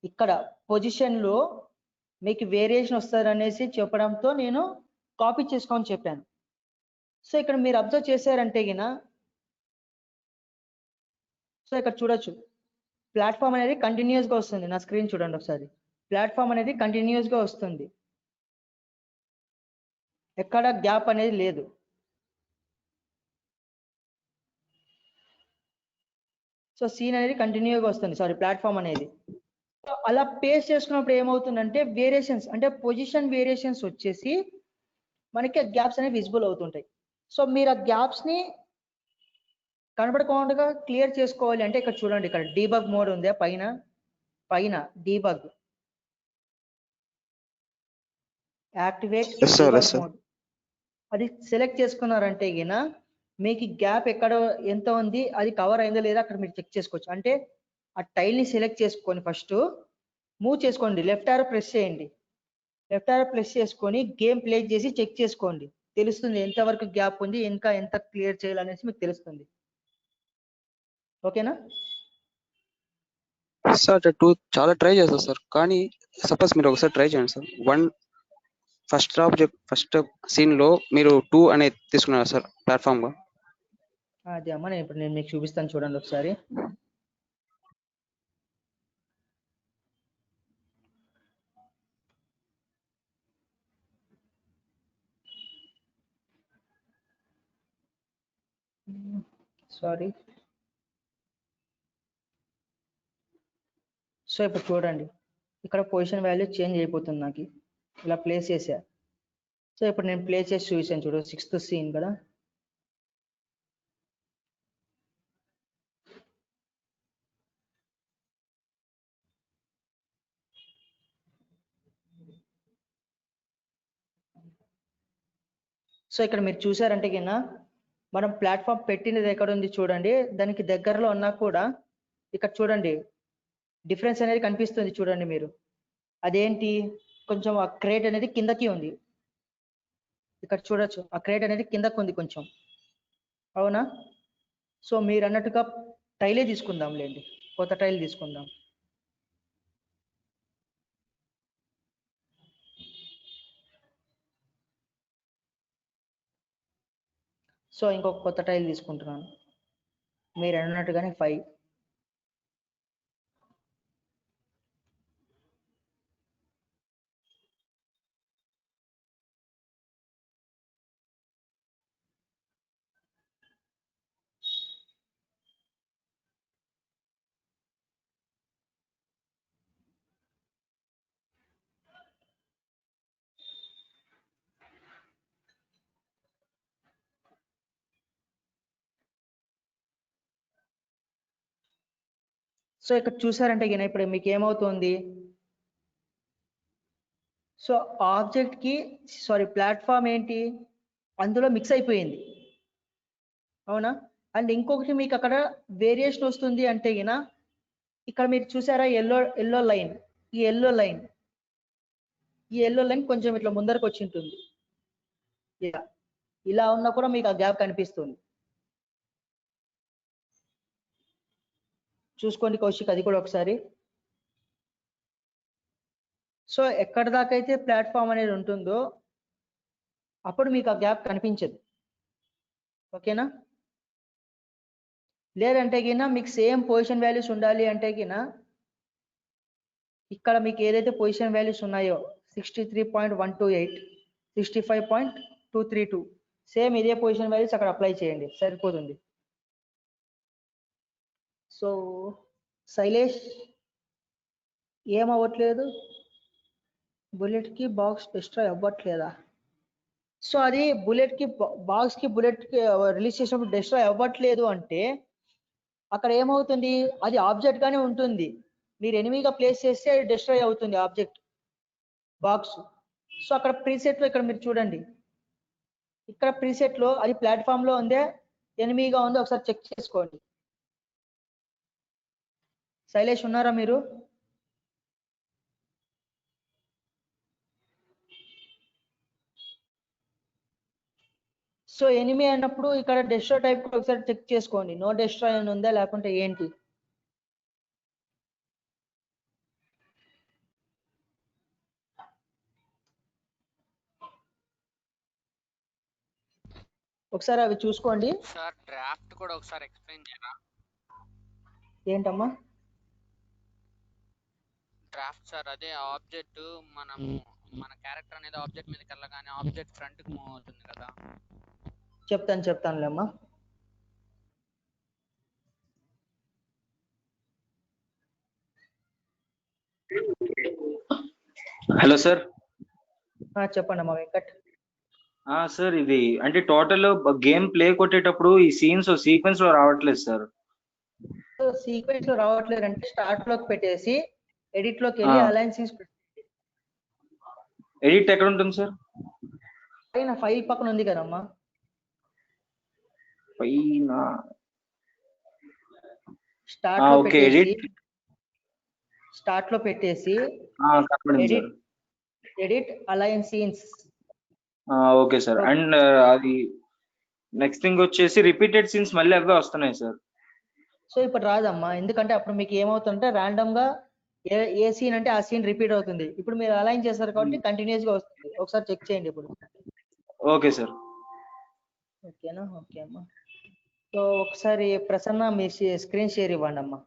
ఇక్కడ పొజిషన్ లో మీకు వేరియేషన్ వస్తుంది అనేసి చెప్పడంతో నేను కాపీ చేసుకొని చెప్పాను. సో ఇక్కడ మీరు అబ్జర్వ్ చేశారంటే గిన, సో ఇక్కడ చూడొచ్చు ప్లాట్ఫామ్ అనేది కంటిన్యూస్ గా వస్తుంది. నా స్క్రీన్ చూడండి ఒకసారి. ప్లాట్ఫామ్ అనేది కంటిన్యూస్ గా వస్తుంది, ఎక్కడ గ్యాప్ అనేది లేదు. సో సీన్ అనేది కంటిన్యూగా వస్తుంది, సారీ ప్లాట్ఫామ్ అనేది. అలా పేస్ట్ చేసుకున్నప్పుడు ఏమవుతుందంటే వేరియేషన్స్, అంటే పొజిషన్ వేరియేషన్స్ వచ్చేసి మనకి గ్యాప్స్ అనేవి విజిబుల్ అవుతుంటాయి. సో మీరు ఆ గ్యాప్స్ ని కనబడకుండా క్లియర్ చేసుకోవాలి అంటే ఇక్కడ చూడండి, ఇక్కడ డీబగ్ మోడ్ ఉంది పైన డీబగ్ యాక్టివేట్ డీబగ్ మోడ్, అది సెలెక్ట్ చేసుకున్నారంటే గిన మీకు గ్యాప్ ఎక్కడ ఎంత ఉంది, అది కవర్ అయిందో లేదా అక్కడ మీరు చెక్ చేసుకోవచ్చు. అంటే ఆ టైల్ ని సెలెక్ట్ చేసుకొని ఫస్ట్ మూవ్ చేసుకోండి, లెఫ్ట్ ఆరో ప్రెస్ చేయండి. లెఫ్ట్ ఆరో ప్రెస్ చేసుకొని గేమ్ ప్లే చేసి చెక్ చేసుకోండి, తెలుస్తుంది ఎంతవరకు గ్యాప్ ఉంది, ఇంకా ఎంత క్లియర్ చేయాలనేసి మీకు తెలుస్తుంది. ఓకేనా? సార్ చాలా ట్రై చేస్తాను సార్, కానీ సపోజ్ మీరు ఒకసారి ట్రై చేయండి సార్. ఫస్ట్ సీన్ లో మీరు 2 అనేది తీసుకున్నారు సార్ ప్లాట్ఫామ్ గా. అది అమ్మ నేను మీకు చూపిస్తాను చూడండి ఒకసారి. సారీ. సో ఇప్పుడు చూడండి, ఇక్కడ పొజిషన్ వాల్యూ చేంజ్ అయిపోతుంది. నాకు ఇలా ప్లేస్ చేసా. సో ఇప్పుడు నేను ప్లేస్ చేసి చూసాను చూడు, 6th సీన్ కదా. సో ఇక్కడ మీరు చూసారంటే కింద మనం ప్లాట్ఫామ్ పెట్టినది ఎక్కడ ఉంది చూడండి, దానికి దగ్గరలో ఉన్నా కూడా ఇక్కడ చూడండి డిఫరెన్స్ అనేది కనిపిస్తుంది చూడండి మీరు. అదేంటి, కొంచెం ఆ క్రేట్ అనేది కిందకి ఉంది. ఇక్కడ చూడొచ్చు, ఆ క్రేట్ అనేది కిందకి ఉంది కొంచెం, అవునా? సో మీరు అన్నట్టుగా టైలే తీసుకుందాం లేండి, కొత్త టైల్ తీసుకుందాం. సో ఇంకొక కొత్త టైల్ తీసుకుంటున్నాను, మీరు అన్నట్టుగానే 5. సో ఇక్కడ చూసారంటే గిన ఇప్పుడు మీకు ఏమవుతుంది, సో ఆబ్జెక్ట్ కి ప్లాట్ఫామ్ ఏంటి అందులో మిక్స్ అయిపోయింది, అవునా? అండ్ ఇంకొకటి మీకు అక్కడ వేరియేషన్ వస్తుంది అంటే గిన ఇక్కడ మీరు చూసారా ఎల్లో లైన్, ఈ ఎల్లో లైన్ కొంచెం ఇట్లా ముందరకు వచ్చి ఉంటుంది. ఇలా ఉన్నా కూడా మీకు ఆ గ్యాప్ కనిపిస్తుంది. చూసుకోండి కౌశిక్, అది కూడా ఒకసారి. సో ఎక్కడ దాకా అయితే ప్లాట్ఫామ్ అనేది ఉంటుందో అప్పుడు మీకు ఆ గ్యాప్ కనిపించదు, ఓకేనా? లేదంటే గిన మీకు సేమ్ పొజిషన్ వాల్యూస్ ఉండాలి అంటే గిన ఇక్కడ మీకు ఏదైతే పొజిషన్ వాల్యూస్ ఉన్నాయో 63.128, 65.232 సేమ్ ఇదే పొజిషన్ వాల్యూస్ అక్కడ అప్లై చేయండి, సరిపోతుంది. సో శైలేష్ ఏమవ్వట్లేదు, బుల్లెట్ కి బాక్స్ డిస్ట్రాయ్ అవ్వట్లేదా? సో అది బుల్లెట్ కి బాక్స్ కి బుల్లెట్ కి రిలీజ్ చేసినప్పుడు డిస్ట్రాయ్ అవ్వట్లేదు అంటే అక్కడ ఏమవుతుంది, అది ఆబ్జెక్ట్ గానే ఉంటుంది. మీరు ఎనిమిగా ప్లేస్ చేస్తే డిస్ట్రాయ్ అవుతుంది ఆబ్జెక్ట్ బాక్స్. సో అక్కడ ప్రీసెట్ లో ఇక్కడ మీరు చూడండి, ఇక్కడ ప్రీసెట్ లో అది ప్లాట్ఫామ్ లో ఉందే ఎనిమిగా ఉందో ఒకసారి చెక్ చేసుకోండి. శైలేష్ ఉన్నారా మీరు? సో ఎనిమి అన్నప్పుడు ఇక్కడ డెస్ట్రాయ్ టైప్ కూడా ఒకసారి చెక్ చేసుకోండి, నో డెస్ట్రాయ్ అని ఉందా లేకుంటే ఏంటి. ఒకసారి అవి చూసుకోండి. సార్ డ్రాఫ్ట్ కూడా ఒకసారి ఎక్స్ప్లెయిన్ చేయరా? ఏంటమ్మా డ్రాఫ్ట్ సార్ అదే ఆబ్జెక్ట్ మన క్యారెక్టర్ అనేది ఆబ్జెక్ట్ మీదకి వెళ్ళగానే ఆబ్జెక్ట్ ఫ్రంట్ కి మూవ్ అవుతుంది కదా. చెప్తానులేమ్మా. Hello sir. చెప్పండి అమ్మా వెంకట్. సార్ ఇది అంటే టోటల్ గేమ్ ప్లే కొట్టేటప్పుడు ఈ సీన్స్ సీక్వెన్స్ లో రావట్లేదు సార్. సీక్వెన్స్ లో రావట్లేదు అంటే స్టార్ట్ లోకి పెట్టేసి ఎడిట్ లోకి వెళ్ళి అలైన్ సీన్స్ ఎడిట్ ఎక్కడ ఉంటుంది సార్? పైన ఫైల్ పక్కన ఉంది కదమ్మా, పైన స్టార్ట్ లో పెట్టేసి edit align scenes. Okay sir. And అది నెక్స్ట్ థింగ్ వచ్చేసి రిపీటెడ్ సీన్స్ మళ్ళీ అవే వస్తున్నాయి సార్. సో ఇప్పుడు రాదమ్మా, ఎందుకంటే అప్పుడు మీకు ఏమవుతుంటే ర్యాండమ్ గా ఏ సీన్ అంటే ఆ సీన్ రిపీట్ అవుతుంది. ఇప్పుడు మీరు అలైన్ చేస్తారు కాబట్టి కంటిన్యూస్ గా వస్తుంది. ఒకసారి చెక్ చేయండి ఇప్పుడు. Okay sir. ఓకేనా? ఓకే అమ్మా. సో ఒకసారి ప్రసన్న మీ స్క్రీన్ షేర్ ఇవ్వండి అమ్మా.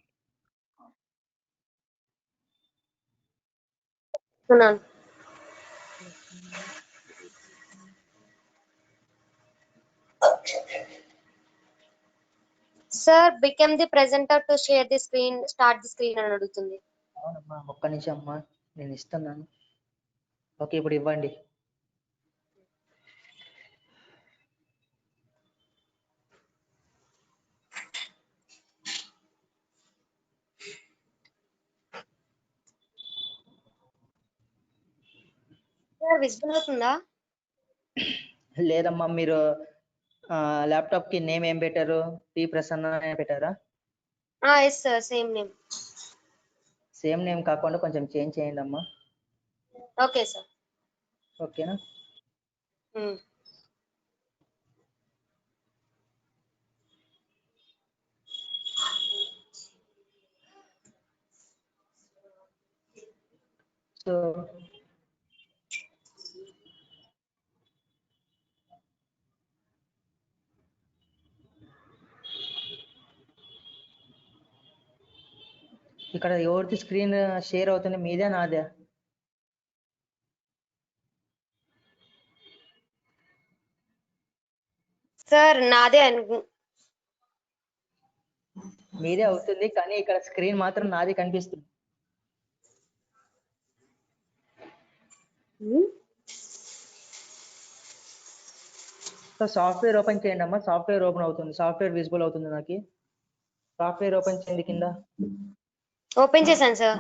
Sir become the presenter to share the screen, start the screen అని అడుగుతుంది. అవునమ్మా, ఒక్క నిమిషం అమ్మా, నేను ఇస్తున్నాను. ఓకే ఇప్పుడు ఇవ్వండి. సార్ విజిబుల్ అవుతుందా? లేదమ్మా, మీరు ల్యాప్టాప్ కి నేమ్ ఏం పెట్టారు? పి ప్రసన్న అని పెట్టారా? Yes sir, same name. Same name కాకుండా కొంచెం చేంజ్ చేయండి అమ్మా. Okay sir. ఓకేనా? సో ఇక్కడ ఎవరిది స్క్రీన్ షేర్ అవుతుంది, మీదే నాదే? సార్ నాదే మీదే అవుతుంది, కానీ ఇక్కడ స్క్రీన్ మాత్రం నాది కనిపిస్తుంది. సో సాఫ్ట్వేర్ ఓపెన్ చేయండి అమ్మా. సాఫ్ట్వేర్ ఓపెన్ అవుతుంది, సాఫ్ట్వేర్ విజిబుల్ అవుతుంది నాకు. సాఫ్ట్వేర్ ఓపెన్ చేయండి కింద. ఓపెన్ చేశాను సార్.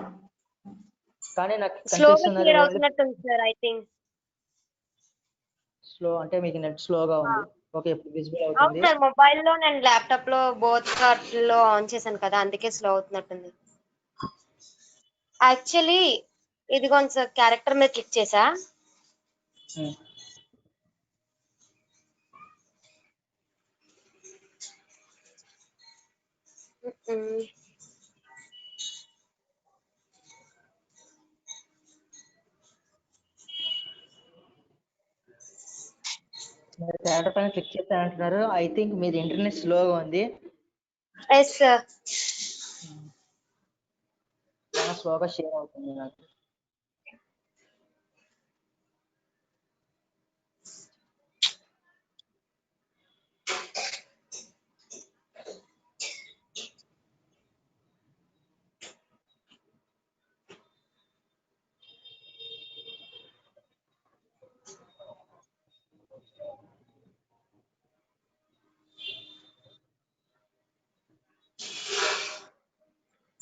కానీ నాకు స్లోగా కనిపిస్తున్నది క్లియర్ ఓన్లీ అవుతున్నట్టుంది సార్. ఐ థింక్ స్లో, అంటే మీకు నెట్ స్లోగా ఉంది. ఓకే ఇప్పుడు విజిబుల్ అవును అవుతుంది. సార్, మొబైల్లో నేను ల్యాప్టాప్ లో బోత్ లో ఆన్ చేశాను కదా, అందుకే స్లో అవుతున్నట్టుంది. యాక్చువల్లీ ఇదిగోండి సార్, క్యారెక్టర్ మీద క్లిక్ చేసా. మీరు క్యారెక్టర్ పైన క్లిక్ చేస్తే అంటున్నారు. ఐ థింక్ మీది ఇంటర్నెట్ స్లోగా ఉంది. Yes sir. చాలా స్లోగా షేర్ అవుతుంది నాకు.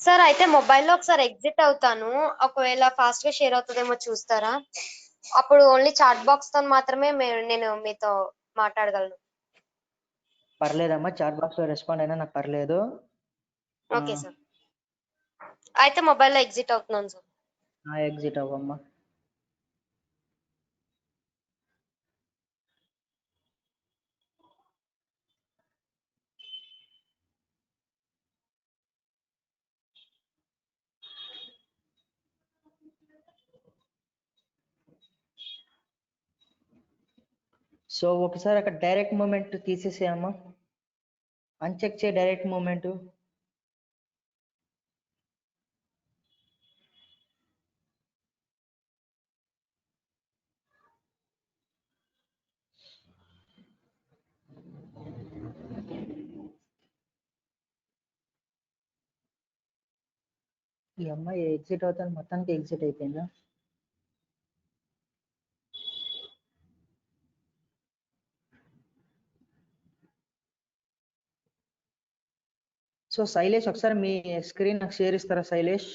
సార్ అయితే మొబైల్లో ఒకసారి ఎగ్జిట్ అవుతాను, ఒకవేళ ఫాస్ట్ గా షేర్ అవుతుందేమో చూస్తారా? అప్పుడు ఓన్లీ చాట్ బాక్స్ తో మాత్రమే నేను మీతో మాట్లాడగలను. పర్లేదమ్మా, చాట్ బాక్స్ లో రెస్పాండ్ అయినా నాకు పర్లేదు. ఓకే సార్, అయితే మొబైల్లో ఎగ్జిట్ అవుతున్నాను సార్. ఎగ్జిట్ అవ్వమ్మా. సో ఒకసారి అక్కడ డైరెక్ట్ మూమెంట్ తీసేసేయమ్మా, అన్చెక్ చేయి డైరెక్ట్ మూమెంట్. ఈ అమ్మాయి ఎగ్జిట్ అవుతాను, మొత్తానికి ఎగ్జిట్ అయిపోయిందా? సో శైలేష్, ఒకసారి మీ స్క్రీన్ నాకు షేర్ ఇస్తారా శైలేష్?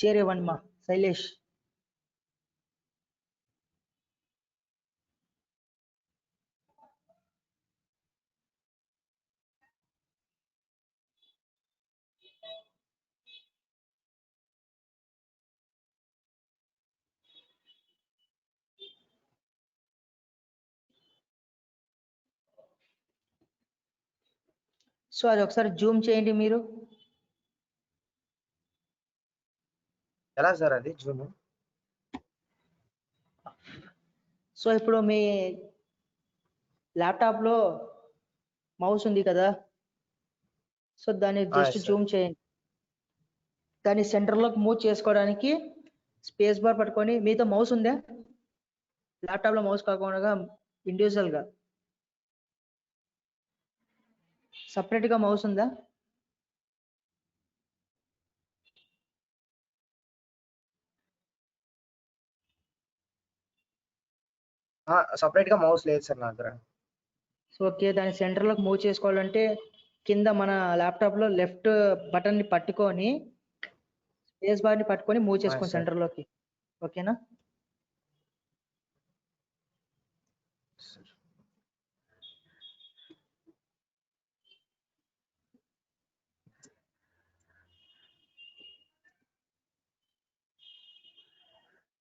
షేర్ ఇవ్వండి మా శైలేష్. సో అది ఒకసారి జూమ్ చేయండి మీరు. ఎలా సార్ అది జూమ్? సో ఇప్పుడు మీ ల్యాప్టాప్ లో మౌస్ ఉంది కదా, సో దాన్ని జస్ట్ yes, sir. జూమ్ చేయండి. దాన్ని సెంటర్ లోకి మూవ్ చేసుకోవడానికి స్పేస్ బార్ పట్టుకొని, మీతో మౌస్ ఉందా ల్యాప్టాప్ లో? మౌస్ కాకుండా ఇండివిజువల్ గా సపరేట్ గా మౌస్ ఉందా? సపరేట్ గా మౌస్ లేదు సార్ నా దగ్గర. సో ఓకే, దాన్ని సెంటర్ లోకి మూవ్ చేసుకోవాలంటే కింద మన ల్యాప్టాప్ లో లెఫ్ట్ బటన్ ని పట్టుకొని స్పేస్ బార్ ని పట్టుకొని మూవ్ చేసుకోండి sir. సెంటర్ లోకి. ఓకేనా?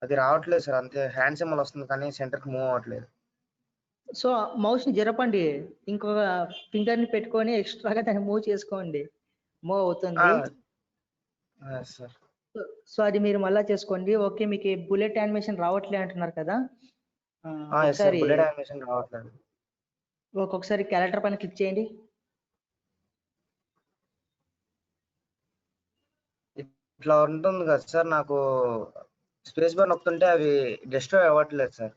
అది రావట్లేదు సార్, అంతే హ్యాండ్ సింబల్ వస్తుంది కానీ సెంటర్ కి మూవ్ అవ్వట్లేదు. సో మౌస్ ని జరపండి, ఇంకొక ఫింగర్ ని పెట్టుకొని ఎక్స్ట్రాగా దాన్ని మూవ్ చేసుకోండి, మూవ్ అవుతుంది. సార్ సో అది మీరు మళ్ళా చేసుకోండి. ఓకే, మీకు బుల్లెట్ యానిమేషన్ రావట్లే అంటున్నారు కదా, ఒకసారి బుల్లెట్ యానిమేషన్ రావట్లేదు. ఒక్కొక్కసారి క్యారెక్టర్ పైన క్లిక్ చేయండి. ఇట్లా ఉంటుంది కదా సార్, నాకు స్పేస్ బార్ నొక్కుతుంటే అవి డిస్ట్రాయ్ అవ్వట్లేదు సార్.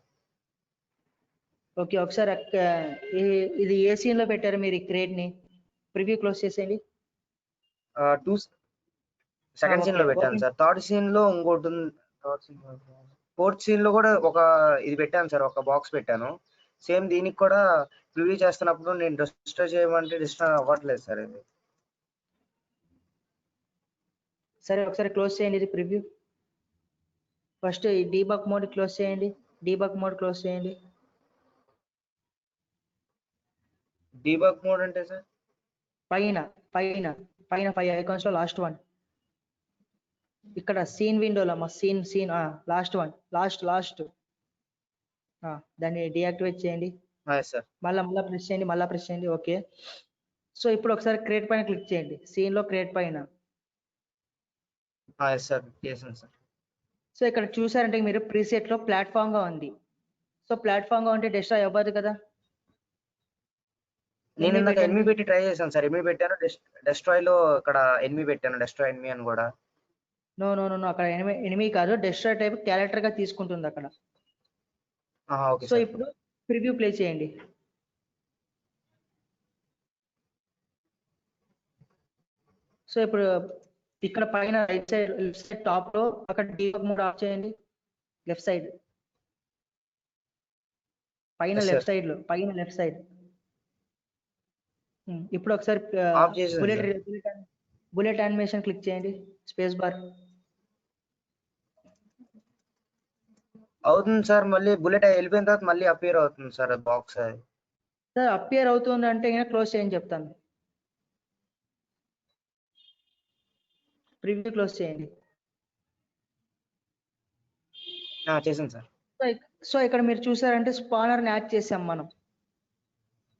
ఓకే, ఒకసారి ఇది ఏ సీన్ లో పెట్టారు మీరు ఈ క్రేట్ ని? ప్రివ్యూ క్లోజ్ చేసేయండి. సెకండ్ సీన్ లో పెట్టాను సార్. థర్డ్ సీన్ లో ఇంకోటి ఫోర్త్ సీన్ లో కూడా ఒక ఇది పెట్టాను సార్, ఒక బాక్స్ పెట్టాను. సేమ్ దీనికి కూడా ప్రివ్యూ చేస్తున్నప్పుడు నేను డిస్ట్రాయ్ చేయమంటే డిస్ట్రాయ్ అవ్వట్లేదు సార్ ఇది. సరే ఒకసారి క్లోజ్ చేయండి ఇది ప్రివ్యూ. ఫస్ట్ ఈ డీబగ్ మోడ్ క్లోజ్ చేయండి, డీబగ్ మోడ్ క్లోజ్ చేయండి. డీబగ్ మోడ్ అంటే సార్ పైన పైన పైన 5 ఐకాన్స్ లో లాస్ట్ వన్, ఇక్కడ సీన్ విండోలో మా సీన్ లాస్ట్ వన్, లాస్ట్ దాన్ని డియాక్టివేట్ చేయండి. మళ్ళా ప్రెస్ చేయండి, ఓకే. సో ఇప్పుడు ఒకసారి క్రియేట్ పైన క్లిక్ చేయండి, సీన్ లో క్రియేట్ పైన. సో ఇక్కడ చూసారంటే మీరు ప్రీసెట్ లో ప్లాట్ఫామ్ గా ఉంది. సో ప్లాట్ఫామ్ గా ఉంటే డిస్ట్రాయ్ అవ్వదు కదా. నేను ఇందాక ఎనిమి పెట్టి ట్రై చేశాను సార్, ఎనిమి పెట్టాను, డెస్ట్రాయ్ లో ఇక్కడ ఎనిమి పెట్టాను, డెస్ట్రాయ్ ఎనిమి అని కూడా. నో అక్కడ ఎనిమి కాదు, డెస్ట్రాయ్ టైప్ క్యారెక్టర్ గా తీసుకుంటుంది అక్కడ. సో ఇప్పుడు ప్రివ్యూ ప్లే చేయండి. సో ఇప్పుడు ఇక్కడ పైన right side left side top లో అక్కడ డీబగ్ మోడ్ ఆఫ్ చేయండి. లెఫ్ట్ సైడ్ పైన లెఫ్ట్ సైడ్ ఇప్పుడు ఒకసారి బుల్లెట్ యానిమేషన్ క్లిక్ చేయండి, స్పేస్ బార్. అవుతుంది సార్, మళ్ళీ బుల్లెట్ వెళ్ళిపోయిన తర్వాత మళ్ళీ అపియర్ అవుతుంది సార్ బాక్స్. సార్ అపియర్ అవుతుంది అంటే క్లోజ్ చేయండి చెప్తాను. ప్రివ్యూ క్లోజ్ చేయండి. చేసాను సార్. సో ఇక్కడ మీరు చూసారంటే స్పానర్ ని యాడ్ చేసాం మనం.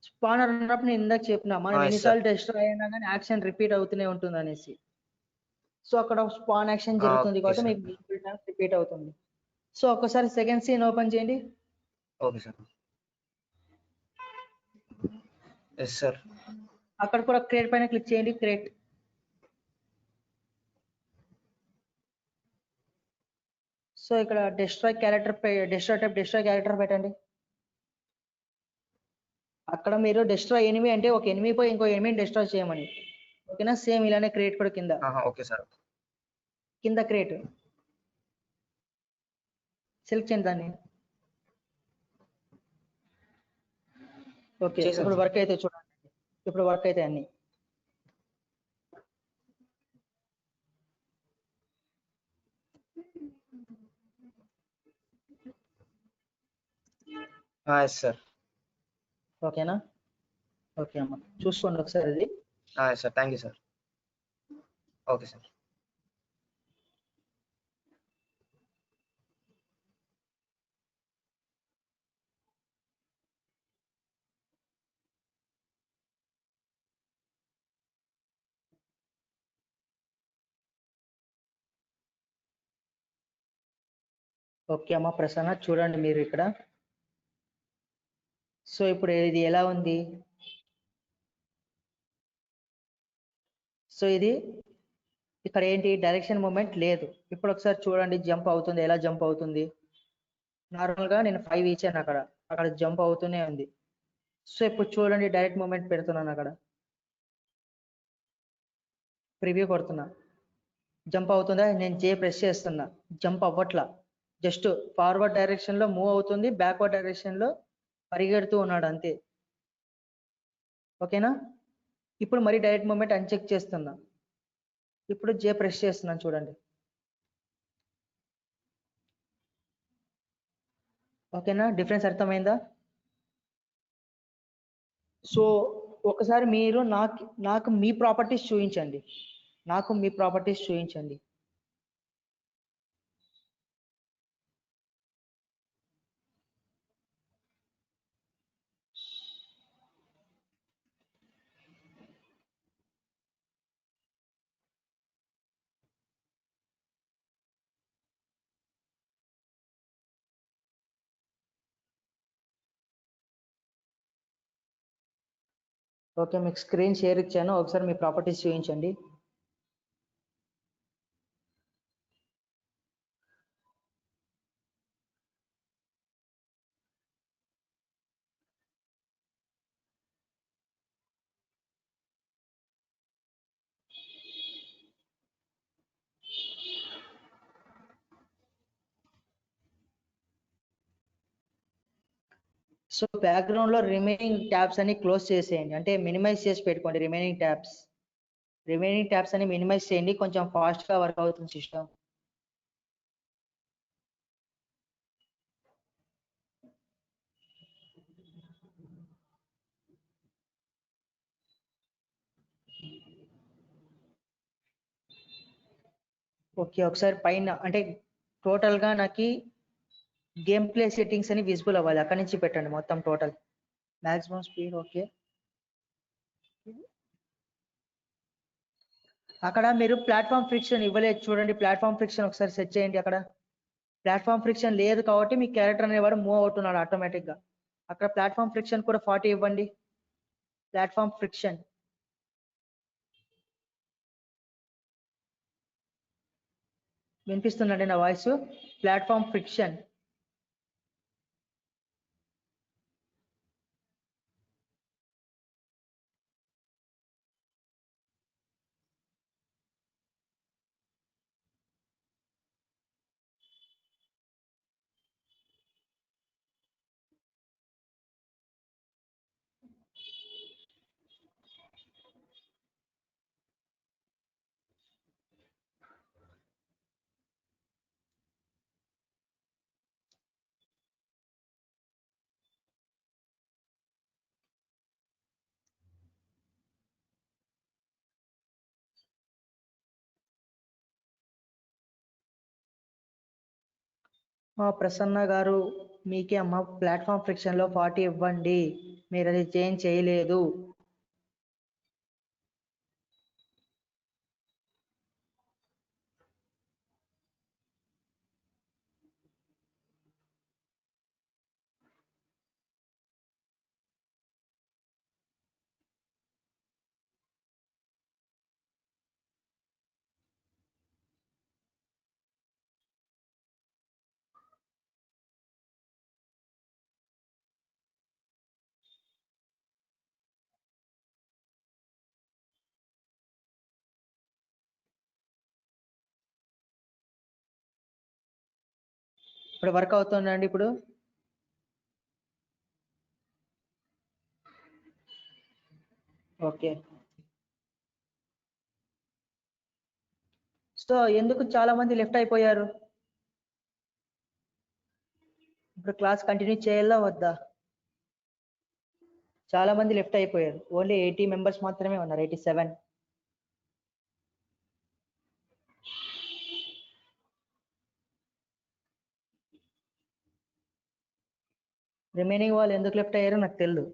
స్పానర్ ఉన్నప్పుడు నేను ఇందాక చెప్పినా మనం ఎన్నిసార్లు డిస్ట్రాయ్ అయినా కానీ యాక్షన్ రిపీట్ అవుతూనే ఉంటుంది అనేసి. సో అక్కడ స్పాన్ యాక్షన్ జరుగుతుంది కాబట్టి మీకు రిపీట్ అవుతుంది. సో ఒకసారి సెకండ్ సీన్ ఓపెన్ చేయండి. Okay sir. Yes sir. అక్కడ కూడా క్రియేట్ పైన క్లిక్ చేయండి, క్రియేట్. సో ఇక్కడ డిస్ట్రాయ్ క్యారెక్టర్ పెట్టండి. అక్కడ మీరు డిస్ట్రాయ్ ఎనిమి అంటే ఒక ఎనిమి పోయి ఇంకో ఎనిమిని డిస్ట్రాయ్ చేయమని. ఓకేనా? సేమ్ ఇలానే క్రియేట్ కూడా కింద. Okay sir. కింద క్రియేట్ సెలెక్ట్ చేయండి దాన్ని. ఓకే, ఇప్పుడు వర్క్ అయితే చూడండి, ఇప్పుడు వర్క్ అయితే అన్ని. Yes sir. ఓకేనా? ఓకే అమ్మా, చూసుకోండి ఒకసారి అది. Yes sir, thank you sir. Okay sir. Okay అమ్మా ప్రసన్న, చూడండి మీరు ఇక్కడ. సో ఇప్పుడు ఇది ఎలా ఉంది? సో ఇది ఇక్కడ ఏంటి, డైరెక్షన్ మూమెంట్ లేదు. ఇప్పుడు ఒకసారి చూడండి జంప్ అవుతుంది, ఎలా జంప్ అవుతుంది. నార్మల్గా నేను 5 ఇచ్చాను అక్కడ జంప్ అవుతూనే ఉంది. సో ఇప్పుడు చూడండి డైరెక్ట్ మూమెంట్ పెడుతున్నాను, అక్కడ ప్రివ్యూ కొడుతున్నా, జంప్ అవుతుందా? నేను జే ప్రెస్ చేస్తున్నా, జంప్ అవ్వట్లా. జస్ట్ ఫార్వర్డ్ డైరెక్షన్ లో మూవ్ అవుతుంది, బ్యాక్వర్డ్ డైరెక్షన్ లో పరిగెడుతూ ఉన్నాడు అంతే. ఓకేనా? ఇప్పుడు మరి డైరెక్ట్ మూమెంట్ అన్చెక్ చేస్తున్నా, ఇప్పుడు జే ప్రెస్ చేస్తున్నాను చూడండి. ఓకేనా? డిఫరెన్స్ అర్థమైందా? సో ఒకసారి మీరు నాకు మీ ప్రాపర్టీస్ చూపించండి, ఓకే మీకు స్క్రీన్ షేర్ ఇచ్చాను, ఒకసారి మీ ప్రాపర్టీస్ చూపించండి. సో బ్యాక్గ్రౌండ్ లో రిమైనింగ్ ట్యాబ్స్ అన్ని క్లోజ్ చేసేయండి, అంటే మినిమైజ్ చేసి పెట్టుకోండి. రిమైనింగ్ ట్యాబ్స్ అన్ని మినిమైజ్ చేయండి, కొంచెం ఫాస్ట్ గా వర్క్ అవుతుంది సిస్టమ్. ఓకే ఒకసారి పైన అంటే టోటల్ గా నాకు గేమ్ ప్లే సెట్టింగ్స్ అని విజిబుల్ అవ్వాలి, అక్కడి నుంచి పెట్టండి మొత్తం టోటల్ మాక్సిమం స్పీడ్. ఓకే అక్కడ మీరు ప్లాట్ఫామ్ ఫ్రిక్షన్ ఇవ్వలేదు చూడండి, ప్లాట్ఫామ్ ఫ్రిక్షన్ ఒకసారి సెట్ చేయండి. అక్కడ ప్లాట్ఫామ్ ఫ్రిక్షన్ లేదు కాబట్టి మీ క్యారెక్టర్ అనేవాడు మూవ్ అవుతున్నాడు ఆటోమేటిక్ గా. అక్కడ ప్లాట్ఫామ్ ఫ్రిక్షన్ కూడా 40 ఇవ్వండి. ప్లాట్ఫామ్ ఫ్రిక్షన్ వినిపిస్తుందండి నా వాయిస్? ప్లాట్ఫామ్ ఫ్రిక్షన్ ప్రసన్న గారు మీకే అమ్మ, ప్లాట్ఫామ్ ఫ్రిక్షన్ లో 40 ఇవ్వండి, మీరు అది చేంజ్ చేయలేదు. ఇప్పుడు వర్క్ అవుతుందండి ఇప్పుడు? ఓకే సో ఎందుకు చాలా మంది లెఫ్ట్ అయిపోయారు? ఇప్పుడు క్లాస్ కంటిన్యూ చేయాలా వద్దా? చాలా మంది లెఫ్ట్ అయిపోయారు. ఓన్లీ 80 మెంబర్స్ మాత్రమే ఉన్నారు. 87. రిమైనింగ్ వాళ్ళు ఎందుకు లెఫ్ట్ అయ్యారో నాకు తెలియదు.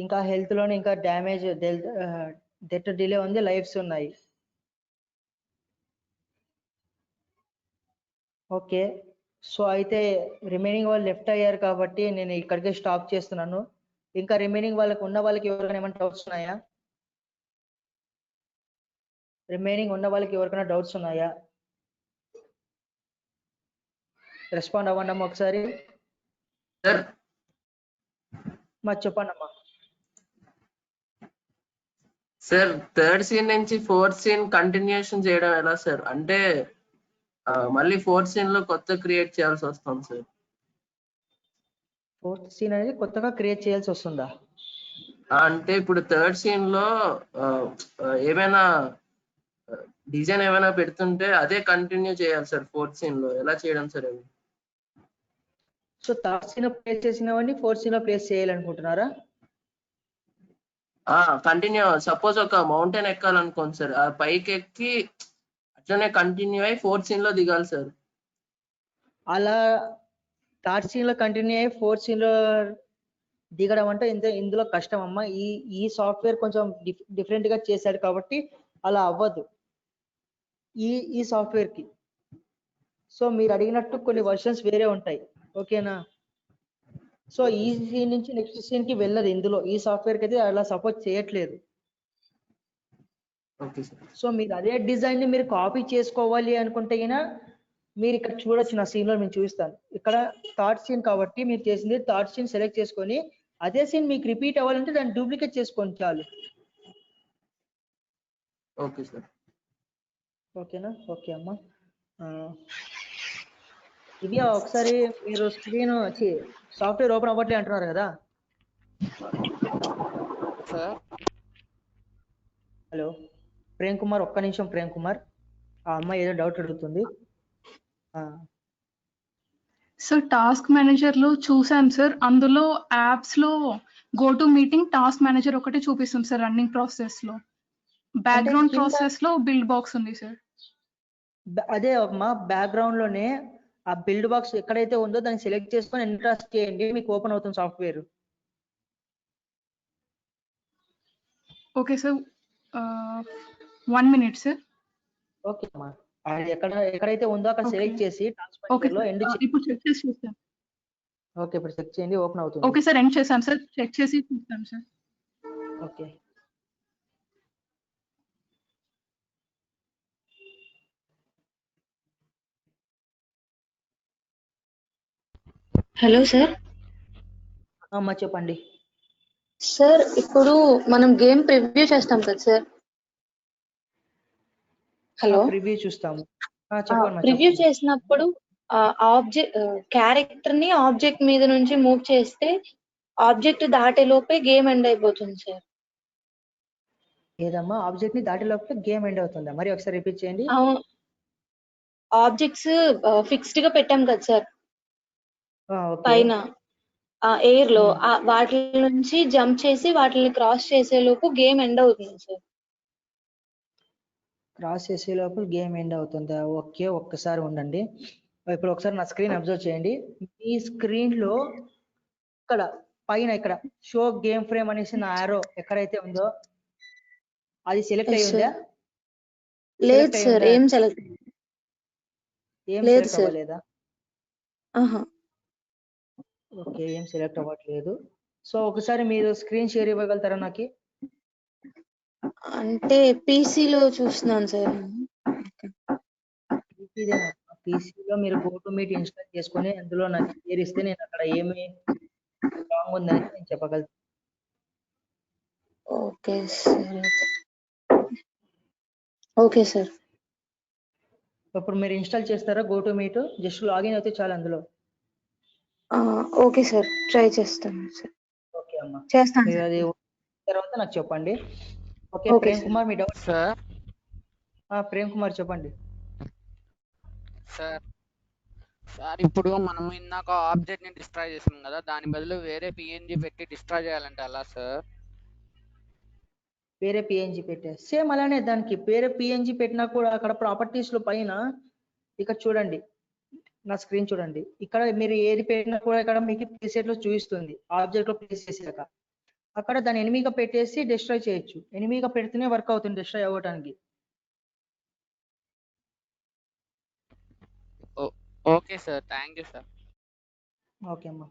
ఇంకా హెల్త్ లోనే ఇంకా డ్యామేజ్, డెత్ డిలే ఉంది, లైఫ్స్ ఉన్నాయి. ఓకే, సో అయితే రిమైనింగ్ వాళ్ళు లెఫ్ట్ అయ్యారు కాబట్టి నేను ఇక్కడికే స్టాప్ చేస్తున్నాను. ఇంకా రిమైనింగ్ ఉన్న వాళ్ళకి ఎవరికైనా ఏమైనా డౌట్స్ ఉన్నాయా? రిమైనింగ్ ఉన్న వాళ్ళకి ఎవరికైనా డౌట్స్ ఉన్నాయా? రెస్పాండ్ అవ్వండి అమ్మా ఒకసారి. సార్ మరి చెప్పండి అమ్మా. సార్ థర్డ్ సీన్ నుంచి ఫోర్త్ సీన్ కంటిన్యూషన్ చేయడం ఎలా సార్? అంటే మళ్ళీ ఫోర్త్ సీన్ లో కొత్త క్రియేట్ చేయాల్సి వస్తుంది సార్. ఫోర్త్ సీన్ అనేది కొత్తగా క్రియేట్ చేయాల్సి వస్తుందా? అంటే ఇప్పుడు థర్డ్ సీన్ లో ఏమైనా డిజైన్ ఏమైనా పెడుతుంటే అదే కంటిన్యూ చేయాలి సార్ ఫోర్త్ సీన్ లో. ఎలా చేయడం సార్ అది? సో థర్డ్ సీన్ ప్లేస్ చేసినవన్నీ ఫోర్త్ సీన్ లో ప్లేస్ చేయాలనుకుంటున్నారా? కంటిన్యూ. సపోజ్ ఒక మౌంటైన్ ఎక్కాలనుకోండి సార్, ఆ పైకి ఎక్కి అట్లనే కంటిన్యూ అయ్యి ఫోర్త్ సీన్ లో దిగాలి సార్. అలా థర్డ్ సీన్ లో కంటిన్యూ అయ్యి ఫోర్త్ సీన్ లో దిగడం అంటే ఇందులో కష్టం అమ్మా. ఈ సాఫ్ట్వేర్ కొంచెం డిఫరెంట్ గా చేశాడు కాబట్టి అలా అవ్వదు ఈ సాఫ్ట్వేర్ కి. సో మీరు అడిగినట్టు కొన్ని వర్షన్స్ వేరే ఉంటాయి, ఓకేనా? సో ఈ సీన్ నుంచి నెక్స్ట్ సీన్ కి వెళ్ళదు ఇందులో. ఈ సాఫ్ట్వేర్ కి అయితే అలా సపోర్ట్ చేయట్లేదు. సో మీరు అదే డిజైన్ ని మీరు కాపీ చేసుకోవాలి అనుకుంటే మీరు ఇక్కడ చూడొచ్చు. నా సీన్ లో నేను చూపిస్తాను. ఇక్కడ థర్డ్ సీన్ కాబట్టి మీరు చేసింది థర్డ్ సీన్ సెలెక్ట్ చేసుకొని అదే సీన్ మీకు రిపీట్ అవ్వాలంటే దాన్ని డూప్లికేట్ చేసుకోండి చాలు. Okay sir. ఓకేనా? ఓకే అమ్మా. ఇది ఒకసారి మీరు స్క్రీన్ సాఫ్ట్వేర్ ఓపెన్ అవ్వట్లే అంటున్నారు కదా. హలో ప్రేమ్ కుమార్, ఒక్క నిమిషం ప్రేమ్ కుమార్. ఆ అమ్మాయి ఏదో డౌట్ అడుగుతుంది. సార్ టాస్క్ మేనేజర్ లో చూసాను సార్, అందులో యాప్స్ లో go to meeting task manager ఒకటే చూపిస్తుంది సార్ రన్నింగ్ ప్రాసెస్ లో. బ్యాక్గ్రౌండ్ ప్రాసెస్ లో బిల్డ్ బాక్స్ ఉంది సార్. అదే అమ్మా, బ్యాక్గ్రౌండ్ లోనే ఆ బిల్డ్ బాక్స్ ఎక్కడైతే ఉందో దాన్ని సెలెక్ట్ చేసుకొని ఎంటర్ చేయండి, మీకు ఓపెన్ అవుతుంది software. Okay sir, 1 minute sir. Okay అమ్మా, ఎక్కడైతే ఉందో అక్కడ సెలెక్ట్ చేసి ఓకే సార్, ఇప్పుడు చెక్ చేసి చూస్తాను. ఓకే ఇప్పుడు చెక్ చేయండి, ఓపెన్ అవుతుంది. ఓకే సార్, ఎండ్ చేశాం సార్, చెక్ చేసి చూస్తాం సార్. Okay hello sir. అమ్మా చెప్పండి సార్. ఇప్పుడు మనం గేమ్ ప్రివ్యూ చేస్తాం కదా సార్. హలో, ప్రివ్యూ చూస్తాము. చెప్పండి. ప్రివ్యూ చేసినప్పుడు ఆబ్జెక్ట్ క్యారెక్టర్ ని ఆబ్జెక్ట్ మీద నుంచి మూవ్ చేస్తే ఆబ్జెక్ట్ దాటే లోపే గేమ్ ఎండ్ అయిపోతుంది సార్. ఏదమ్మా ఆబ్జెక్ట్ ని దాటే లోపే గేమ్ ఎండ్ అవుతుందా? మరి ఒకసారి రిపీట్ చేయండి. ఆబ్జెక్ట్స్ ఫిక్స్డ్ గా పెట్టాం కదా సార్ పైన ఎయిర్ లో, వాటి నుంచి జంప్ చేసి వాటిని క్రాస్ చేసే లోపు గేమ్ ఎండ్ అవుతుంది సార్. క్రాస్ చేసే లోపు గేమ్ ఎండ్ అవుతుందా? ఓకే, ఒక్కసారి ఉండండి. ఇప్పుడు ఒకసారి నా స్క్రీన్ అబ్జర్వ్ చేయండి. ఈ స్క్రీన్ లో ఇక్కడ పైన ఇక్కడ షో గేమ్ ఫ్రేమ్ అనేసి నా ఆరో ఎక్కడైతే ఉందో అది సెలెక్ట్ అయ్యి ఉందా? లేదు సార్, ఏం సెలెక్ట్ అవ్వలేదా? ఓకే, ఏం సెలెక్ట్ అవ్వట్లేదు. సో ఒకసారి మీరు స్క్రీన్ షేర్ ఇవ్వగలుగుతారా నాకు? అంటే పీసీలో చూస్తున్నాను సార్. పీసీలో మీరు గో టు మీట్ ఇన్స్టాల్ చేసుకొని అందులో నాకు షేర్ ఇస్తే నేను అక్కడ ఏమి రాంగ్ ఉందని నేను చెప్పగలుగుతాను. Okay sir. Okay sir. ఇప్పుడు మీరు ఇన్స్టాల్ చేస్తారా go to meet? Just login అయితే చాలు అందులో. ఓకే సార్, ట్రై చేస్తాను సార్. ఓకే అమ్మా, చేస్తాను మీరు సార్. అది తర్వాత నాకు చెప్పండి. ఓకే ప్రేమ్ కుమార్, మీ డౌట్ సార్. ప్రేమ్ కుమార్ చెప్పండి సార్ సార్ ఇప్పుడు మనం ఇందాక ఆబ్జెక్ట్ ని డిస్ట్రాయ్ చేసాం కదా, దాని బదులు వేరే పిఎన్జి పెట్టి డిస్ట్రాయ్ చేయాలంటే ఎలా సార్? వేరే పిఎన్జి పెట్టే సేమ్ అలానే దానికి వేరే పిఎన్జి పెట్టినా కూడా అక్కడ ప్రాపర్టీస్ లో పైన ఇక్కడ చూడండి, నా స్క్రీన్ చూడండి, ఇక్కడ మీరు ఏది పెట్టినా కూడా ఇక్కడ మీకు ప్రీసెట్ లో చూపిస్తుంది. ఆబ్జెక్ట్ లో ప్లేస్ చేసాక అక్కడ దాని ఎనిమిగా పెట్టేసి డిస్ట్రాయ్ చేయొచ్చు. ఎనిమిగా పెడితేనే వర్క్ అవుతుంది డిస్ట్రాయ్ అవ్వడానికి. Okay sir, thank you sir. Okay అమ్మా.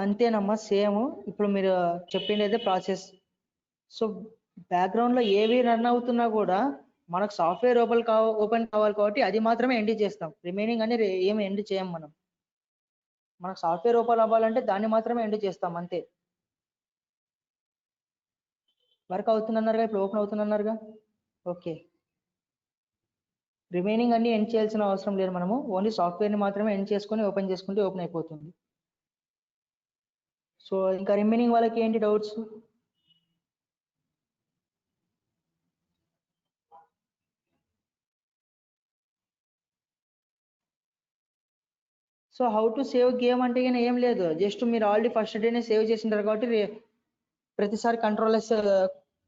అంతేనమ్మా, సేమ్ ఇప్పుడు మీరు చెప్పిండేదే ప్రాసెస్. సో బ్యాక్గ్రౌండ్ లో ఏవి రన్ అవుతున్నా కూడా మనకు సాఫ్ట్వేర్ ఓపెన్ కావాలి కాబట్టి అది మాత్రమే ఎండ్ చేస్తాం. రిమైనింగ్ అని ఏమి ఎండ్ చేయం మనం. మనకు సాఫ్ట్వేర్ ఓపెన్ అవ్వాలంటే దాన్ని మాత్రమే ఎండ్ చేస్తాం అంతే. వర్క్ అవుతుందన్నారుగా, ఇప్పుడు ఓపెన్ అవుతుందన్నారుగా. ఓకే, రిమైనింగ్ అన్ని ఎండ్ చేయాల్సిన అవసరం లేదు. మనము ఓన్లీ సాఫ్ట్వేర్ ని మాత్రమే ఎండ్ చేసుకొని ఓపెన్ చేసుకుంటే ఓపెన్ అయిపోతుంది. సో ఇంకా రిమైనింగ్ వాళ్ళకి ఏంటి doubts? So how to save game అంటే కానీ ఏం లేదు, జస్ట్ మీరు ఆల్రెడీ ఫస్ట్ డేనే సేవ్ చేసింటారు కాబట్టి ప్రతిసారి కంట్రోల్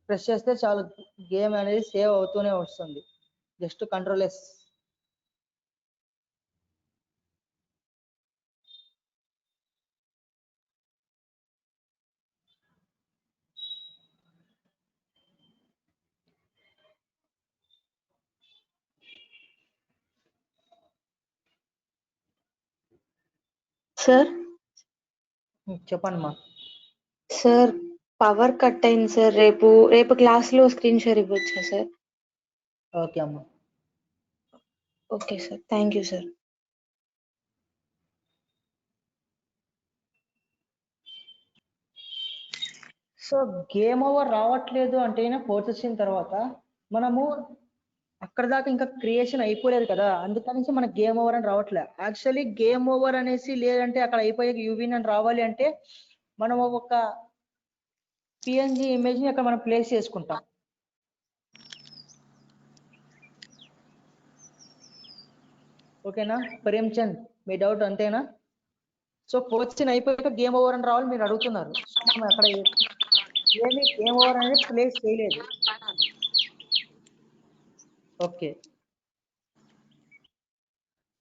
ప్రెస్ చేస్తే చాలు, గేమ్ అనేది సేవ్ అవుతూనే వస్తుంది. Just control yes. సార్ చెప్పండి మా. సార్ పవర్ కట్ అయింది సార్. రేపు క్లాస్ లో స్క్రీన్ షేర్ ఇవ్వచ్చా సార్? ఓకే అమ్మా. Okay sir, thank you sir. So game over రావట్లేదు అంటే ఫోర్త్ వచ్చిన తర్వాత మనము అక్కడ దాకా ఇంకా క్రియేషన్ అయిపోలేదు కదా, అందుకనేసి మనకి గేమ్ ఓవర్ అని రావట్లే. యాక్చువల్లీ గేమ్ ఓవర్ అనేసి లేదంటే అక్కడ అయిపోయాక యూవిన్ అని రావాలి అంటే మనం ఒక పిఎన్జి ఇమేజ్ ని అక్కడ మనం ప్లేస్ చేసుకుంటాం. ఓకేనా ప్రేమ్చంద్, మీ డౌట్ అంతేనా? సో ఫోర్త్ సీన్ అయిపోయాక గేమ్ ఓవర్ అని రావాలి మీరు అడుగుతున్నారు. సో మనం అక్కడ ఏమి గేమ్ ఓవర్ అనేది ప్లేస్ చేయలేదు. ఓకే,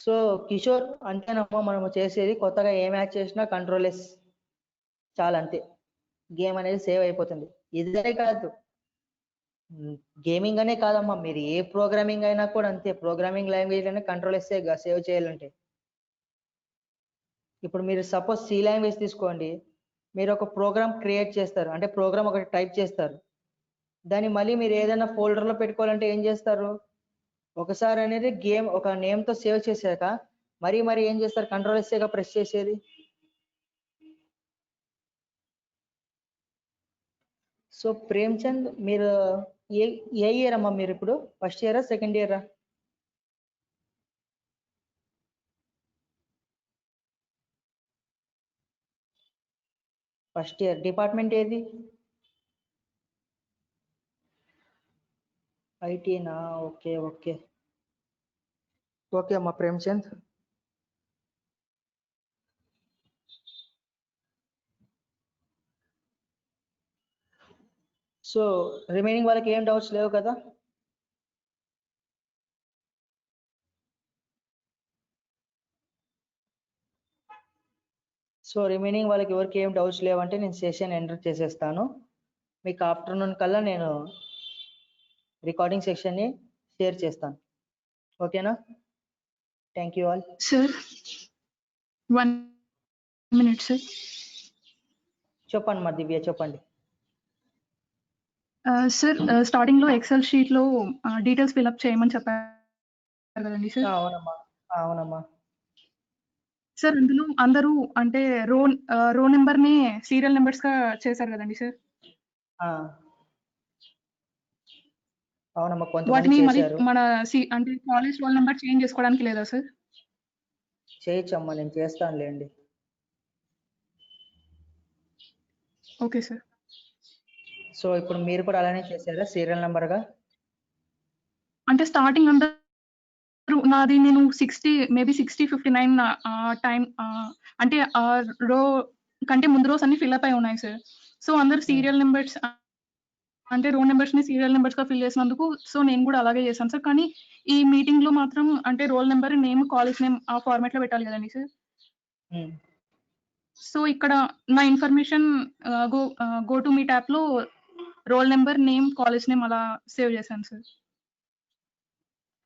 సో కిషోర్ అంతేనమ్మా, మనము చేసేది కొత్తగా ఏం యాడ్ చేసినా కంట్రోల్ ఎస్ చాలా, అంతే. గేమ్ అనేది సేవ్ అయిపోతుంది. ఇదే కాదు, గేమింగ్ అనే కాదమ్మా, మీరు ఏ ప్రోగ్రామింగ్ అయినా కూడా అంతే. ప్రోగ్రామింగ్ లాంగ్వేజ్ అయినా కంట్రోల్ ఎస్సే సేవ్ చేయాలంటే. ఇప్పుడు మీరు సపోజ్ సి లాంగ్వేజ్ తీసుకోండి, మీరు ఒక ప్రోగ్రామ్ క్రియేట్ చేస్తారు అంటే ప్రోగ్రామ్ ఒకటి టైప్ చేస్తారు, దాన్ని మళ్ళీ మీరు ఏదైనా ఫోల్డర్లో పెట్టుకోవాలంటే ఏం చేస్తారు? ఒకసారి అనేది గేమ్ ఒక నేమ్తో సేవ్ చేశాక మరి ఏం చేస్తారు? కంట్రోల్ ఎస్సేగా ప్రెస్ చేసేది. సో ప్రేమ్చంద్, మీరు ఏ ఇయర్ అమ్మా? మీరు ఇప్పుడు ఫస్ట్ ఇయరా సెకండ్ ఇయరా? First year. డిపార్ట్మెంట్ ఏది? ఐటీనా? ఓకే ఓకే ఓకే అమ్మా ప్రేమ్చంద్. సో రిమైనింగ్ వాళ్ళకి ఏం డౌట్స్ లేవు కదా? సో రిమైనింగ్ వాళ్ళకి ఎవరికి ఏం డౌట్స్ లేవంటే నేను సెషన్ ఎంటర్ చేసేస్తాను. మీకు ఆఫ్టర్నూన్ కల్లా నేను రికార్డింగ్ సెక్షన్ని షేర్ చేస్తాను. ఓకేనా? Thank you all. Sir 1 minute sir. చెప్పండి మా దివ్య, చెప్పండి. సార్ స్టార్టింగ్ లో ఎక్సెల్ షీట్ లో డీటెయిల్స్ ఫిల్అప్ చేయమని చెప్పారు కదండి సార్. అవునమ్మా, అవునమ్మా. సార్ అందులో అందరూ అంటే రో నెంబర్ ని సీరియల్ నెంబర్స్ గా చేశారు కదండి సార్. అవునమ్మా, కొంతమంది వాటిని మళ్ళీ చేశారు. మన అంటే కాలేజ్ రోల్ నెంబర్ చేంజ్ చేసుకోవడానికి లేదా సార్? చేయొచ్చమ్మా, నేను చేస్తానులేండి. Okay sir. సో ఇప్పుడు మీరు కూడా అలానే చేశారా సీరియల్ నెంబర్గా? అంటే స్టార్టింగ్ అందరూ నాది నేను 60 మేబీ 59 టైం అంటే రో కంటే ముందు రోజు అన్ని ఫిల్అప్ అయి ఉన్నాయి సార్. సో అందరు సీరియల్ నెంబర్స్ అంటే రోల్ నెంబర్స్ ని సీరియల్ నెంబర్స్ గా ఫిల్ చేసినందుకు సో నేను కూడా అలాగే చేశాను సార్. కానీ ఈ మీటింగ్ లో మాత్రం అంటే roll number, name, college name ఆ ఫార్మాట్ లో పెట్టాలి కదండి సార్. సో ఇక్కడ నా information go to meet app లో roll number, name, college name అలా సేవ్ చేశాను సార్.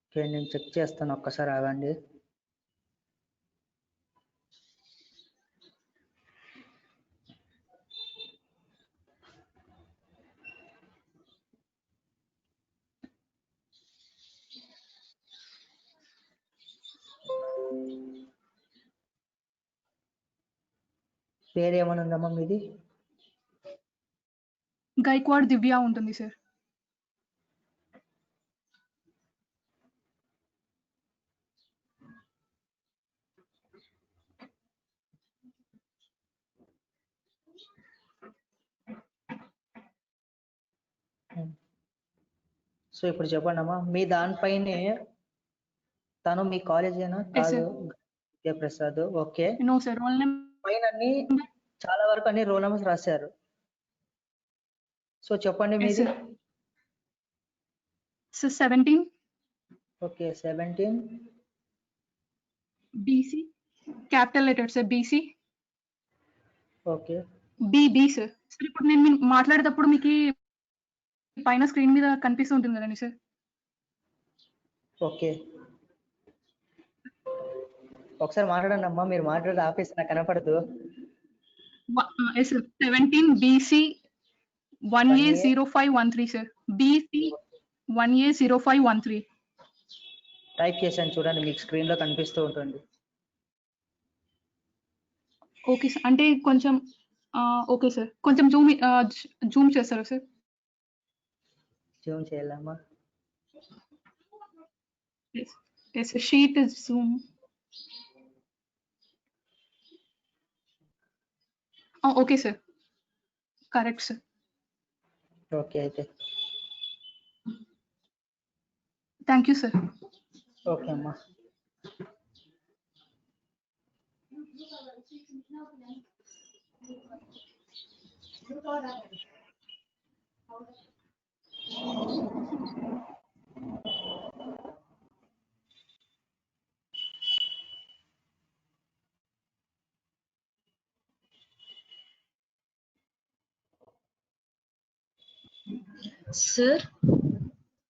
ఓకే, నేను చెక్ చేస్తాను, ఒక్కసారి ఆగండి. పేరు ఏమైనా ఉందమ్మా మీది? గైక్వాడ్ దివ్య ఉంటుంది సార్. సో ఇప్పుడు చెప్పండి అమ్మా, మీ దానిపైనే తను మీ కాలేజేనా? కాదు, Vidyaprasad. Okay, no sir, roll number పైన అన్ని చాలా వరకు అన్ని రోల్ నెంబర్స్ రాశారు. సో చెప్పండి మీది. 17. Okay, 17 BC capital letter sir. BC. Okay, B sir. Sir ఇప్పుడు నేను మాట్లాడేటప్పుడు మీకు పైన స్క్రీన్ మీద కనిపిస్తూ ఉంటుంది కదండి సార్. ఓకే, ఒకసారి మాట్లాడండి అమ్మా, మీరు మాట్లాడే ఆఫీస్ నాకు కనపడదు. 17 BC 1A0513 sir. BC 1A0513. Type చేశాను చూడండి, మీకు స్క్రీన్ లో కనిపిస్తూ ఉంటుంది. ఓకే సార్, అంటే కొంచెం ఓకే సార్, కొంచెం జూమ్ చేస్తారా సార్? జూమ్ చేయాలమ్మా. Yes sheet zoom. Okay sir, correct sir. Okay అయితే థ్యాంక్ యూ సార్. ఓకే అమ్మా. సార్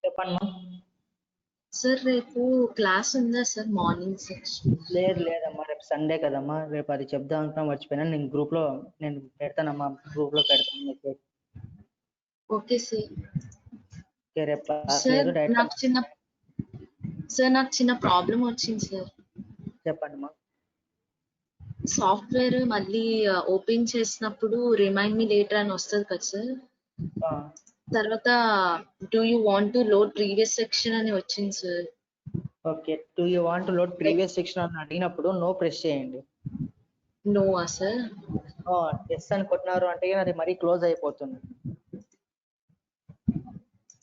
చెప్పండి. సార్ రేపు క్లాస్ ఉందా సార్ మార్నింగ్ సెక్షన్? లేదమ్మా, రేపు సండే కదమ్మా, రేపు అది చెప్దాం అనుకున్నా, మర్చిపోయినా. నేను గ్రూప్ లో పెడతానమ్మా, గ్రూప్ లో పెడతాను మెసేజ్. Okay sir. ఓకే, రేపు క్లాస్ సార్ లేదు, డైరెక్ట్. నాకు చిన్న ప్రాబ్లం వచ్చింది సార్. చెప్పండమ్మా. సాఫ్ట్వేర్ మళ్ళీ ఓపెన్ చేసినప్పుడు రిమైండ్ మీ లేటర్ అని వస్తుంది కదా సార్. తర్వాత do you want to load previous section అని వచ్చింది sir. Okay, do you want to load previous section అని అడిగినప్పుడు నో ప్రెస్ చేయండి. నోవా సార్? ఎస్ అని కొట్టినారు అంటే అది మరీ క్లోజ్ అయిపోతుంది.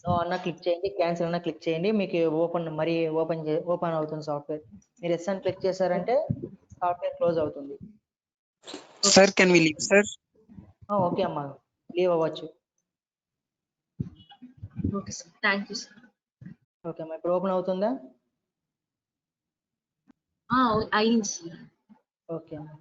నో అన్న క్లిక్ చేయండి, క్యాన్సిల్ అన్న క్లిక్ చేయండి, మీకు ఓపెన్ అవుతుంది సాఫ్ట్వేర్. మీరు ఎస్ అని క్లిక్ చేశారంటే సాఫ్ట్వేర్ క్లోజ్ అవుతుంది. Sir can we leave sir? Okay అమ్మా, లీవ్ అవ్వచ్చు. Okay sir, thank you sir. Okay అమ్మా, ఇప్పుడు ఓపెన్ అవుతుందా? అయింది సార్. ఓకే అమ్మా.